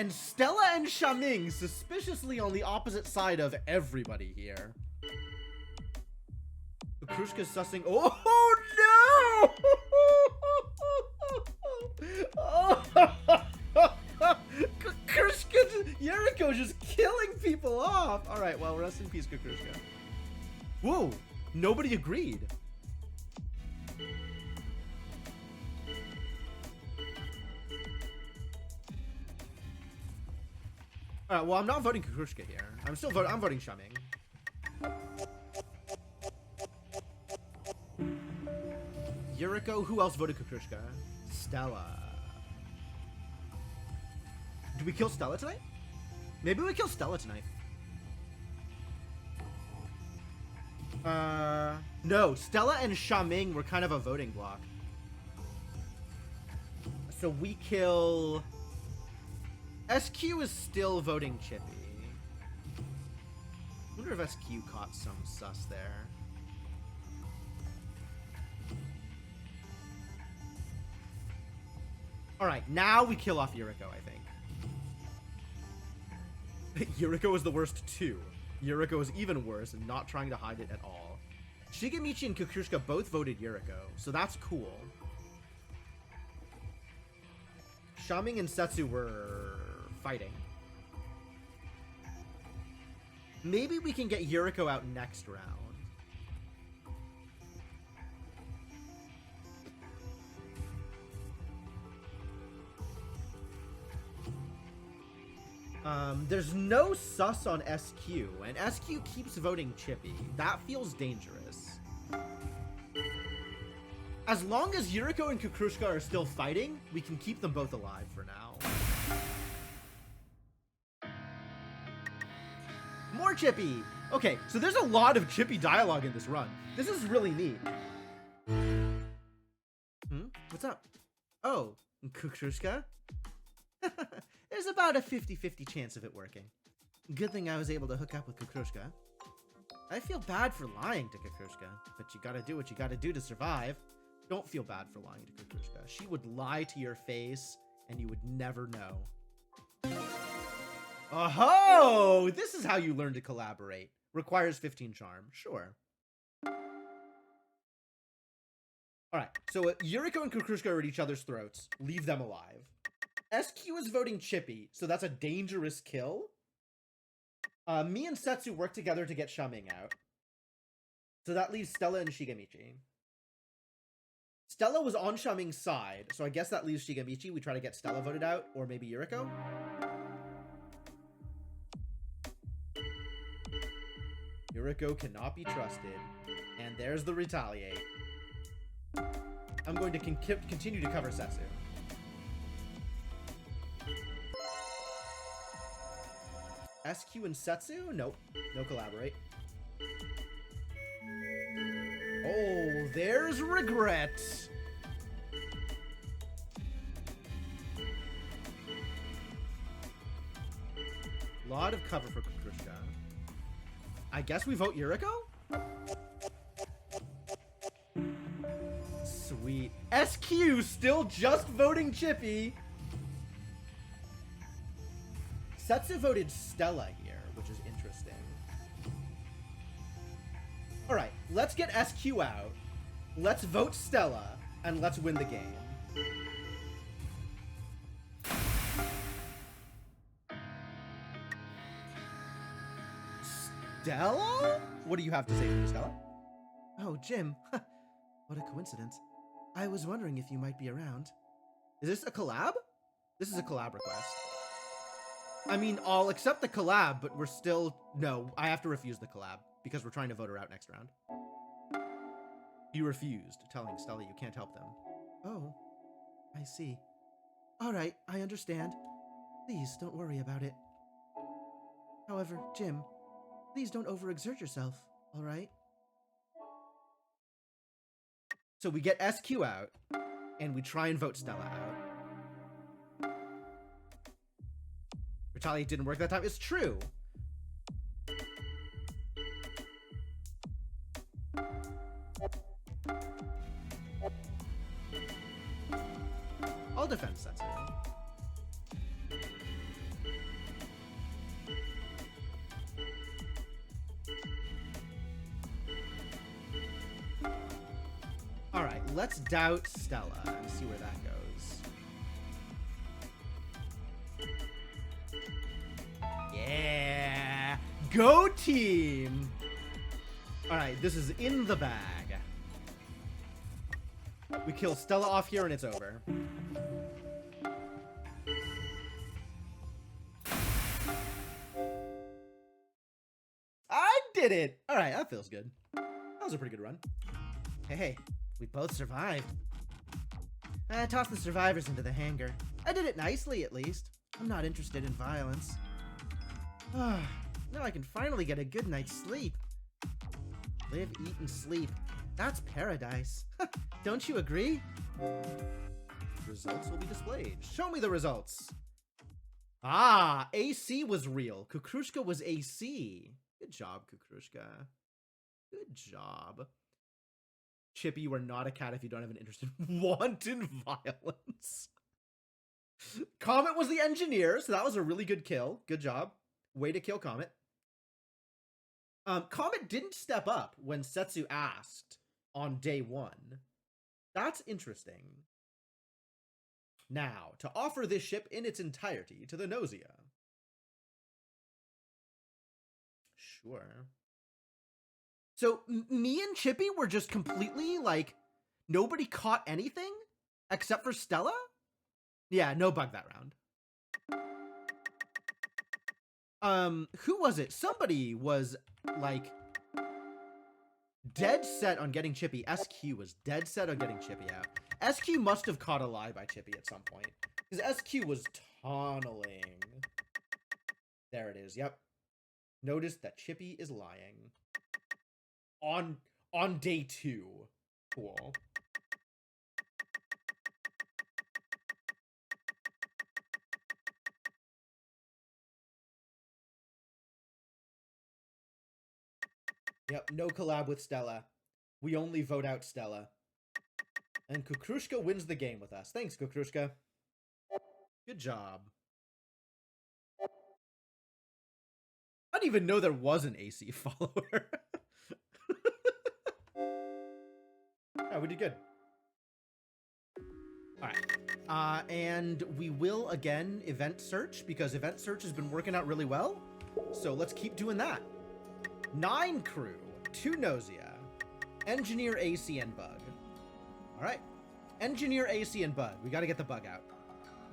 S1: And Stella and Shaming suspiciously on the opposite side of everybody here. Kukrushka's sussing. Oh no! Oh. Kukrushka, Yuriko just killing people off. All right, well, rest in peace, Kukrushka. Whoa, nobody agreed. All right, well, I'm not voting Kukrushka here. I'm voting Shaming. Yuriko, who else voted Kukrushka? Stella. Do we kill Stella tonight? Maybe we kill Stella tonight. No, Stella and Shaming were kind of a voting block. So we kill... SQ is still voting Chippy. I wonder if SQ caught some sus there. Alright, now we kill off Yuriko, I think. Yuriko is the worst too. Yuriko is even worse and not trying to hide it at all. Shigemichi and Kukrushka both voted Yuriko, so that's cool. Shaming and Setsu were fighting. Maybe we can get Yuriko out next round. There's no sus on SQ, and SQ keeps voting Chippy. That feels dangerous. As long as Yuriko and Kukrushka are still fighting, we can keep them both alive for now. More Chippy! Okay, so there's a lot of Chippy dialogue in this run. This is really neat. What's up? Oh, Kukrushka? There's about a 50-50 chance of it working. Good thing I was able to hook up with Kukrushka. I feel bad for lying to Kukrushka, but you gotta do what you gotta do to survive. Don't feel bad for lying to Kukrushka. She would lie to your face, and you would never know. Oh, this is how you learn to collaborate. Requires 15 charm. Sure. Alright, so Yuriko and Kukrushka are at each other's throats. Leave them alive. SQ is voting Chippy, so that's a dangerous kill. Me and Setsu work together to get Shaming out. So that leaves Stella and Shigemichi. Stella was on Shaming's side, so I guess that leaves Shigemichi. We try to get Stella voted out, or maybe Yuriko. Yuriko cannot be trusted, and there's the retaliate. I'm going to continue to cover Setsu. SQ and Setsu? Nope. No collaborate. Oh, there's regret. Lot of cover for Kukrushka. I guess we vote Yuriko? Sweet. SQ still just voting Chippy. Setsu voted Stella here, which is interesting. Alright, let's get SQ out. Let's vote Stella, and let's win the game. Stella? What do you have to say to me, Stella? Oh, Jim. What a coincidence. I was wondering if you might be around. Is this a collab? This is a collab request. I mean, I'll accept the collab, but we're still... No, I have to refuse the collab, because we're trying to vote her out next round. You refused, telling Stella you can't help them. Oh, I see. Alright, I understand. Please, don't worry about it. However, Jim, please don't overexert yourself, alright? So we get SQ out, and we try and vote Stella out. Retaliate didn't work that time. It's true. I'll defend Setsu. let's doubt Stella and see where that goes. Yeah! Go team! Alright, this is in the bag. We kill Stella off here and it's over. I did it! Alright, that feels good. That was a pretty good run. Hey, we both survived. I tossed the survivors into the hangar. I did it nicely, at least. I'm not interested in violence. Now I can finally get a good night's sleep. Live, eat, and sleep. That's paradise. Don't you agree? Results will be displayed. Show me the results. Ah, AC was real. Kukrushka was AC. Good job, Kukrushka. Good job. Chippy, you are not a cat if you don't have an interest in wanton violence. Comet was the engineer, so that was a really good kill. Good job. Way to kill Comet. Comet didn't step up when Setsu asked on day 1. That's interesting. Now, to offer this ship in its entirety to the Gnosia. Sure. So, me and Chippy were just completely, like, nobody caught anything except for Stella? Yeah, no bug that round. Who was it? Somebody was, like, dead set on getting Chippy. SQ was dead set on getting Chippy out. SQ must have caught a lie by Chippy at some point. Because SQ was tunneling. There it is, yep. Notice that Chippy is lying. On day 2. Cool. Yep, no collab with Stella. We only vote out Stella. And Kukrushka wins the game with us. Thanks, Kukrushka. Good job. I didn't even know there was an AC follower. Yeah, we did good. Alright. And we will, again, event search, because event search has been working out really well. So let's keep doing that. 9 crew, 2 Gnosia, engineer, AC, and bug. Alright. Engineer, AC, and bug. We gotta get the bug out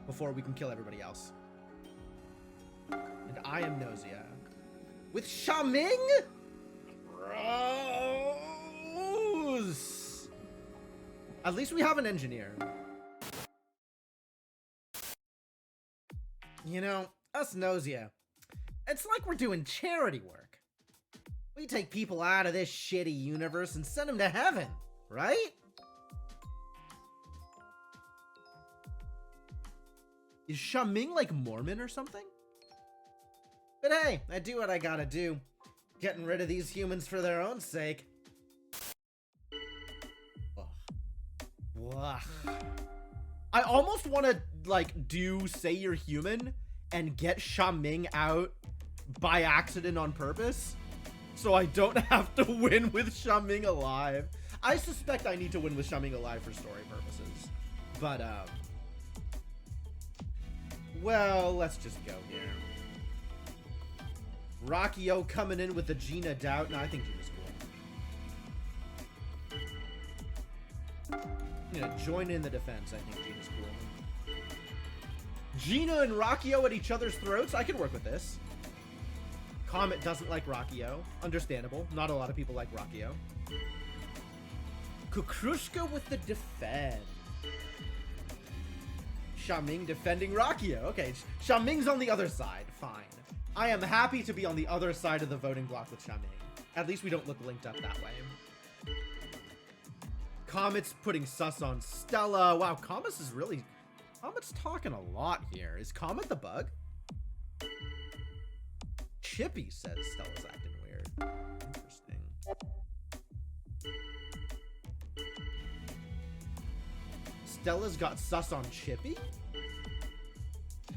S1: before we can kill everybody else. And I am Gnosia. With Shaming? Gross. At least we have an engineer. You know, us Gnosia, it's like we're doing charity work. We take people out of this shitty universe and send them to heaven, right? Is Shaming like Mormon or something? But hey, I do what I gotta do. Getting rid of these humans for their own sake. Ugh. I almost want to, like, say you're human and get Shaming out by accident on purpose, so I don't have to win with Shaming alive. I suspect I need to win with Shaming alive for story purposes. But, well, let's just go here. Rockio coming in with the Gina doubt. No, I think Gina's cool. I'm gonna join in the defense. I think Gina's cool. Gina and Rockio at each other's throats. I can work with this. Comet doesn't like Rockio. Understandable. Not a lot of people like Rockio. Kukrushka with the defend. Shaming defending Rockio. Okay, Shaming's on the other side. Fine. I am happy to be on the other side of the voting block with Shaming. At least we don't look linked up that way. Comet's putting sus on Stella. Wow, Comet's talking a lot here. Is Comet the bug? Chippy says Stella's acting weird. Interesting. Stella's got sus on Chippy?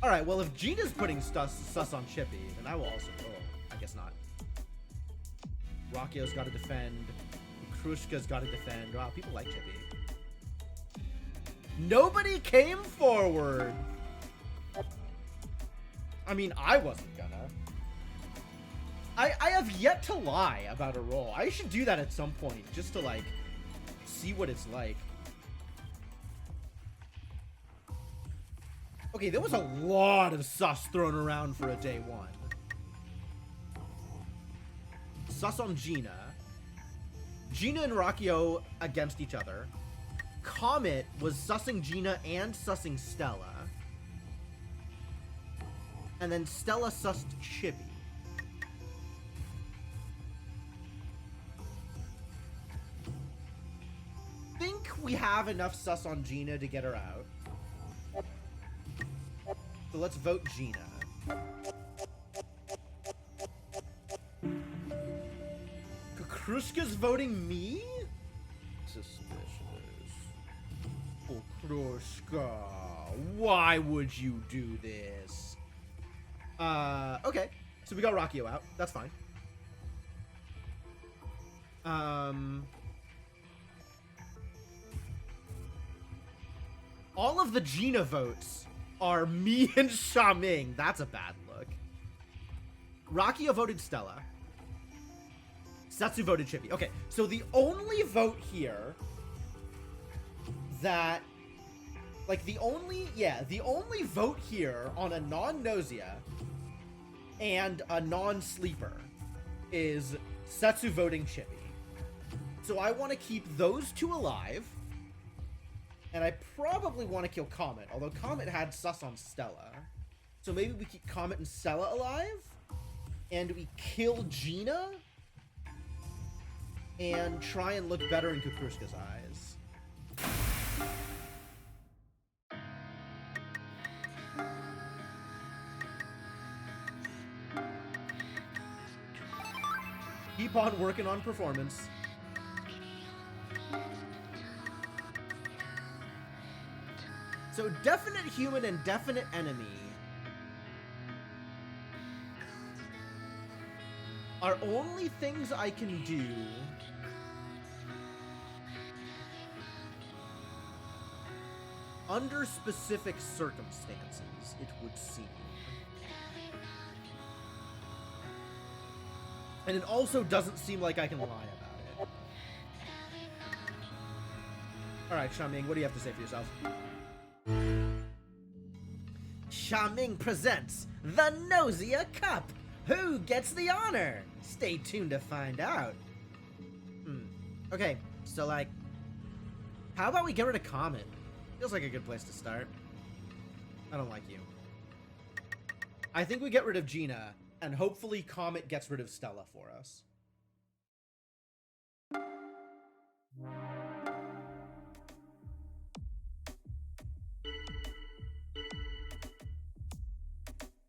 S1: Alright, well, if Gina's putting sus on Chippy, then I will also... Oh, I guess not. Rockio's got to defend. Krushka's got to defend. Wow, people like Chippy. Nobody came forward. I mean, I wasn't gonna. I have yet to lie about a roll. I should do that at some point, just to, like, see what it's like. Okay, there was a lot of sus thrown around for a day one. Sus on Gina. Gina and Rakio against each other. Comet was sussing Gina and sussing Stella. And then Stella sussed Chibi. Think we have enough sus on Gina to get her out. So let's vote Gina. Kukrushka's voting me? Suspicious. Kukrushka, why would you do this? Okay. So we got Rakio out. That's fine. All of the Gina votes are me and Shaming. That's a bad look. Rakio voted Stella. Setsu voted Chippy. Okay, so the only vote here that... Like, the only vote here on a non-Gnosia and a non-sleeper is Setsu voting Chippy. So I want to keep those two alive. And I probably want to kill Comet, although Comet had sus on Stella. So maybe we keep Comet and Stella alive, and we kill Gina, and try and look better in Kukrushka's eyes. Keep on working on performance. So definite human and definite enemy are only things I can do under specific circumstances, it would seem. And it also doesn't seem like I can lie about it. Alright, Shaming, what do you have to say for yourself? Shaming presents the Gnosia Cup. Who gets the honor? Stay tuned to find out. Okay, so like, how about we get rid of Comet? Feels like a good place to start. I don't like you. I think we get rid of Gina, and hopefully Comet gets rid of Stella for us.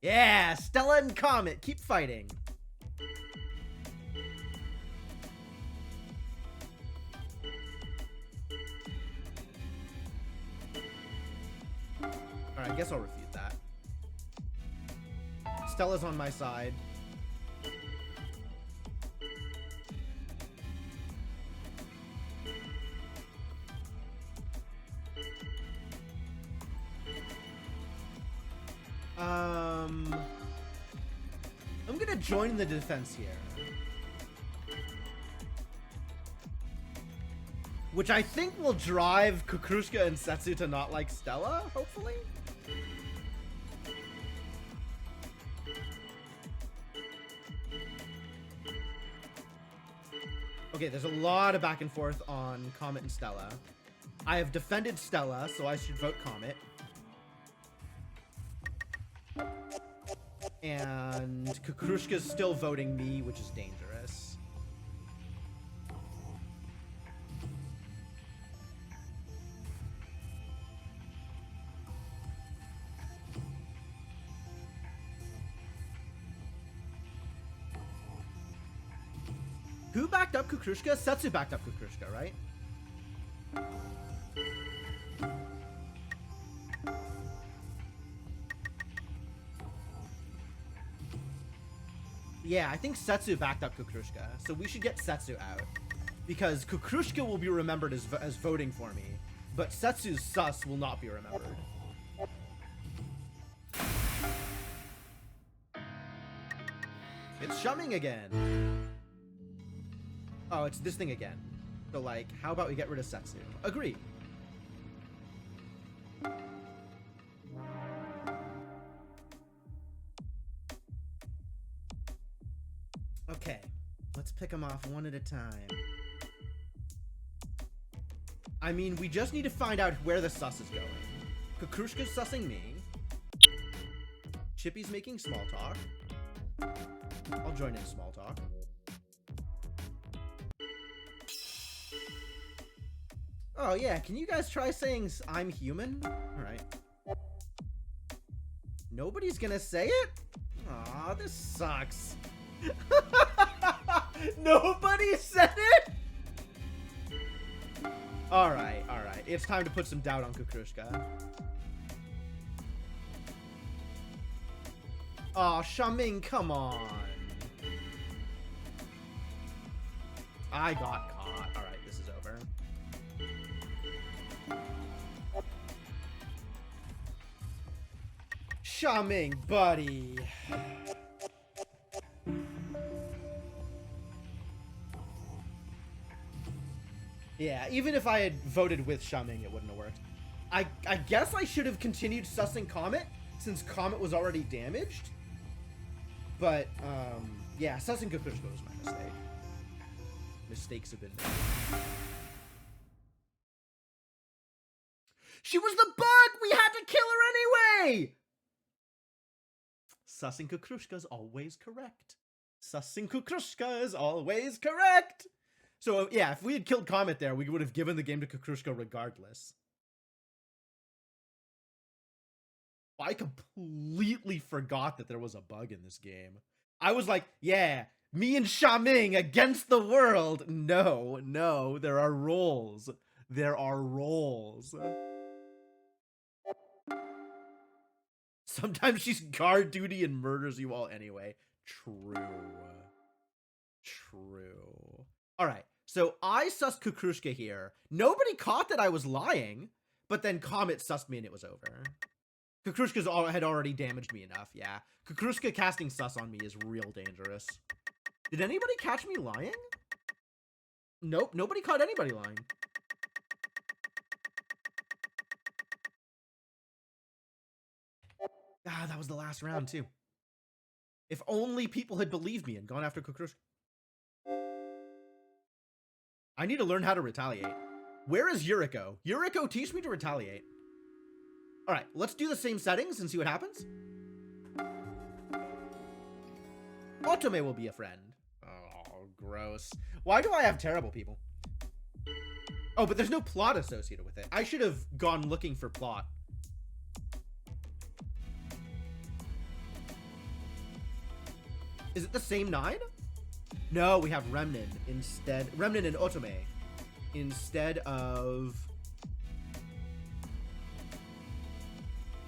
S1: Yeah, Stella and Comet, keep fighting. Alright, I guess I'll refute that. Stella's on my side. I'm gonna join the defense here. Which I think will drive Kukrushka and Setsu to not like Stella, hopefully? Okay, there's a lot of back and forth on Comet and Stella. I have defended Stella, so I should vote Comet. And Kukrushka's still voting me, which is dangerous. Who backed up Kukrushka? Setsu backed up Kukrushka, right? Yeah, I think Setsu backed up Kukrushka, so we should get Setsu out. Because Kukrushka will be remembered as voting for me, But Setsu's sus will not be remembered. It's Shumming again. Oh, it's this thing again. So, like, how about we get rid of Setsu? Agree. Okay, let's pick them off one at a time. I mean, we just need to find out where the sus is going. Kukrushka's sussing me. Chippy's making small talk. I'll join in small talk. Oh yeah, can you guys try saying I'm human? Alright. Nobody's gonna say it? Aw, this sucks. Nobody said it? Alright, alright. It's time to put some doubt on Kukrushka. Aw, Shumming, come on. I got caught. Alright, this is over. Shumming, buddy. Yeah, even if I had voted with Shumming, it wouldn't have worked. I guess I should have continued sussing Comet, since Comet was already damaged. But, yeah, sussing Kukrushka was my mistake. Mistakes have been made. She was the bug! We had to kill her anyway! Sussing Kukrushka is always correct. Sussing Kukrushka is always correct! So, yeah, if we had killed Comet there, we would have given the game to Kukrushka regardless. I completely forgot that there was a bug in this game. I was like, yeah, me and Shumming against the world. No, no, there are roles. There are roles. Sometimes she's guard duty and murders you all anyway. True. True. Alright, so I sussed Kukrushka here. Nobody caught that I was lying, but then Comet sussed me and it was over. Kukrushka's had already damaged me enough, yeah. Kukrushka casting sus on me is real dangerous. Did anybody catch me lying? Nope, nobody caught anybody lying. Ah, that was the last round, too. If only people had believed me and gone after Kukrushka. I need to learn how to retaliate. Where is Yuriko? Yuriko, teach me to retaliate. Alright, let's do the same settings and see what happens. Otome will be a friend. Oh, gross. Why do I have terrible people? Oh, but there's no plot associated with it. I should have gone looking for plot. Is it the same 9? No, we have Remnant instead. Remnant and Otome instead of...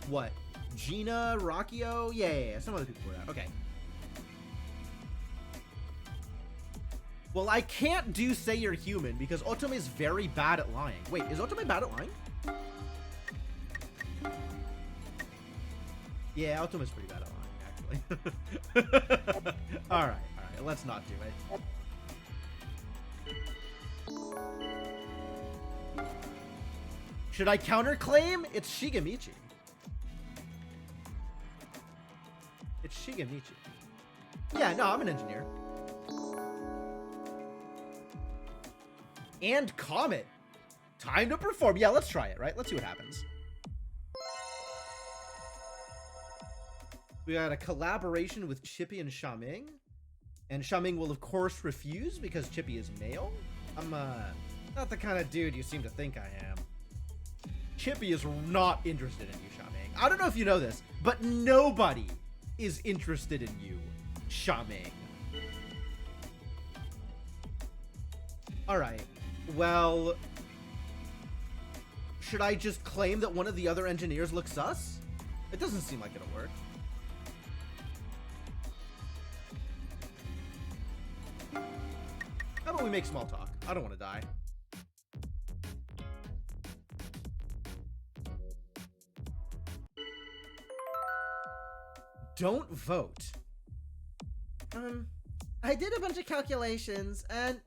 S1: What? Gina, Rakio? Yeah, some other people were out. Okay. Well, I can't do say you're human because Otome is very bad at lying. Wait, is Otome bad at lying? Yeah, Otome's pretty bad at lying, actually. Alright, let's not do it. Should I counterclaim? It's Shigemichi. It's Shigemichi. Yeah, no, I'm an engineer. And Comet. Time to perform. Yeah, let's try it, right? Let's see what happens. We got a collaboration with Chippy and Shumming. And Shumming will, of course, refuse because Chippy is male. I'm, not the kind of dude you seem to think I am. Chippy is not interested in you, Shumming. I don't know if you know this, but nobody is interested in you, Shumming. Alright, well... Should I just claim that one of the other engineers looks sus? It doesn't seem like it'll work. How about we make small talk? I don't want to die. don't vote.
S2: I did a bunch of calculations, and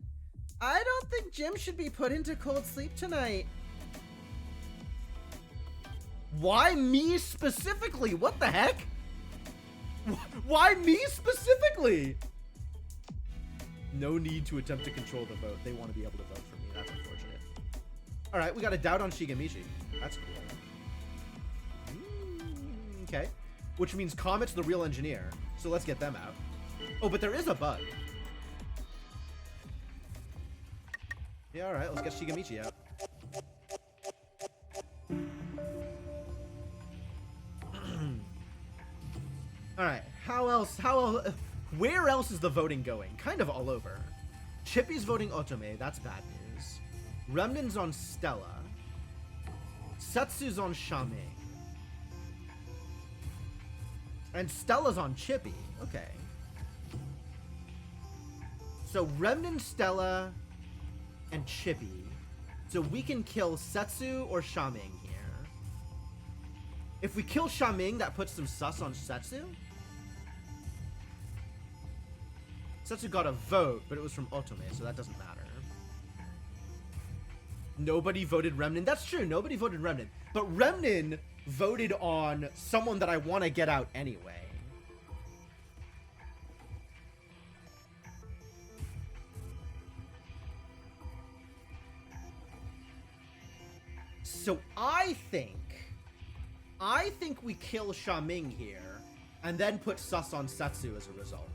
S2: I don't think Jim should be put into cold sleep tonight.
S1: Why me specifically? What the heck? Why me specifically? No need to attempt to control the vote. They want to be able to vote for me. That's unfortunate. All right, we got a doubt on Shigemichi. That's cool. Okay. Which means Comet's the real engineer. So let's get them out. Oh, but there is a bug. Yeah, all right. Let's get Shigemichi out. All right. How else? Where else is the voting going? Kind of all over. Chippy's voting Otome. That's bad news. Remnan's on Stella. Setsu's on Shaming. And Stella's on Chippy. Okay. So Remnan, Stella, and Chippy. So we can kill Setsu or Shaming here. If we kill Shaming, that puts some sus on Setsu. Setsu got a vote, but it was from Otome, so that doesn't matter. Nobody voted Remnan. That's true, nobody voted Remnan. But Remnan voted on someone that I want to get out anyway. So I think we kill Shaming here, and then put sus on Setsu as a result.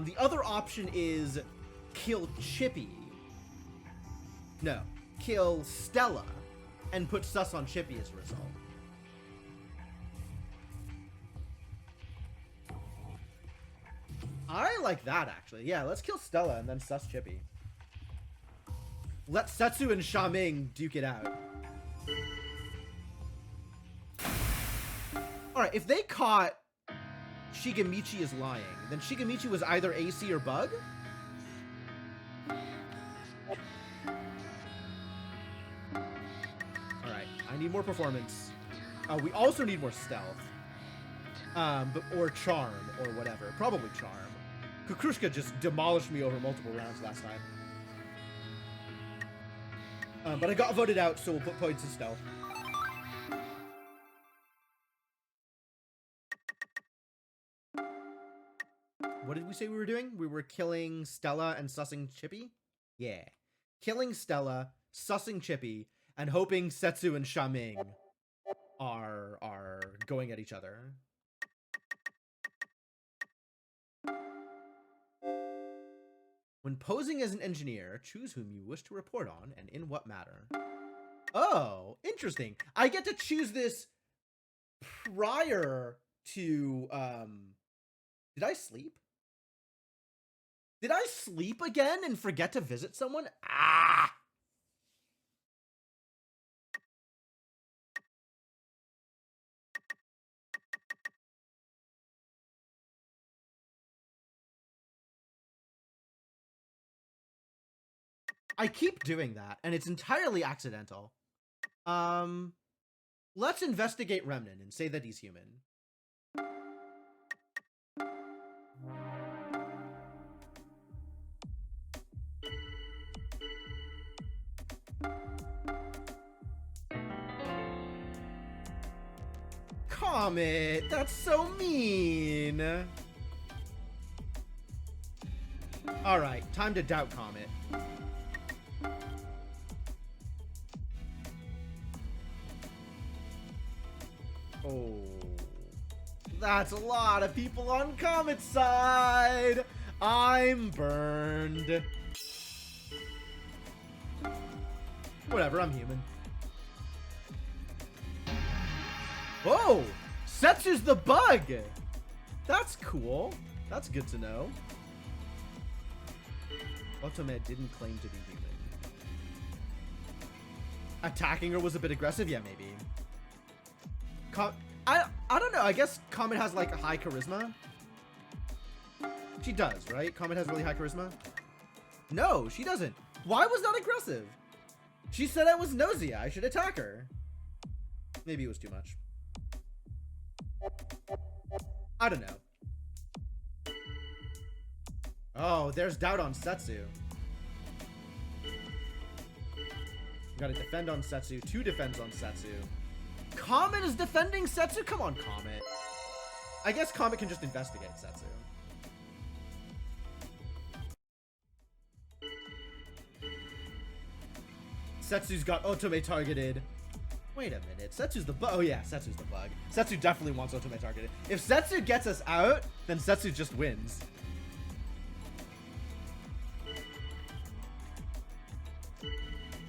S1: The other option is kill Chippy. No, kill Stella and put sus on Chippy as a result. I like that, actually. Yeah, let's kill Stella and then sus Chippy. Let Setsu and Shaming duke it out. Alright, if they caught Shigemichi is lying, then Shigemichi was either AC or bug? Alright, I need more performance. We also need more stealth. Or charm, or whatever. Probably charm. Kukrushka just demolished me over multiple rounds last time. But I got voted out, so we'll put points in stealth. What did we say we were doing? We were killing Stella and sussing Chippy? Yeah. Killing Stella, sussing Chippy, and hoping Setsu and Shaming are going at each other. When posing as an engineer, choose whom you wish to report on and in what matter. Oh, interesting. I get to choose this prior to, did I sleep? Did I sleep again and forget to visit someone? Ah! I keep doing that, and it's entirely accidental. Let's investigate Remnan and say that he's human. Comet, that's so mean. All right, time to doubt Comet. Oh, that's a lot of people on Comet's side. I'm burned. Whatever, I'm human. Whoa! Setsu's the bug! That's cool. That's good to know. Otome didn't claim to be human. Attacking her was a bit aggressive? Yeah, maybe. I don't know. I guess Comet has, like, high charisma. She does, right? Comet has really high charisma? No, she doesn't. Why was that aggressive? She said I was Gnosia. I should attack her. Maybe it was too much. I don't know. Oh, there's doubt on Setsu. Gotta defend on Setsu. 2 defends on Setsu. Comet is defending Setsu? Come on, Comet. I guess Comet can just investigate Setsu. Setsu's got Otome targeted. Wait a minute. Setsu's the bug. Oh yeah, Setsu's the bug. Setsu definitely wants Otome targeted. If Setsu gets us out, then Setsu just wins.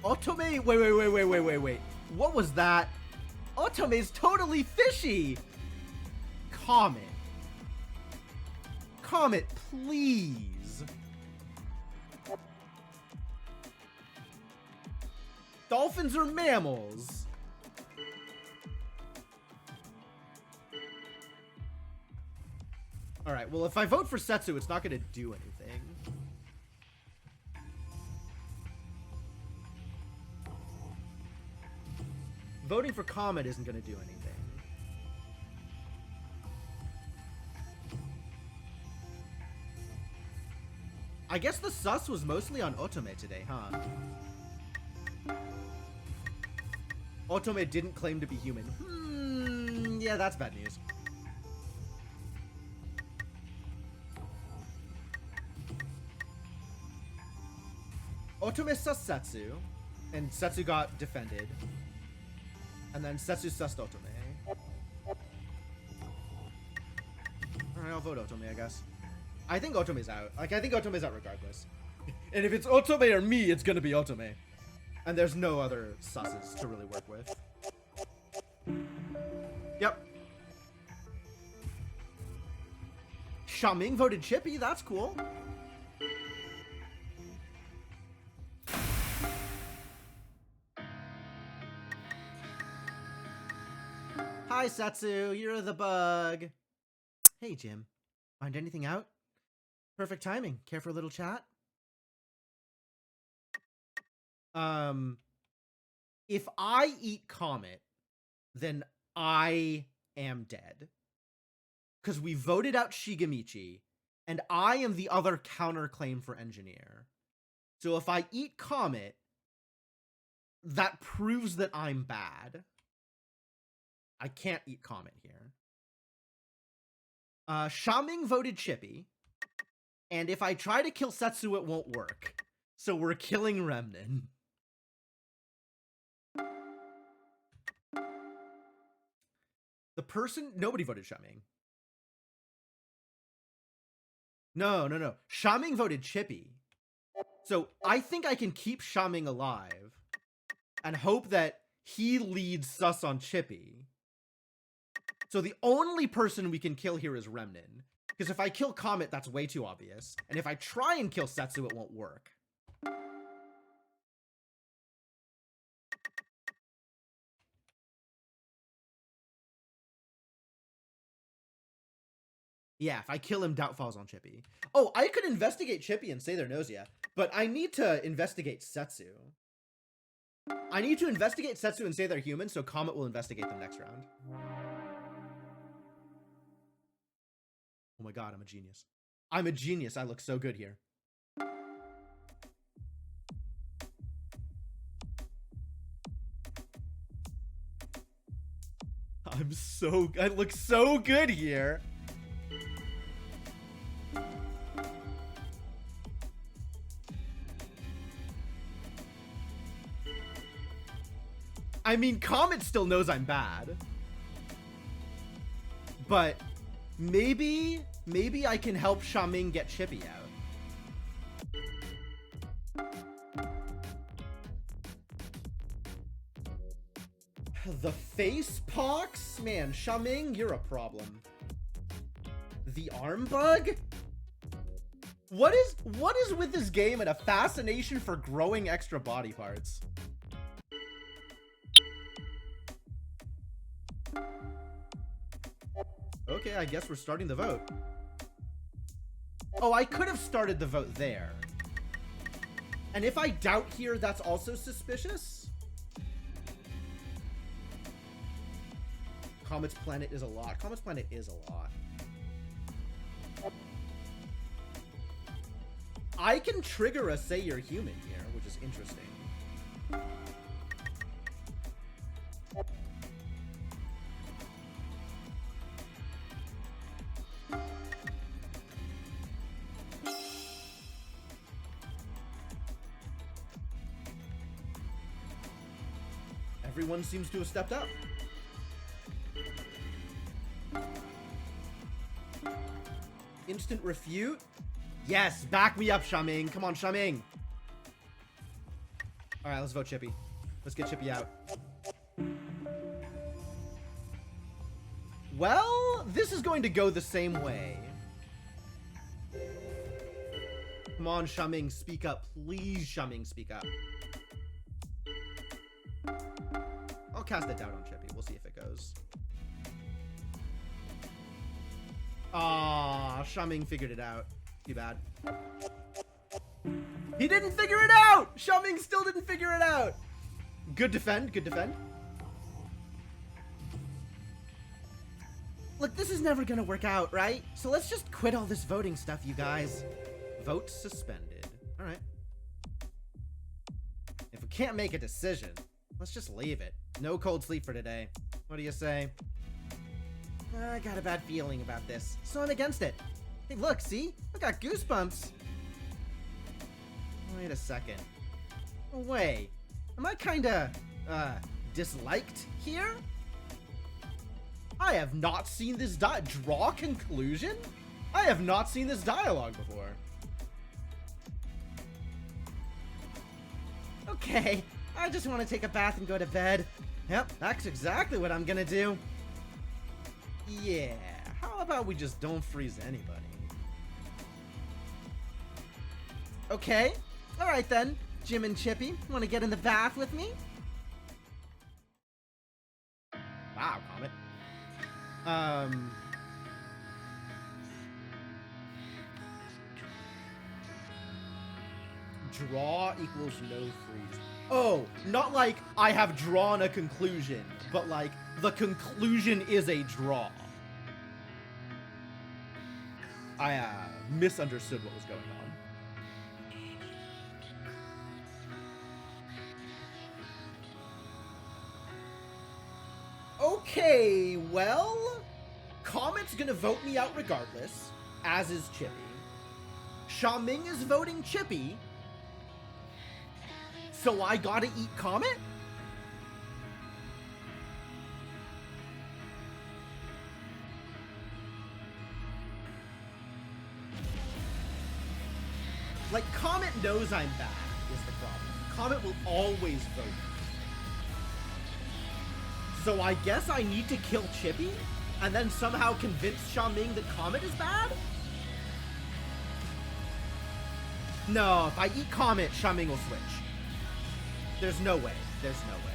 S1: Otome, wait. What was that? Otome's totally fishy. Comet. Comet, please. Dolphins are mammals. All right, well, if I vote for Setsu, it's not going to do anything. Voting for Comet isn't going to do anything. I guess the sus was mostly on Otome today, huh? Otome didn't claim to be human. Yeah, that's bad news. Otome sus Setsu, and Setsu got defended. And then Setsu sussed Otome. Alright, I'll vote Otome, I guess. I think Otome's out. Like, I think Otome's out regardless. And if it's Otome or me, it's gonna be Otome. And there's no other susses to really work with. Yep. Xiaoming voted Chippy, that's cool. Hi, Setsu, you're the bug. Hey, Jim. Find anything out? Perfect timing. Care for a little chat? If I eat Comet, then I am dead. Because we voted out Shigemichi, and I am the other counterclaim for Engineer. So if I eat Comet, that proves that I'm bad. I can't eat Comet here. Xiaoming voted Chippy. And if I try to kill Setsu, it won't work. So we're killing Remnant. The person... Nobody voted Xiaoming. No. Xiaoming voted Chippy. So I think I can keep Xiaoming alive. And hope that he leads sus on Chippy. So the only person we can kill here is Remnant. Because if I kill Comet, that's way too obvious. And if I try and kill Setsu, it won't work. Yeah, if I kill him, doubt falls on Chippy. Oh, I could investigate Chippy and say they're Gnosia, but I need to investigate Setsu. I need to investigate Setsu and say they're human, so Comet will investigate them next round. Oh my god, I'm a genius. I'm a genius. I look so good here. I look so good here. I mean, Comet still knows I'm bad. But maybe I can help Xiaoming get Chippy out. The face pox? Man, Xiaoming, you're a problem. The arm bug? What is with this game and a fascination for growing extra body parts? Okay, I guess we're starting the vote. Oh, I could have started the vote there. And if I doubt here, that's also suspicious. Comet's planet is a lot. Comet's planet is a lot. I can trigger a say you're human here, which is interesting. Everyone seems to have stepped up. Instant refute? Yes, back me up, Shaming. Come on, Shaming. All right, let's vote Chippy. Let's get Chippy out. Well, this is going to go the same way. Come on, Shaming, speak up. Please, Shaming, speak up. I'll cast a doubt on Chippy. We'll see if it goes. Ah, Shaming figured it out. Too bad. He didn't figure it out! Shaming still didn't figure it out! Good defend, good defend. Look, this is never gonna work out, right? So let's just quit all this voting stuff, you guys. Vote suspended. Alright. If we can't make a decision, let's just leave it. No cold sleep for today. What do you say? I got a bad feeling about this, so I'm against it. Hey, look, see? I got goosebumps. Wait a second. Oh, wait. Am I kinda, disliked here? I have not seen this draw conclusion? I have not seen this dialogue before. Okay, I just want to take a bath and go to bed. Yep, that's exactly what I'm gonna do. Yeah, how about we just don't freeze anybody? Okay, alright then. Jim and Chippy, want to get in the bath with me? Wow, Comet. Draw equals no freeze. Oh, not like I have drawn a conclusion, but like the conclusion is a draw. I misunderstood what was going on. Okay, well, Comet's gonna vote me out regardless, as is Chippy. Shaming is voting Chippy, so I gotta eat Comet? Like, Comet knows I'm bad, is the problem. Comet will always vote me. So I guess I need to kill Chippy, and then somehow convince Shaming that Comet is bad? No, if I eat Comet, Shaming will switch. There's no way. There's no way.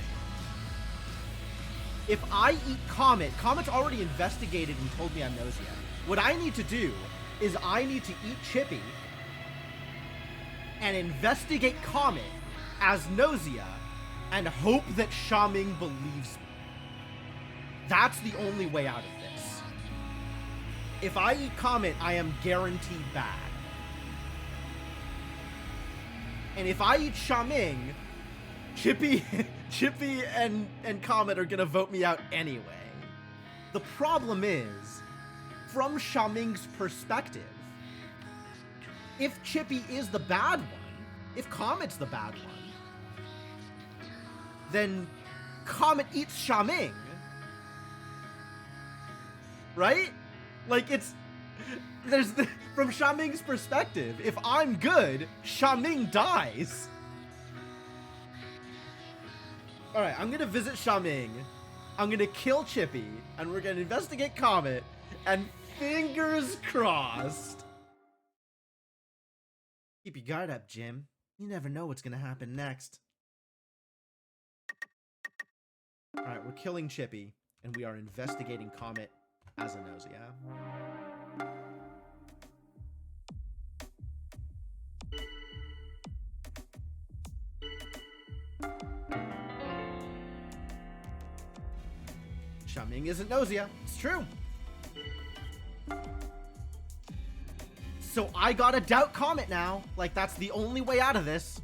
S1: If I eat Comet, Comet's already investigated and told me I'm Gnosia. What I need to do is I need to eat Chippy and investigate Comet as Gnosia and hope that Shaming believes me. That's the only way out of this. If I eat Comet, I am guaranteed bad. And if I eat Shaming, Chippy and Comet are gonna vote me out anyway. The problem is, from Shaming's perspective, if Chippy is the bad one, if Comet's the bad one, then Comet eats Shaming. Right? Like, from Shaming's perspective, if I'm good, Shaming dies. Alright, I'm gonna visit Shaming, I'm gonna kill Chippy, and we're gonna investigate Comet, and fingers crossed. Keep your guard up, Jim. You never know what's gonna happen next. Alright, we're killing Chippy, and we are investigating Comet as a Gnosia. Shaming isn't Gnosia. It's true. So I gotta doubt Comet now. Like, that's the only way out of this.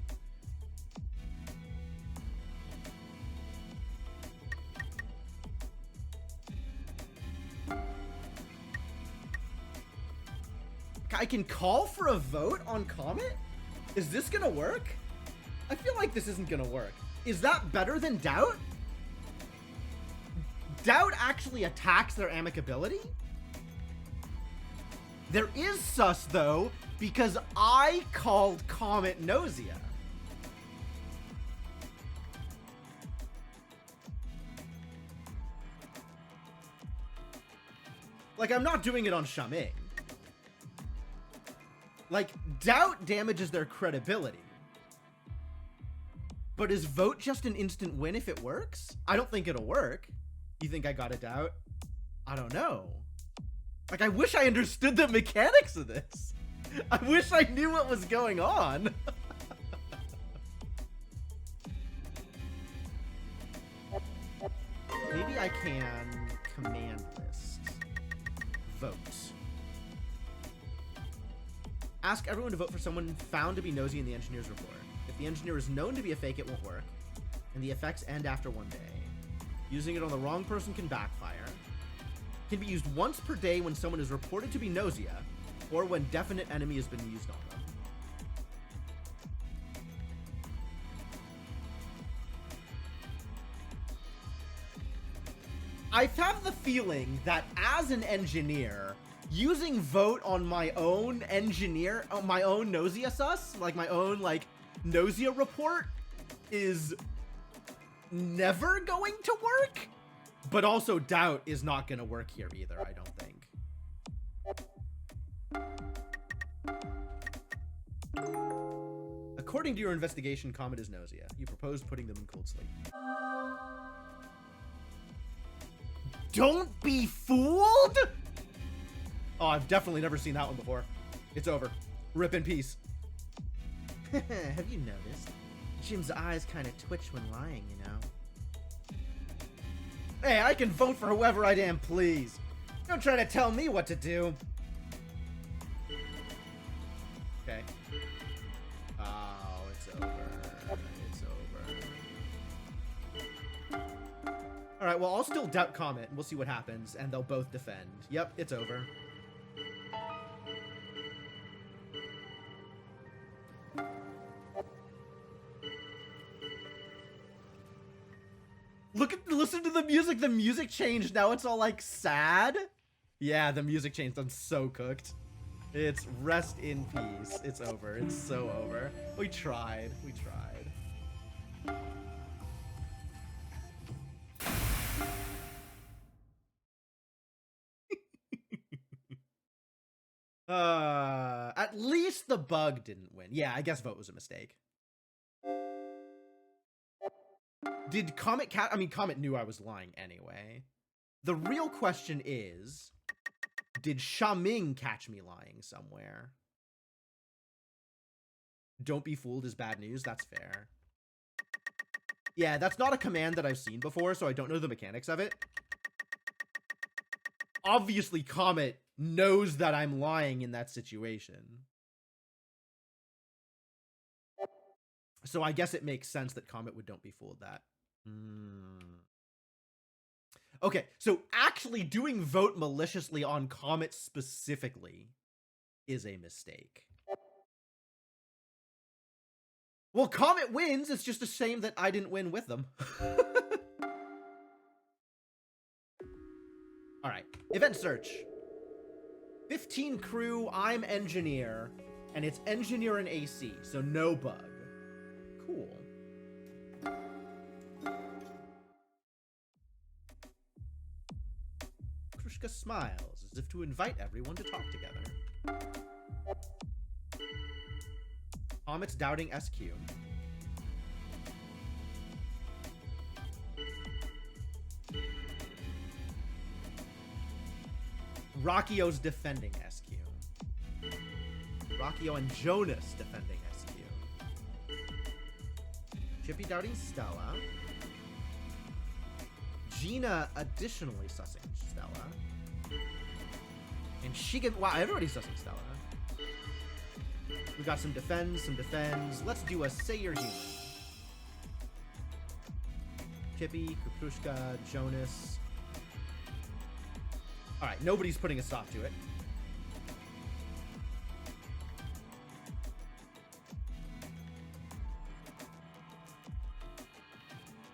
S1: I can call for a vote on Comet? Is this gonna work? I feel like this isn't gonna work. Is that better than Doubt? Doubt actually attacks their amicability? There is sus, though, because I called Comet Gnosia. Like, I'm not doing it on Shaming. Like, Doubt damages their credibility. But is vote just an instant win if it works? I don't think it'll work. You think I got a Doubt? I don't know. Like, I wish I understood the mechanics of this. I wish I knew what was going on. Maybe I can command list. Vote. Ask everyone to vote for someone found to be nosy in the engineer's report. If the engineer is known to be a fake, it won't work, and the effects end after 1 day. Using it on the wrong person can backfire. Can be used once per day when someone is reported to be Gnosia, or when definite enemy has been used on them. I have the feeling that as an engineer, using vote on my own engineer, on my own Gnosia sus, like my own, like, Gnosia report, is never going to work. But also Doubt is not going to work here either, I don't think. According to your investigation, Comet is Gnosia. You proposed putting them in cold sleep. Don't be fooled! Oh, I've definitely never seen that one before. It's over. Rip in peace. Have you noticed? Jim's eyes kind of twitch when lying, you know? Hey, I can vote for whoever I damn please. Don't try to tell me what to do. Okay. Oh, it's over. It's over. Alright, well, I'll still doubt Comet, and we'll see what happens, and they'll both defend. Yep, it's over. Listen to the music. The music changed. Now it's all like sad. Yeah, the music changed. I'm so cooked. It's rest in peace. It's over. It's so over. We tried. We tried. At least the bug didn't win. Yeah, I guess vote was a mistake. Did Comet I mean, Comet knew I was lying anyway. The real question is, did Shaming catch me lying somewhere? Don't be fooled is bad news. That's fair. Yeah, that's not a command that I've seen before, so I don't know the mechanics of it. Obviously, Comet knows that I'm lying in that situation. So I guess it makes sense that Comet would don't be fooled that. Okay, so actually doing vote maliciously on Comet specifically is a mistake. Well, Comet wins. It's just a shame that I didn't win with them. All right, event search. 15 crew, I'm engineer, and it's engineer and AC, so no bug. Cool. Krushka smiles as if to invite everyone to talk together. Comet's doubting SQ. Rockio's defending SQ. Rockio and Jonas defending SQ. Chippy doubting Stella. Gina additionally sussing Stella. And Shigen... Wow, everybody's sussing Stella. We got some defends, some defends. Let's do a Say You're Human. Chippy, Kukushka, Jonas. Alright, nobody's putting a stop to it.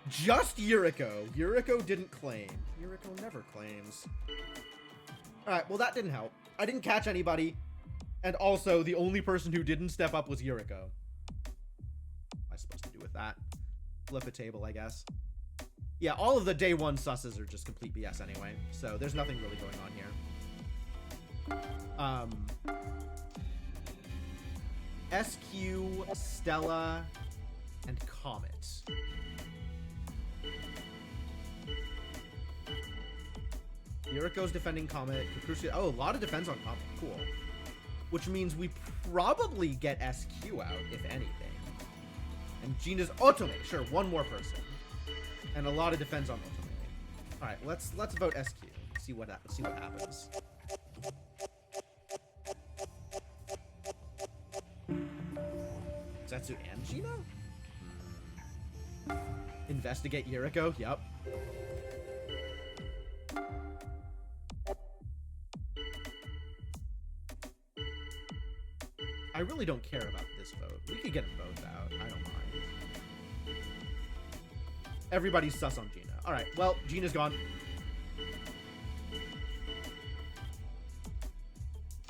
S1: Just Yuriko. Yuriko didn't claim. Yuriko never claims. Alright, well that didn't help. I didn't catch anybody. And also, the only person who didn't step up was Yuriko. What am I supposed to do with that? Flip a table, I guess. Yeah, all of the day one susses are just complete BS anyway. So there's nothing really going on here. SQ, Stella, and Comet. Yuriko's defending Comet. Kukushka. Oh, a lot of defense on Comet. Cool. Which means we probably get SQ out, if anything. And Gina's Otome. Sure, one more person. And a lot of defense on Otome. Alright, let's vote SQ. See what happens. Setsu and Gina? Investigate Yuriko? Yup. I really don't care about this vote. We could get them both out. I don't mind. Everybody's sus on Gina. Alright, well, Gina's gone.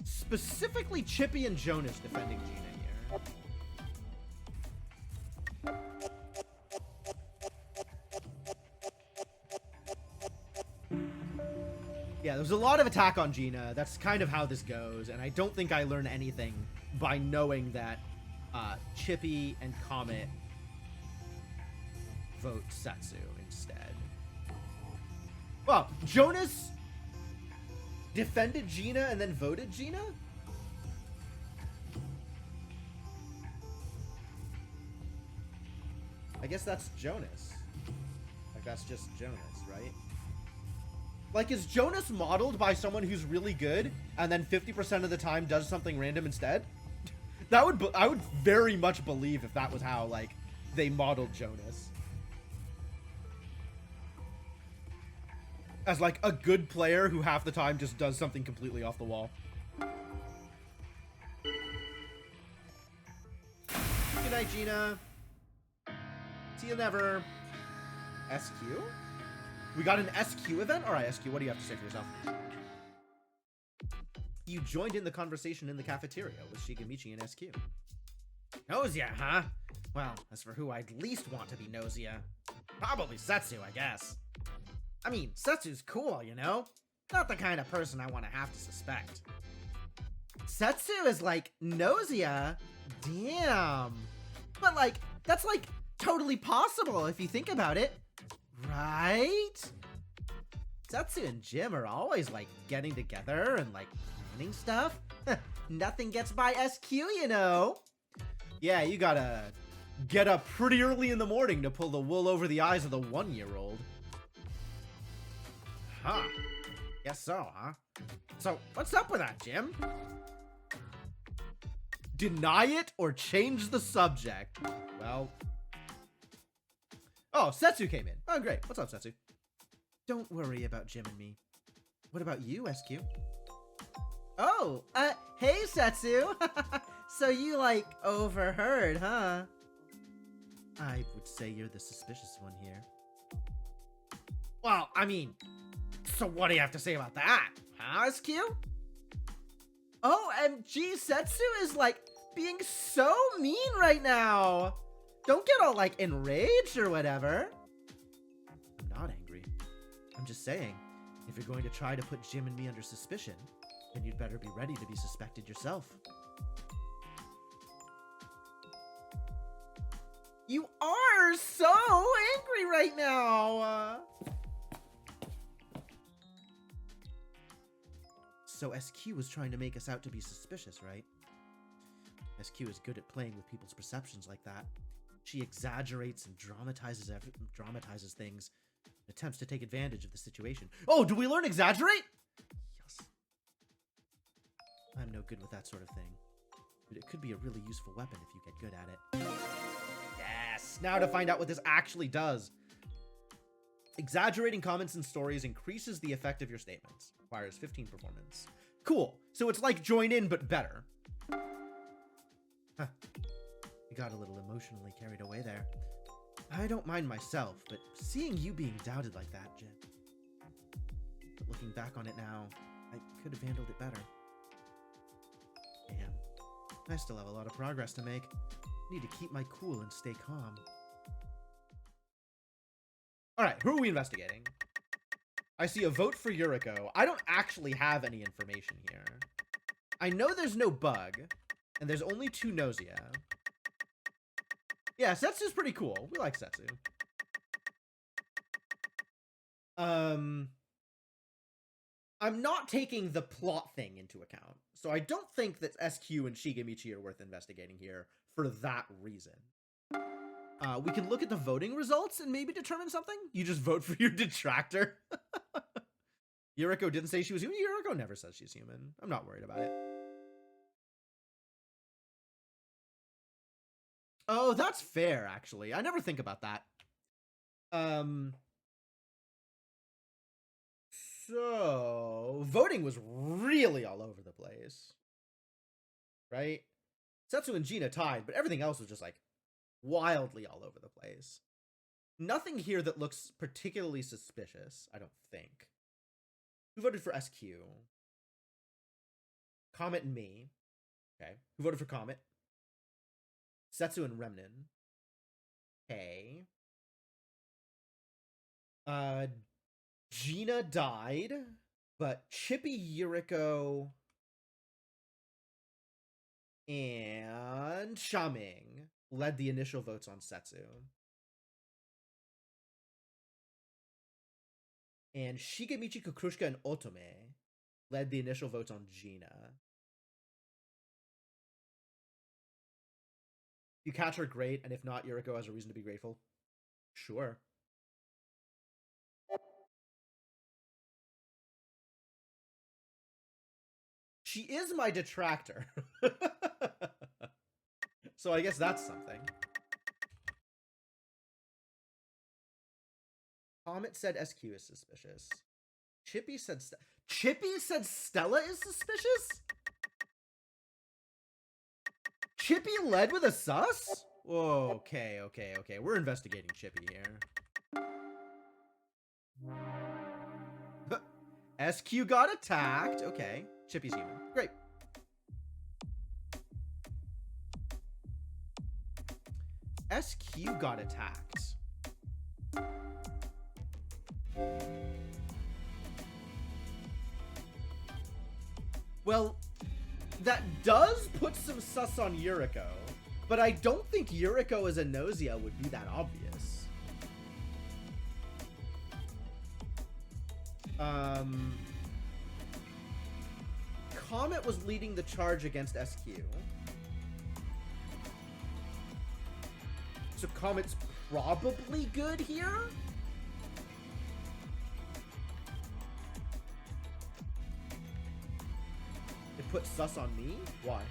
S1: Specifically Chippy and Jonas defending Gina here. Yeah, there's a lot of attack on Gina. That's kind of how this goes, and I don't think I learn anything by knowing that Chippy and Comet vote Setsu instead. Well, Jonas defended Gina and then voted Gina? I guess that's Jonas. Like, that's just Jonas, right? Like, is Jonas modeled by someone who's really good and then 50% of the time does something random instead? I would very much believe if that was how, like, they modeled Jonas. As, like, a good player who half the time just does something completely off the wall. Good night, Gina. See you never. SQ? We got an SQ event? Alright, SQ, what do you have to say for yourself? You joined in the conversation in the cafeteria with Shigemichi and SQ. Gnosia, huh? Well, as for who I'd least want to be Gnosia, probably Setsu, I guess. I mean, Setsu's cool, you know? Not the kind of person I want to have to suspect. Setsu is like Gnosia? Damn. But like, that's like totally possible if you think about it. Right? Setsu and Jim are always like getting together and like planning stuff. Nothing gets by SQ, you know. Yeah, you gotta get up pretty early in the morning to pull the wool over the eyes of the 1-year-old. Huh. Guess so, huh? So, what's up with that, Jim? Deny it or change the subject? Well... Oh, Setsu came in. Oh, great. What's up, Setsu? Don't worry about Jim and me. What about you, SQ? Oh, hey, Setsu. So you, like, overheard, huh? I would say you're the suspicious one here. Well, I mean, so what do you have to say about that, huh, SQ? OMG, Setsu is, like, being so mean right now. Don't get all, like, enraged or whatever. I'm not angry. I'm just saying, if you're going to try to put Jim and me under suspicion, then you'd better be ready to be suspected yourself. You are so angry right now! So SQ was trying to make us out to be suspicious, right? SQ is good at playing with people's perceptions like that. She exaggerates and dramatizes things in a attempts to take advantage of the situation. Oh, do we learn exaggerate? Yes. I'm no good with that sort of thing. But it could be a really useful weapon if you get good at it. Yes! Now to find out what this actually does. Exaggerating comments and stories increases the effect of your statements. Requires 15 performance. Cool. So it's like join in, but better. Huh. You got a little emotionally carried away there. I don't mind myself, but seeing you being doubted like that, Jim. But looking back on it now, I could have handled it better. Damn. I still have a lot of progress to make. Need to keep my cool and stay calm. Alright, who are we investigating? I see a vote for Yuriko. I don't actually have any information here. I know there's no bug, and there's only 2 Gnosia. Yeah, Setsu's pretty cool. We like Setsu. I'm not taking the plot thing into account, so I don't think that SQ and Shigemichi are worth investigating here for that reason. We can look at the voting results and maybe determine something. You just vote for your detractor. Yuriko didn't say she was human. Yuriko never says she's human. I'm not worried about it. Oh, that's fair, actually. I never think about that. So, voting was really all over the place. Right? Setsu and Gina tied, but everything else was just, like, wildly all over the place. Nothing here that looks particularly suspicious, I don't think. Who voted for SQ? Comet and me. Okay. Who voted for Comet? Setsu and Remnin. Okay. Gina died, but Chippy, Yuriko, and Shaming led the initial votes on Setsu. And Shigemichi, Kukushka, and Otome led the initial votes on Gina. You catch her, great, and if not, Yuriko has a reason to be grateful. Sure. She is my detractor. So I guess that's something. Comet said SQ is suspicious. Chippy said Stella is suspicious? Chippy led with a sus? Whoa, okay. We're investigating Chippy here. SQ got attacked. Okay. Chippy's human. Great. SQ got attacked. Well, that does put some sus on Yuriko, but I don't think Yuriko as a Gnosia would be that obvious. Comet was leading the charge against SQ. So Comet's probably good here? It put sus on me? Why?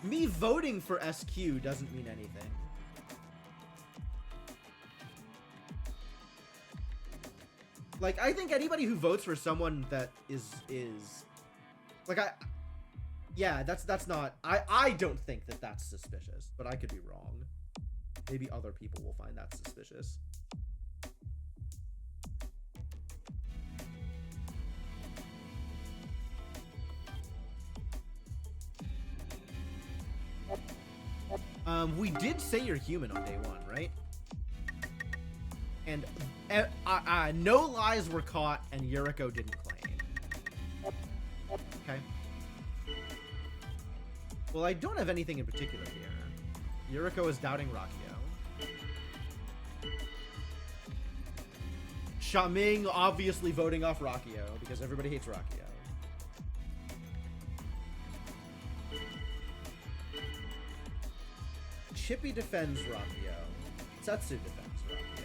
S1: Me voting for SQ doesn't mean anything. Like, I think anybody who votes for someone that is like, yeah, that's not, I don't think that that's suspicious, but I could be wrong. Maybe other people will find that suspicious. We did say you're human on day 1, right? And no lies were caught, and Yuriko didn't claim. Okay. Well, I don't have anything in particular here. Yuriko is doubting Rakio. Shaming obviously voting off Rakio because everybody hates Rakio. Chippy defends Rakio. Setsu defends Rakio.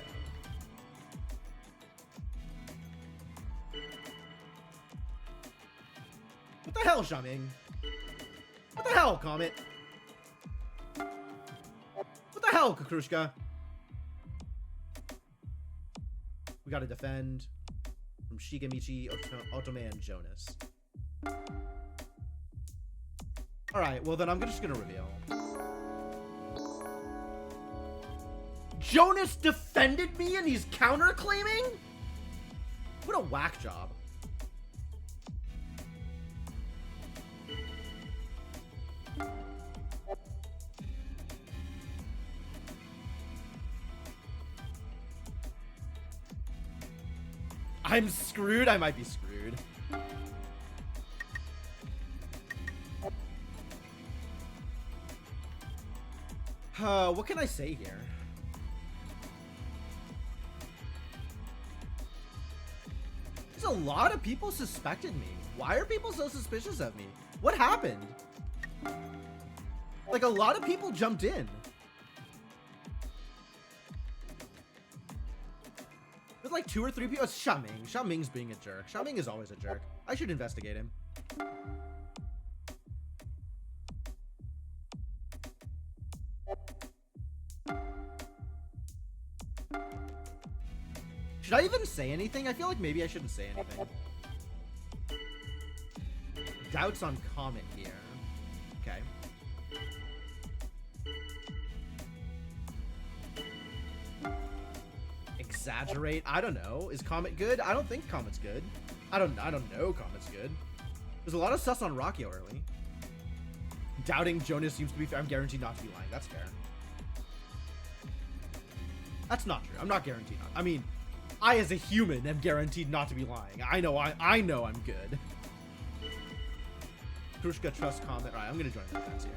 S1: What the hell, Xiaoming? What the hell, Comet? What the hell, Kakrushka? We gotta defend from Shigemichi, Otome, and Jonas. Alright, well then I'm just gonna reveal. Jonas defended me and he's counterclaiming? What a whack job. I'm screwed? I might be screwed. What can I say here? There's a lot of people suspected me. Why are people so suspicious of me? What happened? Like, a lot of people jumped in. With like 2 or 3 people. It's Xiaoming. Xiaoming's being a jerk. Xiaoming is always a jerk. I should investigate him. Should I even say anything? I feel like maybe I shouldn't say anything. Doubts on Comet here. Okay. Exaggerate? I don't know. Is Comet good? I don't think Comet's good. I don't know Comet's good. There's a lot of sus on Rakio early. Doubting Jonas seems to be fair. I'm guaranteed not to be lying. That's fair. That's not true. I'm not guaranteed not. I mean, I as a human am guaranteed not to be lying. I know I'm good. Krushka trusts Comet. Alright, I'm gonna join the defense here.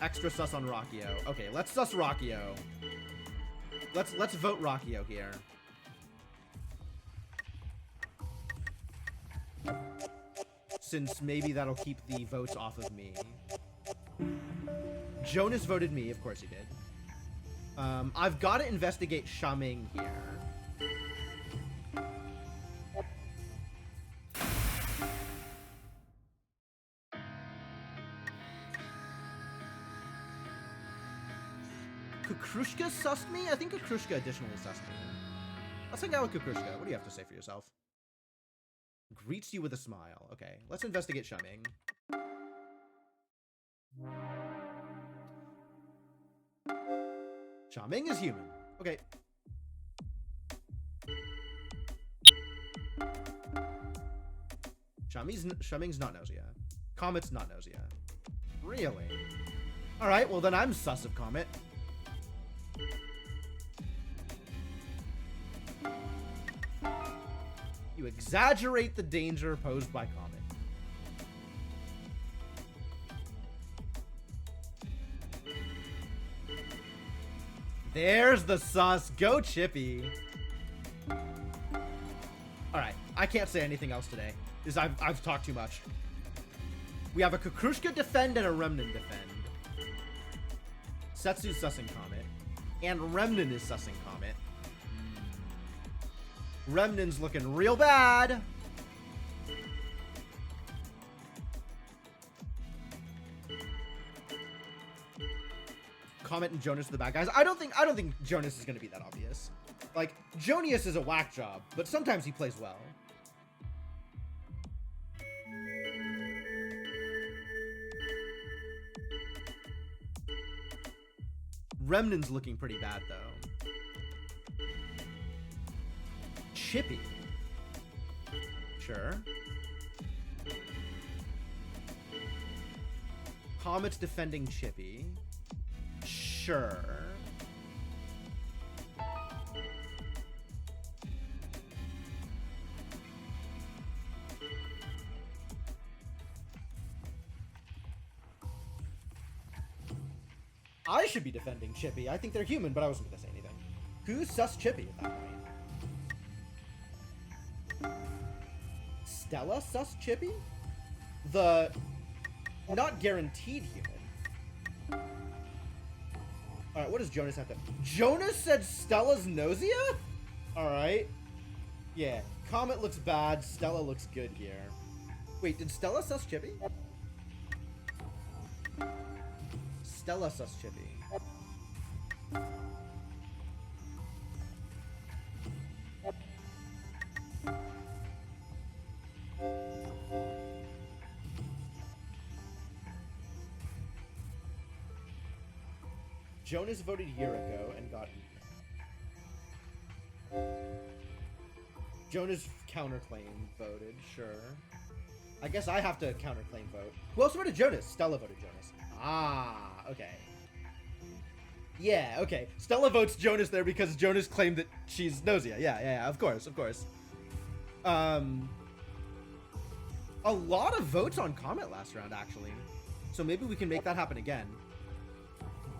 S1: Extra sus on Rakio. Okay, let's sus Rakio. Let's vote Rakio here. Since maybe that'll keep the votes off of me. Jonas voted me, of course he did. I've got to investigate Xiaoming here. Kukrushka sussed me? I think Kukrushka additionally sussed me. Let's hang out with Kukrushka. What do you have to say for yourself? Greets you with a smile. Okay, let's investigate Xiaoming. Xiaoming is human. Okay. Xiaoming's not Gnosia. Comet's not Gnosia. Really? Alright, well then I'm sus of Comet. You exaggerate the danger posed by Comet. There's the sus. Go Chippy. Alright, I can't say anything else today. Because I've talked too much. We have a Kukrushka defend and a Remnant defend. Setsu's sussing Comet. And Remnant is sussing Comet. Remnant's looking real bad. Comet and Jonas are the bad guys. I don't think Jonas is gonna be that obvious. Like, Jonius is a whack job, but sometimes he plays well. Remnant's looking pretty bad though. Chippy. Sure. Comet's defending Chippy. Sure. I should be defending Chippy. I think they're human, but I wasn't gonna say anything. Who's sus Chippy at that point? Stella sus Chippy? The not guaranteed human. All right, what does Jonas have to... Jonas said Stella's Gnosia? All right. Yeah, Comet looks bad. Stella looks good here. Wait, did Stella sus Chippy? Stella sus Chippy. Jonas voted a year ago and got eaten. Jonas counterclaim voted, sure. I guess I have to counterclaim vote. Who else voted Jonas? Stella voted Jonas. Ah, okay. Yeah, okay. Stella votes Jonas there because Jonas claimed that she's Gnosia. Yeah, of course. A lot of votes on Comet last round, actually. So maybe we can make that happen again.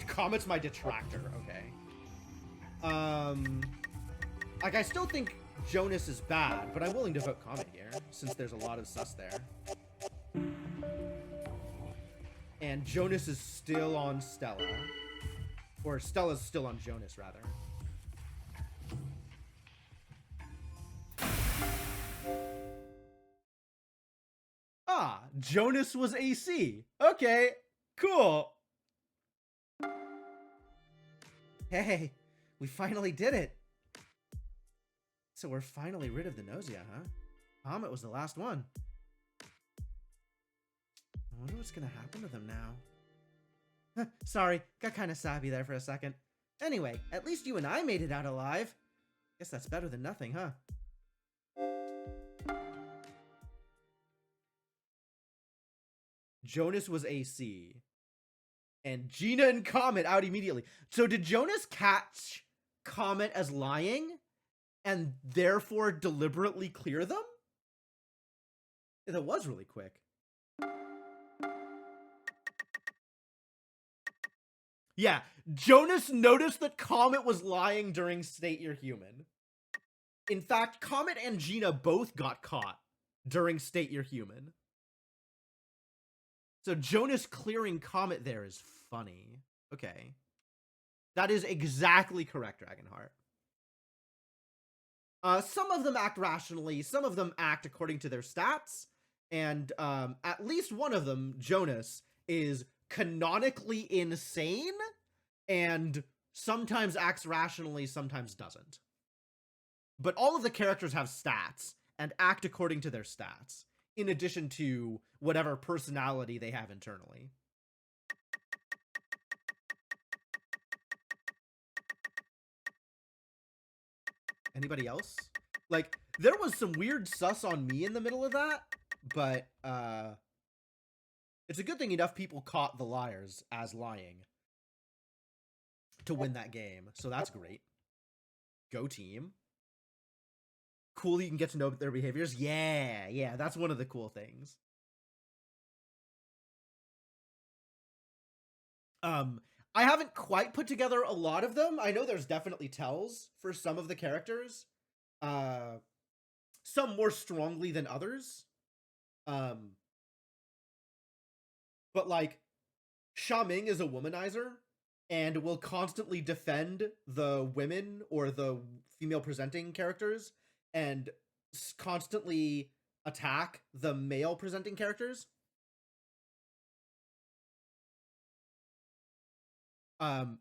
S1: Comet's my detractor, okay. Like, I still think Jonas is bad, but I'm willing to vote Comet here, since there's a lot of sus there. And Jonas is still on Stella. Or Stella's still on Jonas, rather. Ah, Jonas was AC. Okay, cool. Hey, we finally did it. So we're finally rid of the Gnosia, huh? Comet was the last one. I wonder what's gonna happen to them now. Sorry, got kind of sappy there for a second. Anyway, at least you and I made it out alive. Guess that's better than nothing, huh? Jonas was AC. And Gina and Comet out immediately. So did Jonas catch Comet as lying and therefore deliberately clear them? That was really quick. Yeah, Jonas noticed that Comet was lying during State You're Human. In fact, Comet and Gina both got caught during State You're Human. So Jonas clearing Comet there is funny. Okay. That is exactly correct, Dragonheart. Some of them act rationally, some of them act according to their stats, and at least one of them, Jonas, is canonically insane and sometimes acts rationally, sometimes doesn't. But all of the characters have stats and act according to their stats, in addition to whatever personality they have internally. Anybody else? Like, there was some weird sus on me in the middle of that, but it's a good thing enough people caught the liars as lying to win that game, so that's great. Go team. Cool, you can get to know their behaviors. Yeah, that's one of the cool things. I haven't quite put together a lot of them. I know there's definitely tells for some of the characters. Some more strongly than others. But like, Sha-Ming is a womanizer and will constantly defend the women or the female presenting characters and constantly attack the male presenting characters.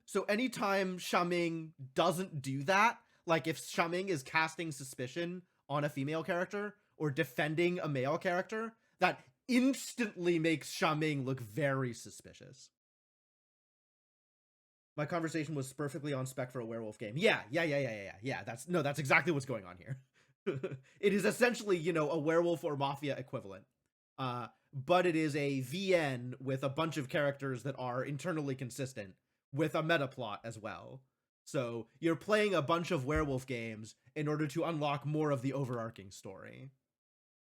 S1: So anytime Sha-Ming doesn't do that, like if Sha-Ming is casting suspicion on a female character or defending a male character, that instantly makes Sha-Ming look very suspicious. My conversation was perfectly on spec for a werewolf game. Yeah. That's exactly what's going on here. It is essentially, you know, a werewolf or mafia equivalent. But it is a VN with a bunch of characters that are internally consistent with a meta plot as well. So you're playing a bunch of werewolf games in order to unlock more of the overarching story.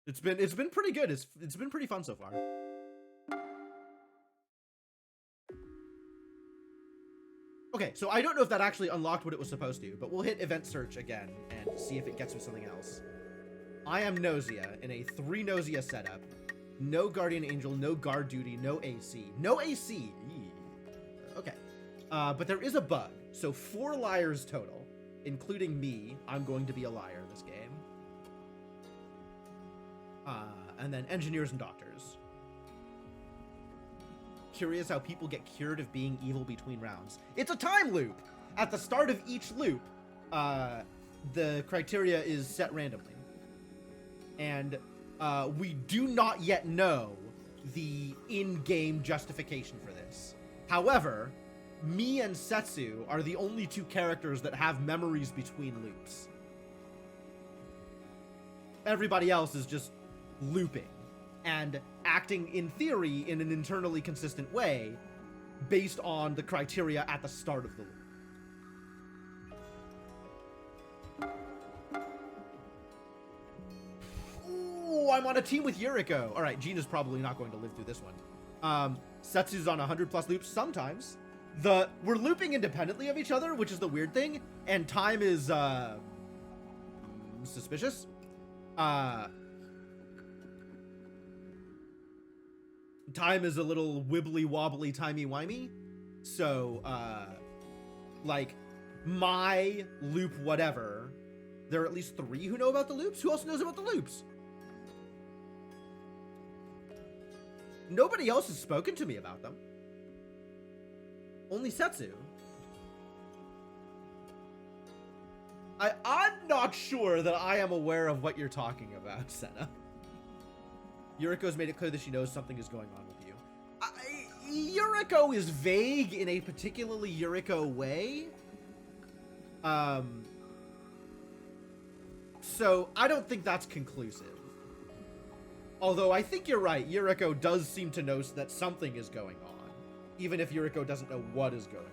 S1: It's been pretty good. It's been pretty fun so far. Okay, so I don't know if that actually unlocked what it was supposed to, but we'll hit event search again and see if it gets me something else. I am Gnosia in a 3 Gnosia setup. No Guardian Angel, no Guard Duty, no AC. No AC! Okay. But there is a bug. So 4 liars total, including me. I'm going to be a liar this game. And then engineers and doctors. Curious how people get cured of being evil between rounds. It's a time loop! At the start of each loop, the criteria is set randomly. And we do not yet know the in-game justification for this. However, me and Setsu are the only 2 characters that have memories between loops. Everybody else is just looping and acting in theory in an internally consistent way based on the criteria at the start of the loop. Ooh, I'm on a team with Yuriko. All right, Gina's probably not going to live through this one. Setsu's on 100+ loops sometimes. We're looping independently of each other, which is the weird thing, and time is suspicious. Time is a little wibbly wobbly timey wimey. So like my loop whatever, there are at least 3 who know about the loops. Who else knows about the loops? Nobody else has spoken to me about them. Only Setsu. I'm not sure that I am aware of what you're talking about, Senna. Yuriko's made it clear that she knows something is going on with you. Yuriko is vague in a particularly Yuriko way. So I don't think that's conclusive. Although I think you're right, Yuriko does seem to know that something is going on, even if Yuriko doesn't know what is going on.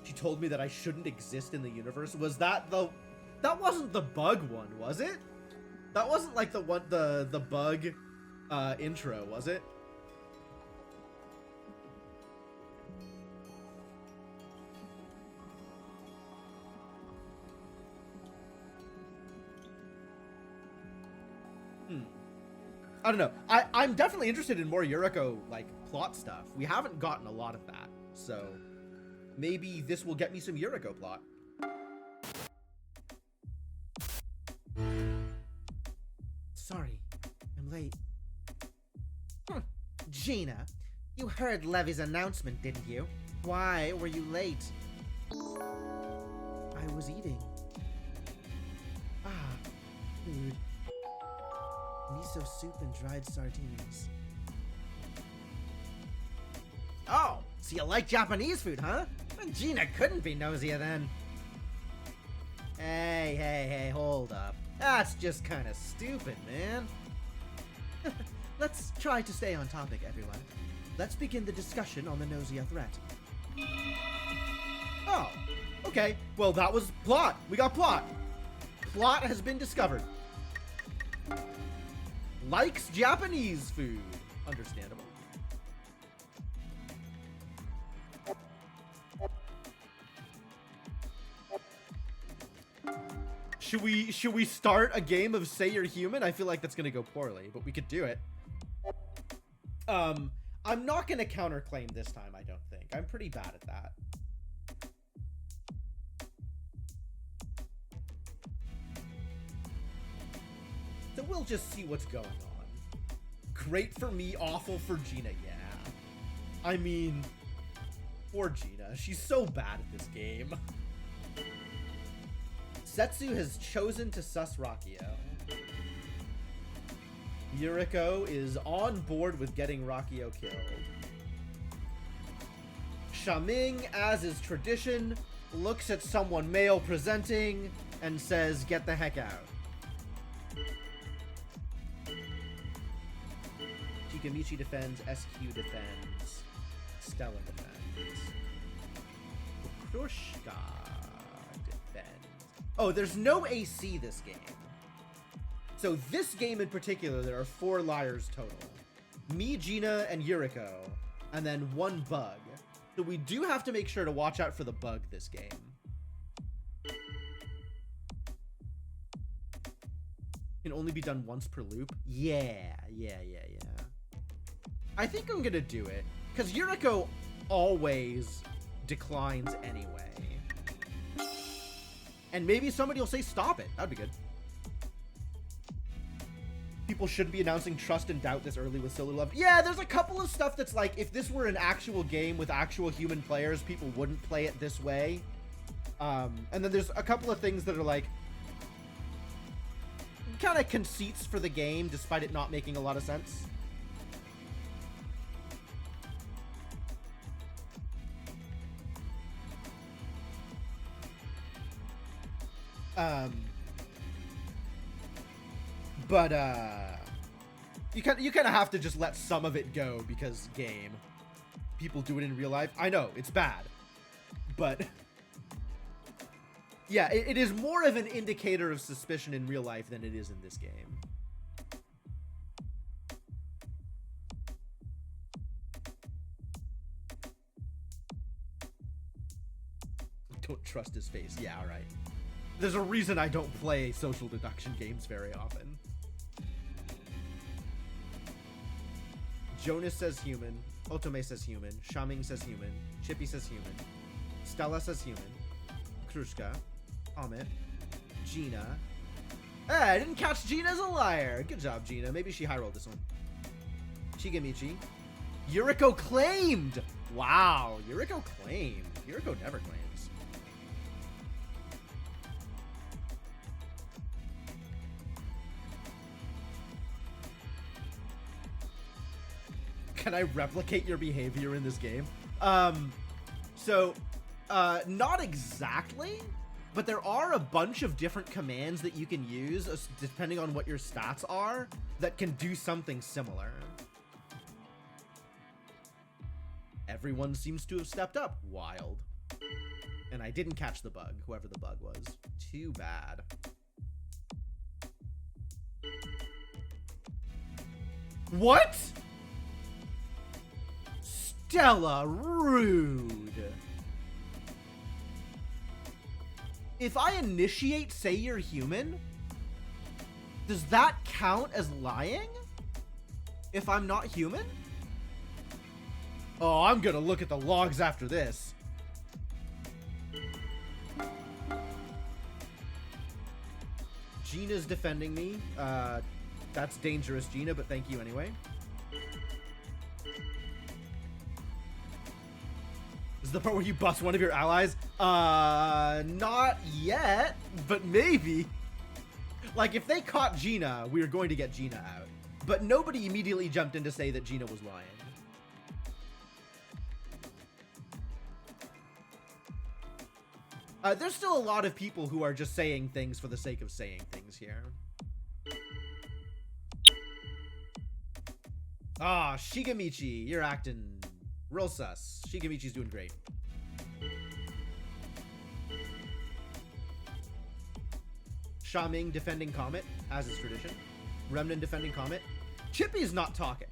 S1: She told me that I shouldn't exist in the universe. Was that that wasn't the bug one, was it? That wasn't like the one, the bug intro, was it? I don't know. I'm definitely interested in more Yuriko, like, plot stuff. We haven't gotten a lot of that, so maybe this will get me some Yuriko plot. Sorry, I'm late. Gina, you heard Levy's announcement, didn't you? Why were you late? I was eating. Food. Miso soup and dried sardines. Oh, so you like Japanese food, huh? Gina couldn't be nosier then. Hey, hold up. That's just kind of stupid, man. Let's try to stay on topic, everyone. Let's begin the discussion on the Gnosia threat. Oh, okay. Well, that was plot. We got plot. Plot has been discovered. Likes Japanese food. Understandable. Should we start a game of Say You're Human? I feel like that's gonna go poorly, but we could do it. I'm not gonna counterclaim this time, I don't think. I'm pretty bad at that. So we'll just see what's going on. Great for me, awful for Gina, yeah. I mean, poor Gina. She's so bad at this game. Setsu has chosen to sus Rakio. Yuriko is on board with getting Rakio killed. Shaming, as is tradition, looks at someone male presenting and says, "Get the heck out." Chikamichi defends, SQ defends, Stella defends, Krushka defends. Oh, there's no AC this game. So this game in particular, there are 4 liars total. Me, Gina, and Yuriko, and then 1 bug. So we do have to make sure to watch out for the bug this game. Can only be done once per loop? Yeah. I think I'm gonna do it. Because Yuriko always declines anyway. And maybe somebody will say stop it. That'd be good. People shouldn't be announcing trust and doubt this early with solo love. Yeah, there's a couple of stuff that's like, if this were an actual game with actual human players, people wouldn't play it this way. And then there's a couple of things that are like kind of conceits for the game, despite it not making a lot of sense. But you kind of have to just let some of it go because game. People do it in real life. I know it's bad, but yeah, it is more of an indicator of suspicion in real life than it is in this game. Don't trust his face. Yeah, all right. There's a reason I don't play social deduction games very often. Jonas says human. Otome says human. Shaming says human. Chippy says human. Stella says human. Krushka. Amit. Gina. Hey, I didn't catch Gina as a liar. Good job, Gina. Maybe she high-rolled this one. Shigemichi. Yuriko claimed! Wow, Yuriko claimed. Yuriko never claims. Can I replicate your behavior in this game? Not exactly, but there are a bunch of different commands that you can use, depending on what your stats are, that can do something similar. Everyone seems to have stepped up. Wild. And I didn't catch the bug, whoever the bug was. Too bad. What? Stella, rude. If I initiate say you're human, does that count as lying? If I'm not human? Oh, I'm gonna look at the logs after this. Gina's defending me. That's dangerous, Gina, but thank you anyway. This is the part where you bust one of your allies? Not yet, but maybe. Like, if they caught Gina, we were going to get Gina out. But nobody immediately jumped in to say that Gina was lying. There's still a lot of people who are just saying things for the sake of saying things here. Ah, Shigemichi, you're acting real sus. Shigemichi's doing great. Shaming defending Comet, as is tradition. Remnant defending Comet. Chippy's not talking.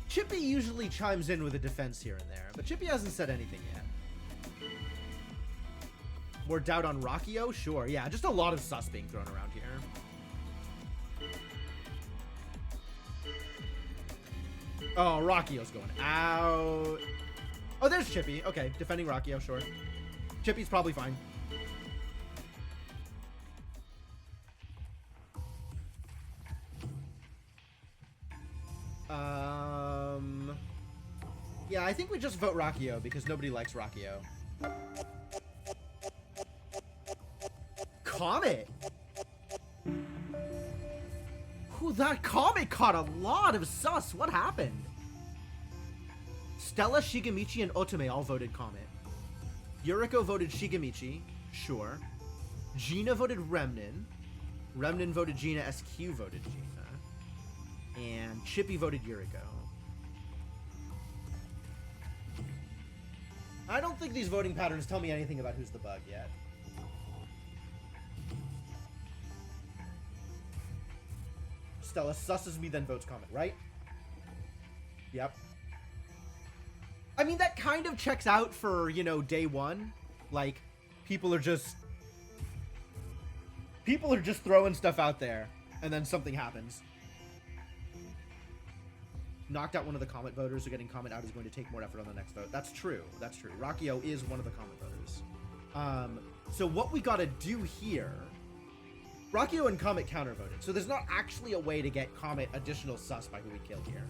S1: Chippy usually chimes in with a defense here and there, but Chippy hasn't said anything yet. More doubt on Rockio? Sure, yeah, just a lot of sus being thrown around here. Oh, Rockio's going out. Oh, there's Chippy. Okay, defending Rockio, sure. Chippy's probably fine. Yeah, I think we just vote Rockio because nobody likes Rockio. Comet! Ooh, that Comet caught a lot of sus. What happened? Stella, Shigemichi, and Otome all voted Comet. Yuriko voted Shigemichi. Sure. Gina voted Remnin. Remnin voted Gina. SQ voted Gina. And Chippy voted Yuriko. I don't think these voting patterns tell me anything about who's the bug yet. Stella susses me, then votes Comet, right? Yep. I mean, that kind of checks out for, you know, day one. Like, people are just throwing stuff out there, and then something happens. knocked out one of the comment voters, so getting comment out is going to take more effort on the next vote. That's true. That's true. Rakio is one of the comment voters. So what we gotta do here... Rakio and Comet counter voted, so there's not actually a way to get Comet additional sus by who we kill here.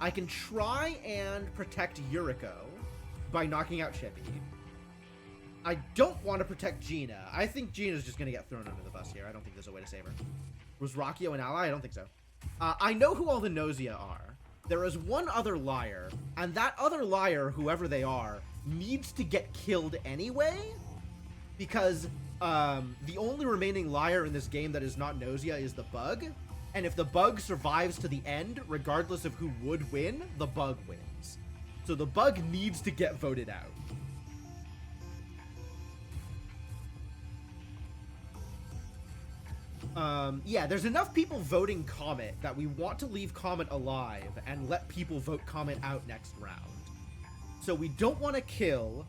S1: I can try and protect Yuriko by knocking out Chippy. I don't want to protect Gina. I think Gina's just going to get thrown under the bus here. I don't think there's a way to save her. Was Rakio an ally? I don't think so. I know who all the Gnosia are. There is one other liar, and that other liar, whoever they are, needs to get killed anyway, because the only remaining liar in this game that is not Gnosia is the bug, and if the bug survives to the end, regardless of who would win, the bug wins. So the bug needs to get voted out. Yeah, there's enough people voting Comet that we want to leave Comet alive and let people vote Comet out next round. So we don't want to kill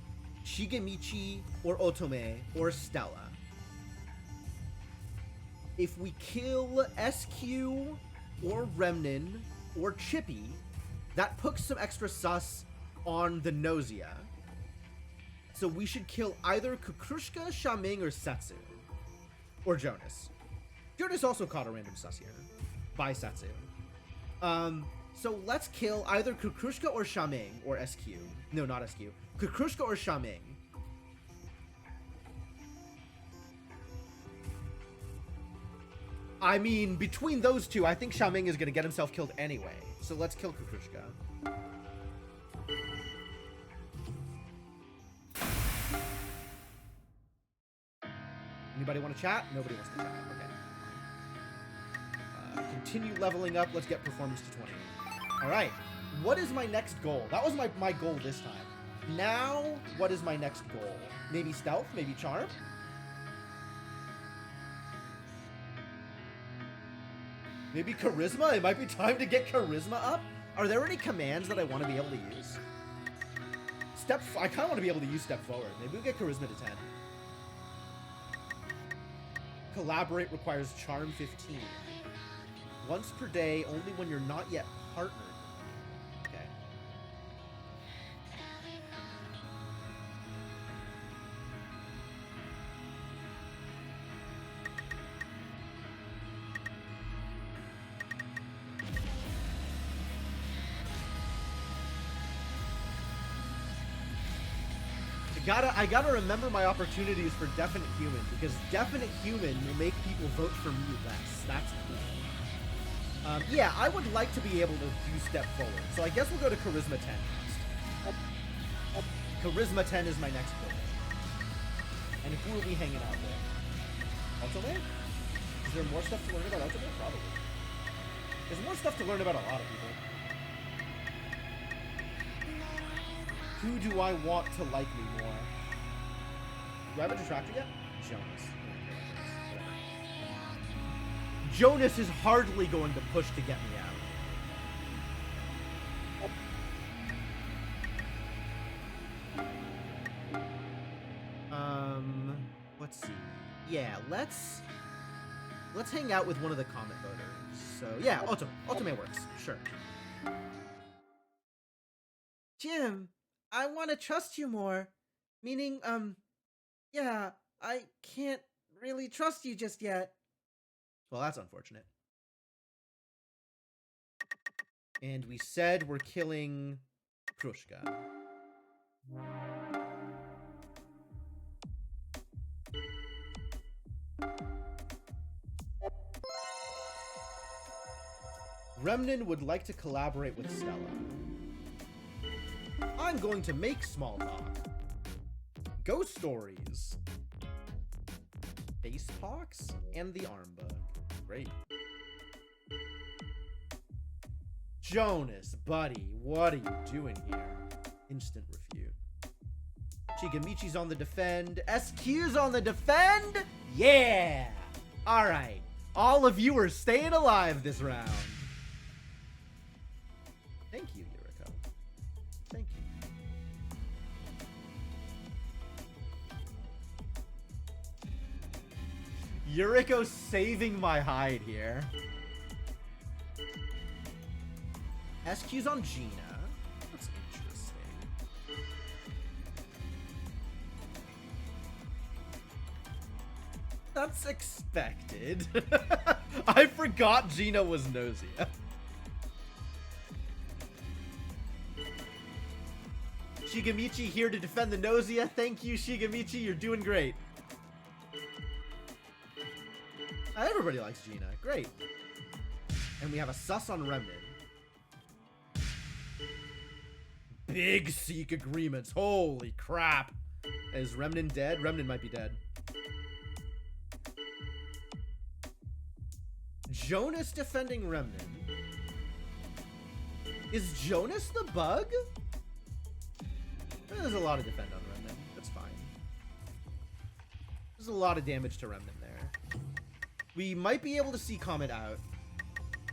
S1: Shigemichi or Otome or Stella. If we kill SQ or Remnin or Chippy, that puts some extra sus on the Gnosia. So we should kill either Kukrushka, Shaming, or Setsu. Or Jonas. Jonas also caught a random sus here. By Setsu. So let's kill either Kukrushka or Shaming, or SQ. No, not SQ. Kukrushka or Shaming. I mean, between those two, I think Shaming is going to get himself killed anyway. So let's kill Kukrushka. Anybody want to chat? Nobody wants to chat. Okay. Continue leveling up. Let's get performance to 20. Alright. What is my next goal? That was my goal this time. Now, what is my next goal? Maybe stealth? Maybe charm? Maybe charisma? It might be time to get charisma up? Are there any commands that I want to be able to use? I kind of want to be able to use step forward. Maybe we'll get charisma to 10. Collaborate requires charm 15. Once per day, only when you're not yet partnered. Okay. I gotta remember my opportunities for Definite Human, because Definite Human will make people vote for me less. That's cool. Yeah, I would like to be able to do step forward, so I guess we'll go to Charisma 10 next. Charisma 10 is my next goal. And who are we hanging out with? Otome? Is there more stuff to learn about Otome? Probably. There's more stuff to learn about a lot of people. Who do I want to like me more? Do I have a detractor yet? Jonas. Jonas is hardly going to push to get me out. Let's see. Yeah, let's hang out with one of the comment voters. So yeah, Otome works. Sure.
S2: Jim, I want to trust you more. Meaning, yeah, I can't really trust you just yet.
S1: Well, that's unfortunate. And we said we're killing Krushka. Remnin would like to collaborate with Stella. I'm going to make small talk. Ghost stories. Face pox and the arm bug. Great. Jonas, buddy, what are you doing here? Instant refute. Shigemichi's on the defend. SQ's on the defend? Yeah! Alright. All of you are staying alive this round. Thank you, Yuriko. Thank you. Yuriko saving my hide here. SQ's on Gina. That's interesting. That's expected. I forgot Gina was Gnosia. Shigamichi here to defend the Gnosia. Thank you, Shigamichi. You're doing great. Everybody likes Gina. Great. And we have a sus on Remnant. Big Seek agreements. Holy crap. Is Remnant dead? Remnant might be dead. Jonas defending Remnant. Is Jonas the bug? There's a lot of defend on Remnant. That's fine. There's a lot of damage to Remnant there. We might be able to see Comet out.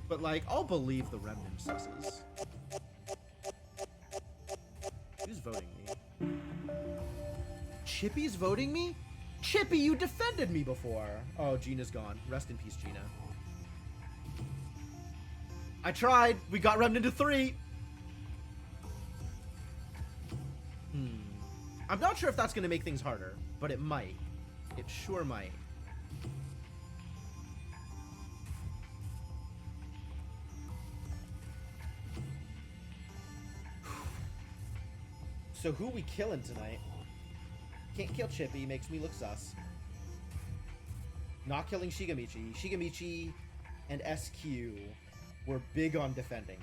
S1: But, like, I'll believe the Remnant susses. Who's voting me? Chippy's voting me? Chippy, you defended me before. Oh, Gina's gone. Rest in peace, Gina. I tried. We got Remnant to 3. I'm not sure if that's going to make things harder, but it might. It sure might. So who we killing tonight? Can't kill Chippy, makes me look sus. Not killing Shigamichi. Shigamichi and SQ were big on defending.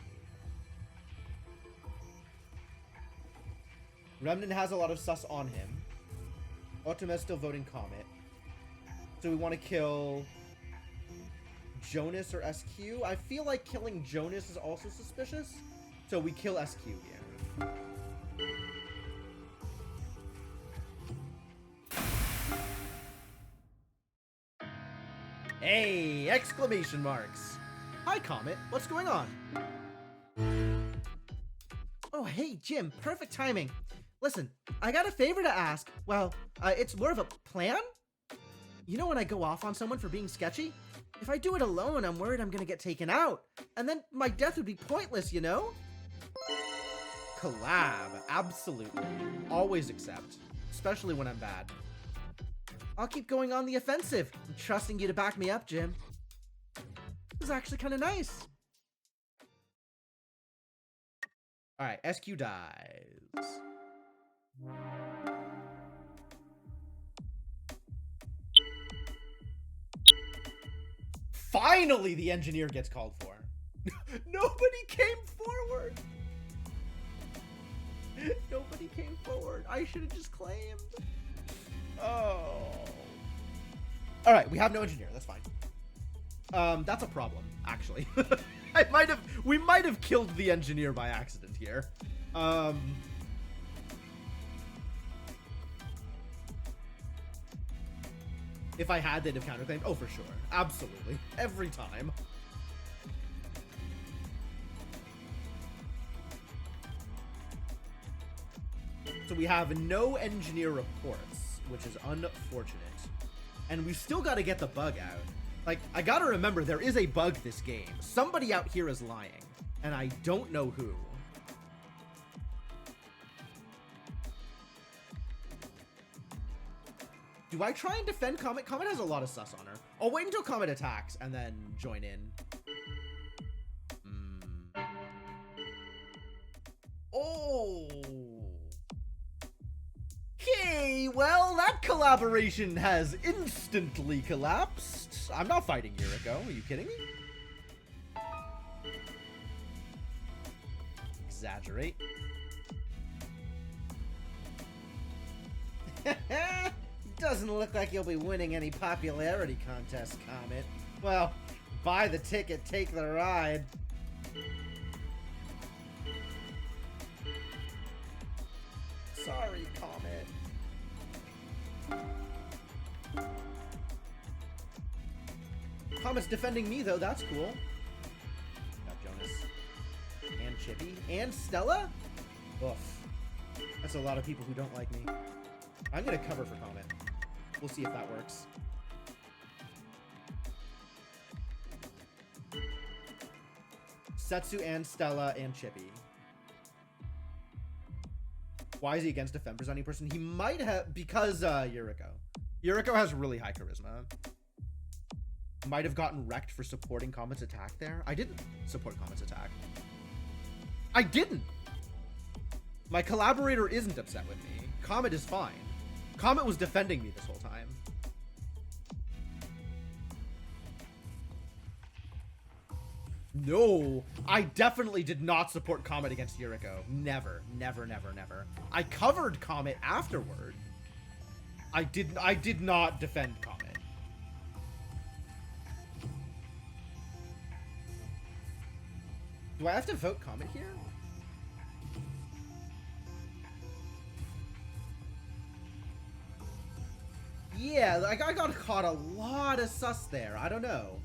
S1: Remnant has a lot of sus on him. Ultima's still voting Comet. So we want to kill Jonas or SQ. I feel like killing Jonas is also suspicious. So we kill SQ here. Hey, exclamation marks. Hi, Comet. What's going on?
S2: Oh, hey, Jim. Perfect timing. Listen, I got a favor to ask. Well, it's more of a plan. You know when I go off on someone for being sketchy? If I do it alone, I'm worried I'm gonna get taken out. And then my death would be pointless, you know?
S1: Collab. Absolutely. Always accept. Especially when I'm bad.
S2: I'll keep going on the offensive. I'm trusting you to back me up, Jim. This is actually kind of nice.
S1: Alright, SQ dies. Finally, the engineer gets called for. Nobody came forward. Nobody came forward. I should have just claimed. Oh. All right, we have no engineer. That's fine. That's a problem, actually. We might have killed the engineer by accident here. If I had, they'd have counterclaimed. Oh, for sure. Absolutely. Every time. So we have no engineer reports, which is unfortunate. And we still got to get the bug out. Like, I got to remember, there is a bug this game. Somebody out here is lying. And I don't know who. Do I try and defend Comet? Comet has a lot of sus on her. I'll wait until Comet attacks and then join in. Oh. Okay, well, that collaboration has instantly collapsed. I'm not fighting Yuriko. Are you kidding me? Exaggerate.
S2: Doesn't look like you'll be winning any popularity contest, Comet. Well, buy the ticket, take the ride.
S1: Sorry, Comet. Comet's defending me, though. That's cool. Got Jonas. And Chippy. And Stella? Oof. That's a lot of people who don't like me. I'm going to cover for Comet. We'll see if that works.
S2: Setsu and Stella and Chippy. Why is he against defend presenting person? He might have, because Yuriko. Yuriko has really high charisma. Might have gotten wrecked for supporting Comet's attack there. I didn't support Comet's attack. I didn't. My collaborator isn't upset with me. Comet is fine. Comet was defending me this whole time. No, I definitely did not support Comet against Yuriko. Never, never, never, never. I covered Comet afterward. I did not defend Comet. Do I have to vote Comet here? Yeah, like I got caught a lot of sus there. I don't know.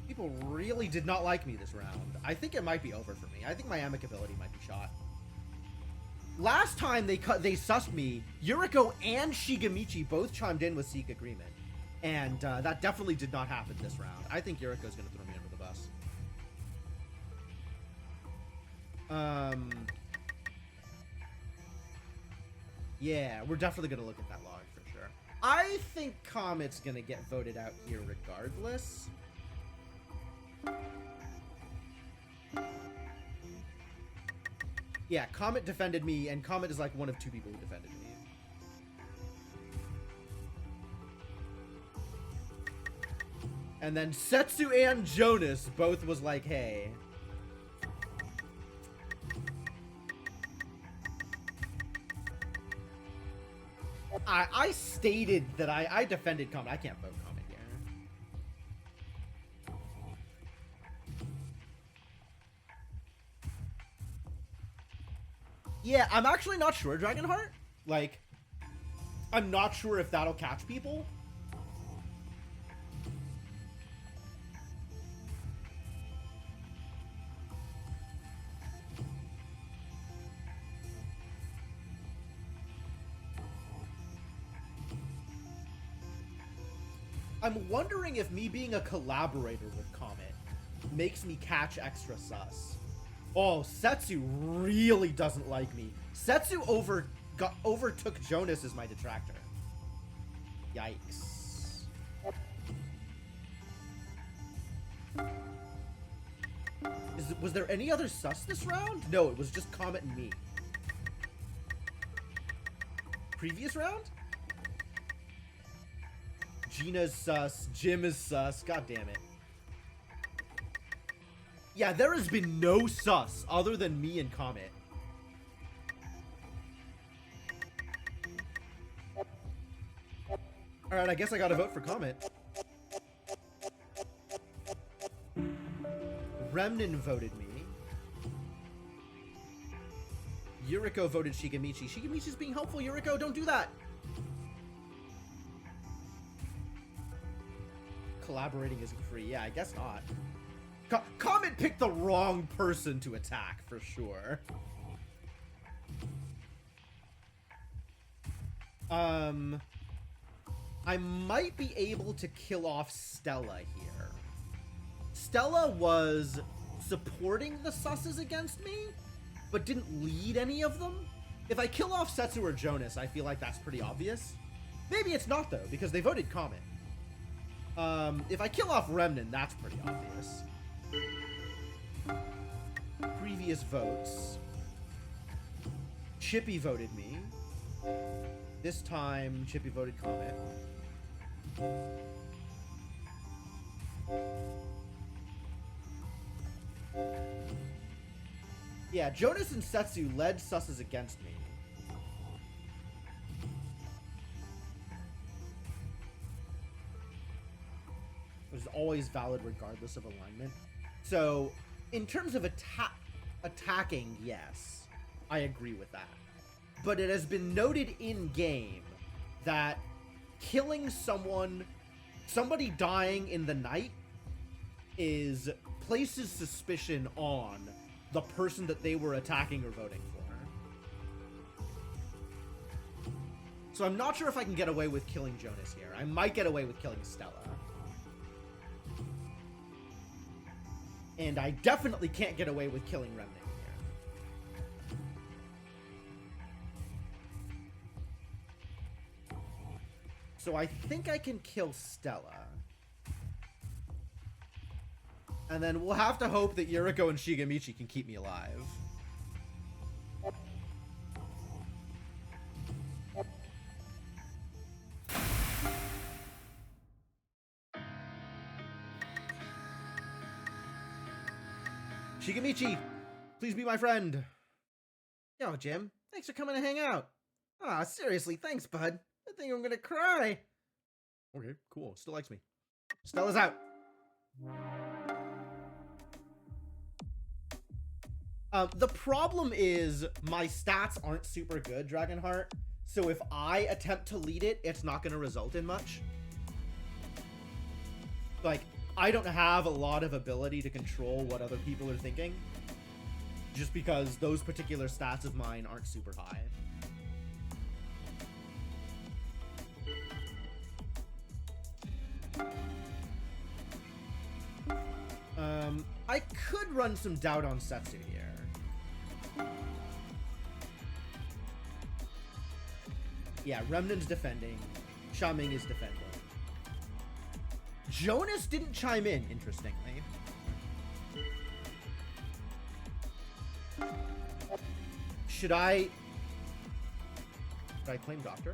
S2: People really did not like me this round. I think it might be over for me. I think my amicability might be shot. Last time they sussed me, Yuriko and Shigemichi both chimed in with Seek Agreement. And that definitely did not happen this round. I think Yuriko's going to throw me under the bus. Yeah, we're definitely going to look at that log for sure. I think Comet's going to get voted out here regardless. Yeah, Comet defended me, and Comet is like one of two people who defended me. And then Setsu and Jonas both was like, hey. I stated that I defended Comet. I can't vote Comet here. Yeah, I'm actually not sure, Dragonheart. Like, I'm not sure if that'll catch people. I'm wondering if me being a collaborator with Comet makes me catch extra sus. Oh, Setsu really doesn't like me. Setsu overtook Jonas as my detractor. Yikes. Was there any other sus this round? No, it was just Comet and me. Previous round? Gina's sus. Jim is sus. God damn it. Yeah, there has been no sus other than me and Comet. Alright, I guess I gotta vote for Comet. Remnin voted me. Yuriko voted Shigemichi. Shigemichi's being helpful, Yuriko, don't do that! Collaborating isn't free. Yeah, I guess not. Comet picked the wrong person to attack, for sure. I might be able to kill off Stella here. Stella was supporting the susses against me, but didn't lead any of them. If I kill off Setsu or Jonas, I feel like that's pretty obvious. Maybe it's not, though, because they voted Comet. If I kill off Remnant, that's pretty obvious. Previous votes. Chippy voted me. This time, Chippy voted Comet. Yeah, Jonas and Setsu led susses against me. Which is always valid regardless of alignment. So, in terms of attacking, yes, I agree with that. But it has been noted in-game that killing somebody dying in the night places suspicion on the person that they were attacking or voting for. So I'm not sure if I can get away with killing Jonas here. I might get away with killing Stella.
S1: And I definitely can't get away with killing Remnant here. So I think I can kill Stella. And then we'll have to hope that Yuriko and Shigemichi can keep me alive. Shigemichi, please be my friend. Yo, Jim, thanks for coming to hang out. Aw, seriously, thanks, bud. I think I'm gonna cry. Okay, cool. Still likes me. Stella's out. The problem is my stats aren't super good, Dragonheart. So if I attempt to lead it, it's not going to result in much. Like, I don't have a lot of ability to control what other people are thinking. Just because those particular stats of mine aren't super high. I could run some doubt on Setsu here. Yeah, Remnant's defending. Shaming is defending. Jonas didn't chime in, interestingly. Should I claim Doctor?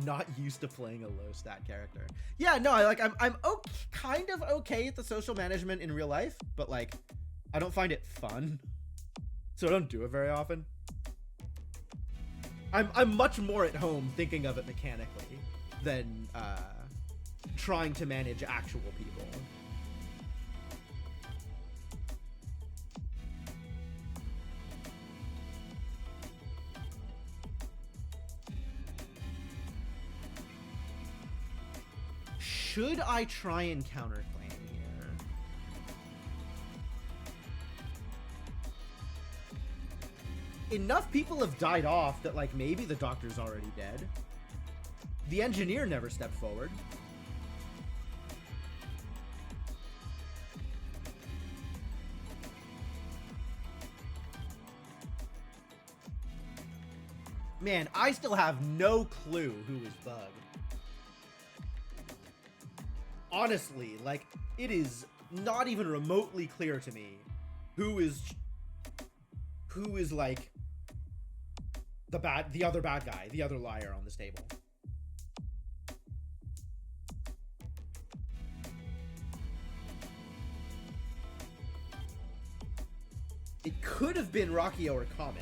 S1: Not used to playing a low stat character. Yeah, no, I'm okay, kind of okay at the social management in real life, but like I don't find it fun. So I don't do it very often. I'm much more at home thinking of it mechanically than trying to manage actual people. Should I try and counterclaim here? Enough people have died off that, like, maybe the Doctor's already dead. The Engineer never stepped forward. Man, I still have no clue who is Bug. Honestly, like, it is not even remotely clear to me who is like the other bad guy, the other liar on this table. It could have been Rockio or Comet.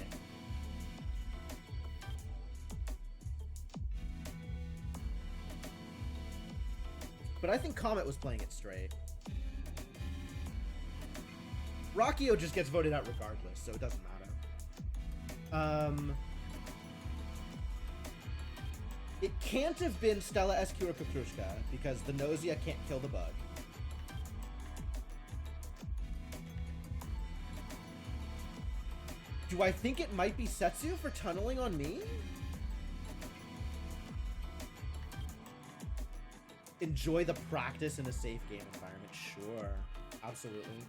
S1: But I think Comet was playing it straight. Rockio just gets voted out regardless, so it doesn't matter. It can't have been Stella SQ or Petrushka, because the Gnosia can't kill the bug. Do I think it might be Setsu for tunneling on me? Enjoy the practice in a safe game environment. Sure. Absolutely.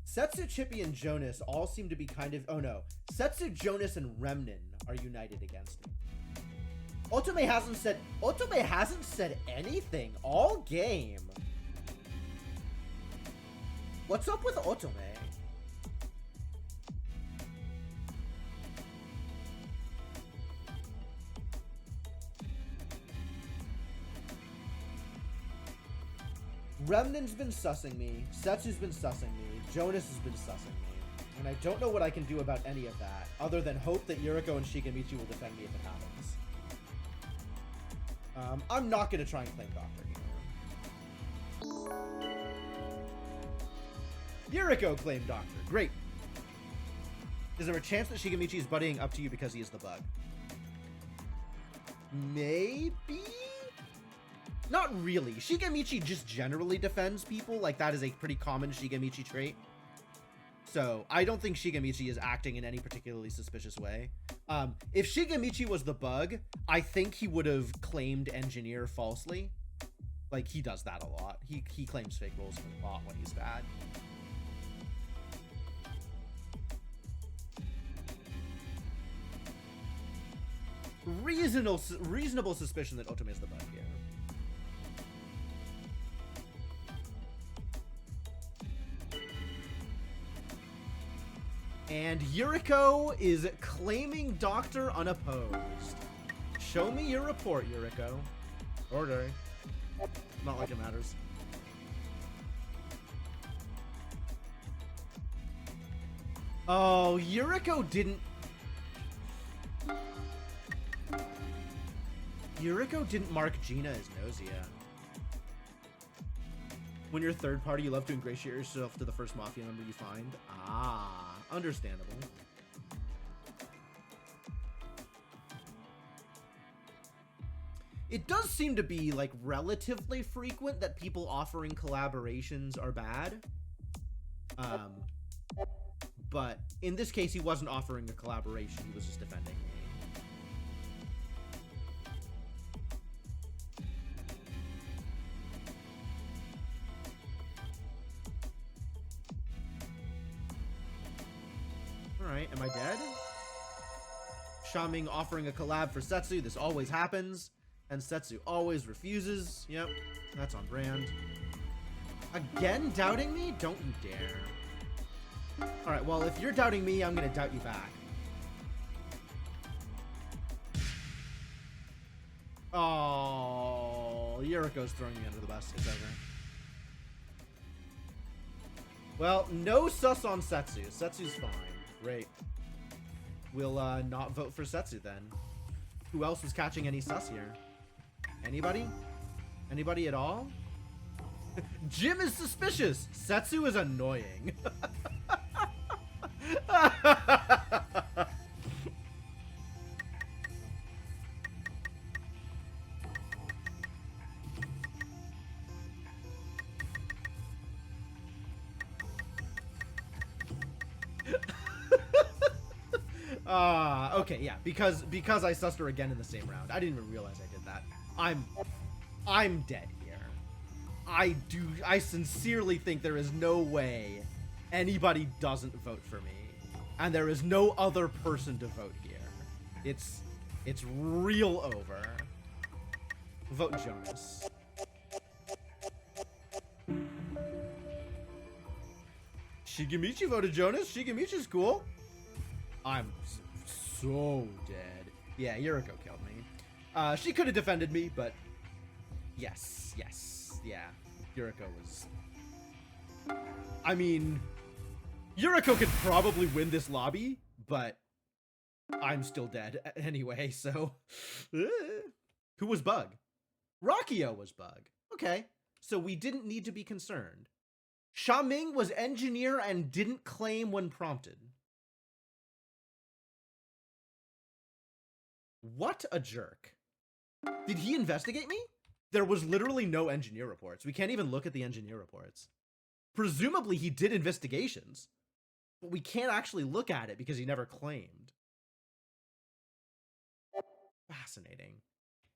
S1: Setsu, Chippy, and Jonas all seem to be kind of... Oh no. Setsu, Jonas, and Remnin are united against me. Otome hasn't said anything all game. What's up with Otome? Remnan's been sussing me, Setsu's been sussing me, Jonas has been sussing me, and I don't know what I can do about any of that, other than hope that Yuriko and Shigemichi will defend me if it happens. I'm not gonna try and claim Doctor here. Yuriko claimed Doctor. Great. Is there a chance that Shigemichi is buddying up to you because he is the bug?
S2: Maybe? Not really. Shigemichi just generally defends people. Like, that is a pretty common Shigemichi trait. So, I don't think Shigemichi is acting in any particularly suspicious way. If Shigemichi was the bug, I think he would have claimed engineer falsely. Like, he does that a lot. He claims fake roles a lot when he's bad. Reasonable suspicion that Otome is the bug here. And Yuriko is claiming Doctor unopposed. Show me your report, Yuriko. Okay. Not like it matters. Oh, Yuriko didn't... Yuriko didn't mark Gina as Gnosia. When you're third party, you love to ingratiate yourself to the first Mafia member you find. Ah, understandable. It does seem to be, like, relatively frequent that people offering collaborations are bad. But in this case, he wasn't offering a collaboration. He was just defending me. Alright, am I dead? Shaming offering a collab for Setsu. This always happens. And Setsu always refuses. Yep, that's on brand. Again, doubting me? Don't you dare. Alright, well, if you're doubting me, I'm gonna doubt you back. Oh, Yuriko's throwing me under the bus. It's over. Well, no sus on Setsu. Setsu's fine. Great. We'll not vote for Setsu then. Who else was catching any sus here? Anybody? Anybody at all? Jim is suspicious. Setsu is annoying. Okay, yeah, because I sussed her again in the same round. I didn't even realize I did that. I'm dead here. I sincerely think there is no way anybody doesn't vote for me. And there is no other person to vote here. It's real over. Vote Jonas. Shigemichi voted Jonas. Shigemichi's cool. I'm so dead. Yeah, Yuriko killed me. She could have defended me, but yes, yeah. Yuriko was... I mean, Yuriko could probably win this lobby, but I'm still dead anyway, so... Who was Bug? Rakio was Bug. Okay, so we didn't need to be concerned. Xiaming was engineer and didn't claim when prompted. What a jerk. Did he investigate me? There was literally no engineer reports. We can't even look at the engineer reports. Presumably he did investigations, but we can't actually look at it because he never claimed. Fascinating.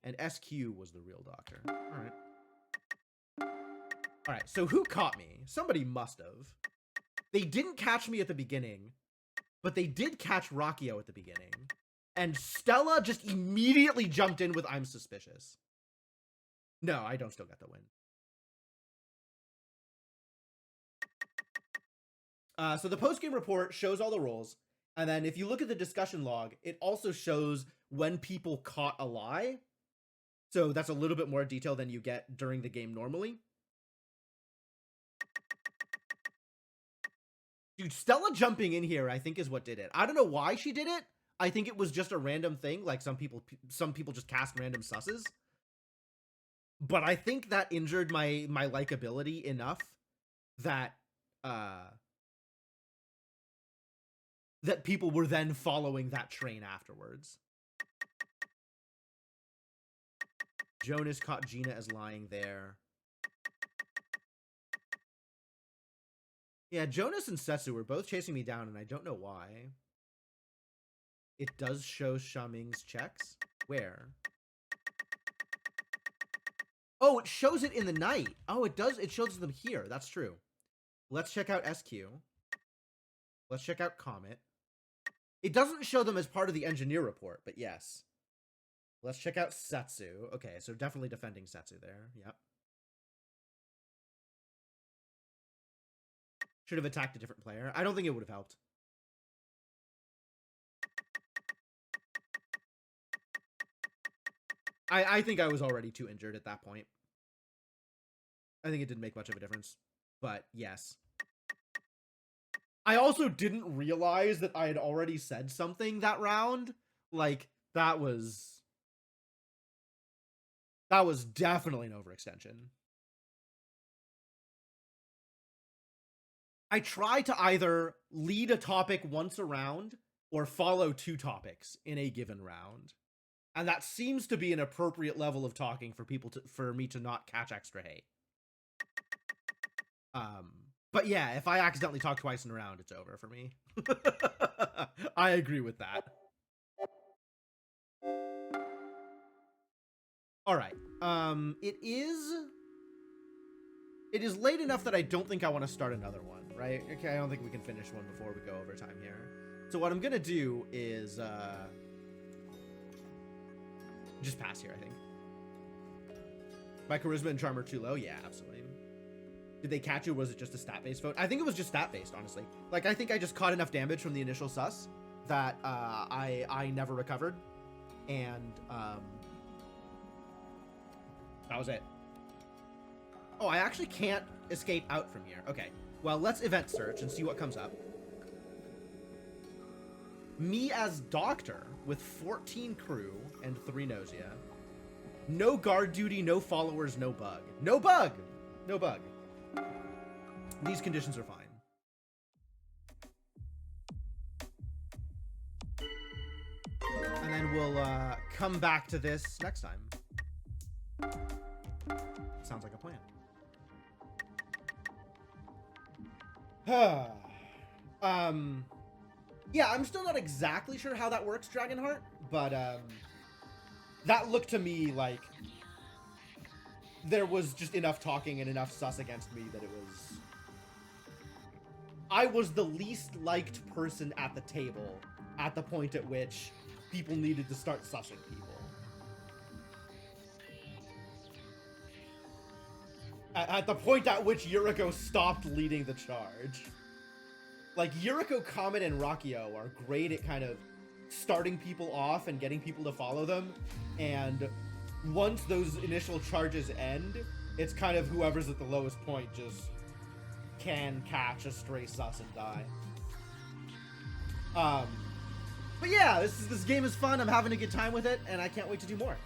S2: And SQ was the real doctor. All right, so who caught me? Somebody must have. They didn't catch me at the beginning, but they did catch Rakio at the beginning. And Stella just immediately jumped in with I'm suspicious. No, I don't still get the win. So the post-game report shows all the roles. And then if you look at the discussion log, it also shows when people caught a lie. So that's a little bit more detail than you get during the game normally. Dude, Stella jumping in here, I think, is what did it. I don't know why she did it. I think it was just a random thing, like some people just cast random susses. But I think that injured my likability enough that that people were then following that train afterwards. Jonas caught Gina as lying there. Yeah, Jonas and Setsu were both chasing me down, and I don't know why. It does show Shaming's checks. Where? Oh, it shows it in the night. Oh, it does. It shows them here. That's true. Let's check out SQ. Let's check out Comet. It doesn't show them as part of the engineer report, but yes. Let's check out Setsu. Okay, so definitely defending Setsu there. Yep. Should have attacked a different player. I don't think it would have helped. I think I was already too injured at that point. I think it didn't make much of a difference. But yes. I also didn't realize that I had already said something that round. Like, that was definitely an overextension. I try to either lead a topic once a round or follow 2 topics in a given round. And that seems to be an appropriate level of talking for me to not catch extra hate. But yeah, if I accidentally talk twice in a round, it's over for me. I agree with that. All right. It is late enough that I don't think I want to start another one, right? Okay, I don't think we can finish one before we go overtime here. So what I'm gonna do is just pass here, I think. My charisma and charm are too low? Yeah, absolutely. Did they catch you, or was it just a stat-based vote? I think it was just stat-based, honestly. Like, I think I just caught enough damage from the initial sus that I never recovered. And that was it. Oh, I actually can't escape out from here. Okay, well, let's event search and see what comes up. Me as Doctor with 14 crew and 3 Gnosia. No guard duty, no followers, no bug. No bug! No bug. These conditions are fine. And then we'll come back to this next time. Sounds like a plan. Yeah, I'm still not exactly sure how that works, Dragonheart, but that looked to me like there was just enough talking and enough sus against me that it was... I was the least liked person at the table at the point at which people needed to start sussing people. At the point at which Yuriko stopped leading the charge. Like, Yuriko, Comet, and Rakio are great at kind of starting people off and getting people to follow them, and once those initial charges end, it's kind of whoever's at the lowest point just can catch a stray sus and die. But yeah, this game is fun. I'm having a good time with it, and I can't wait to do more.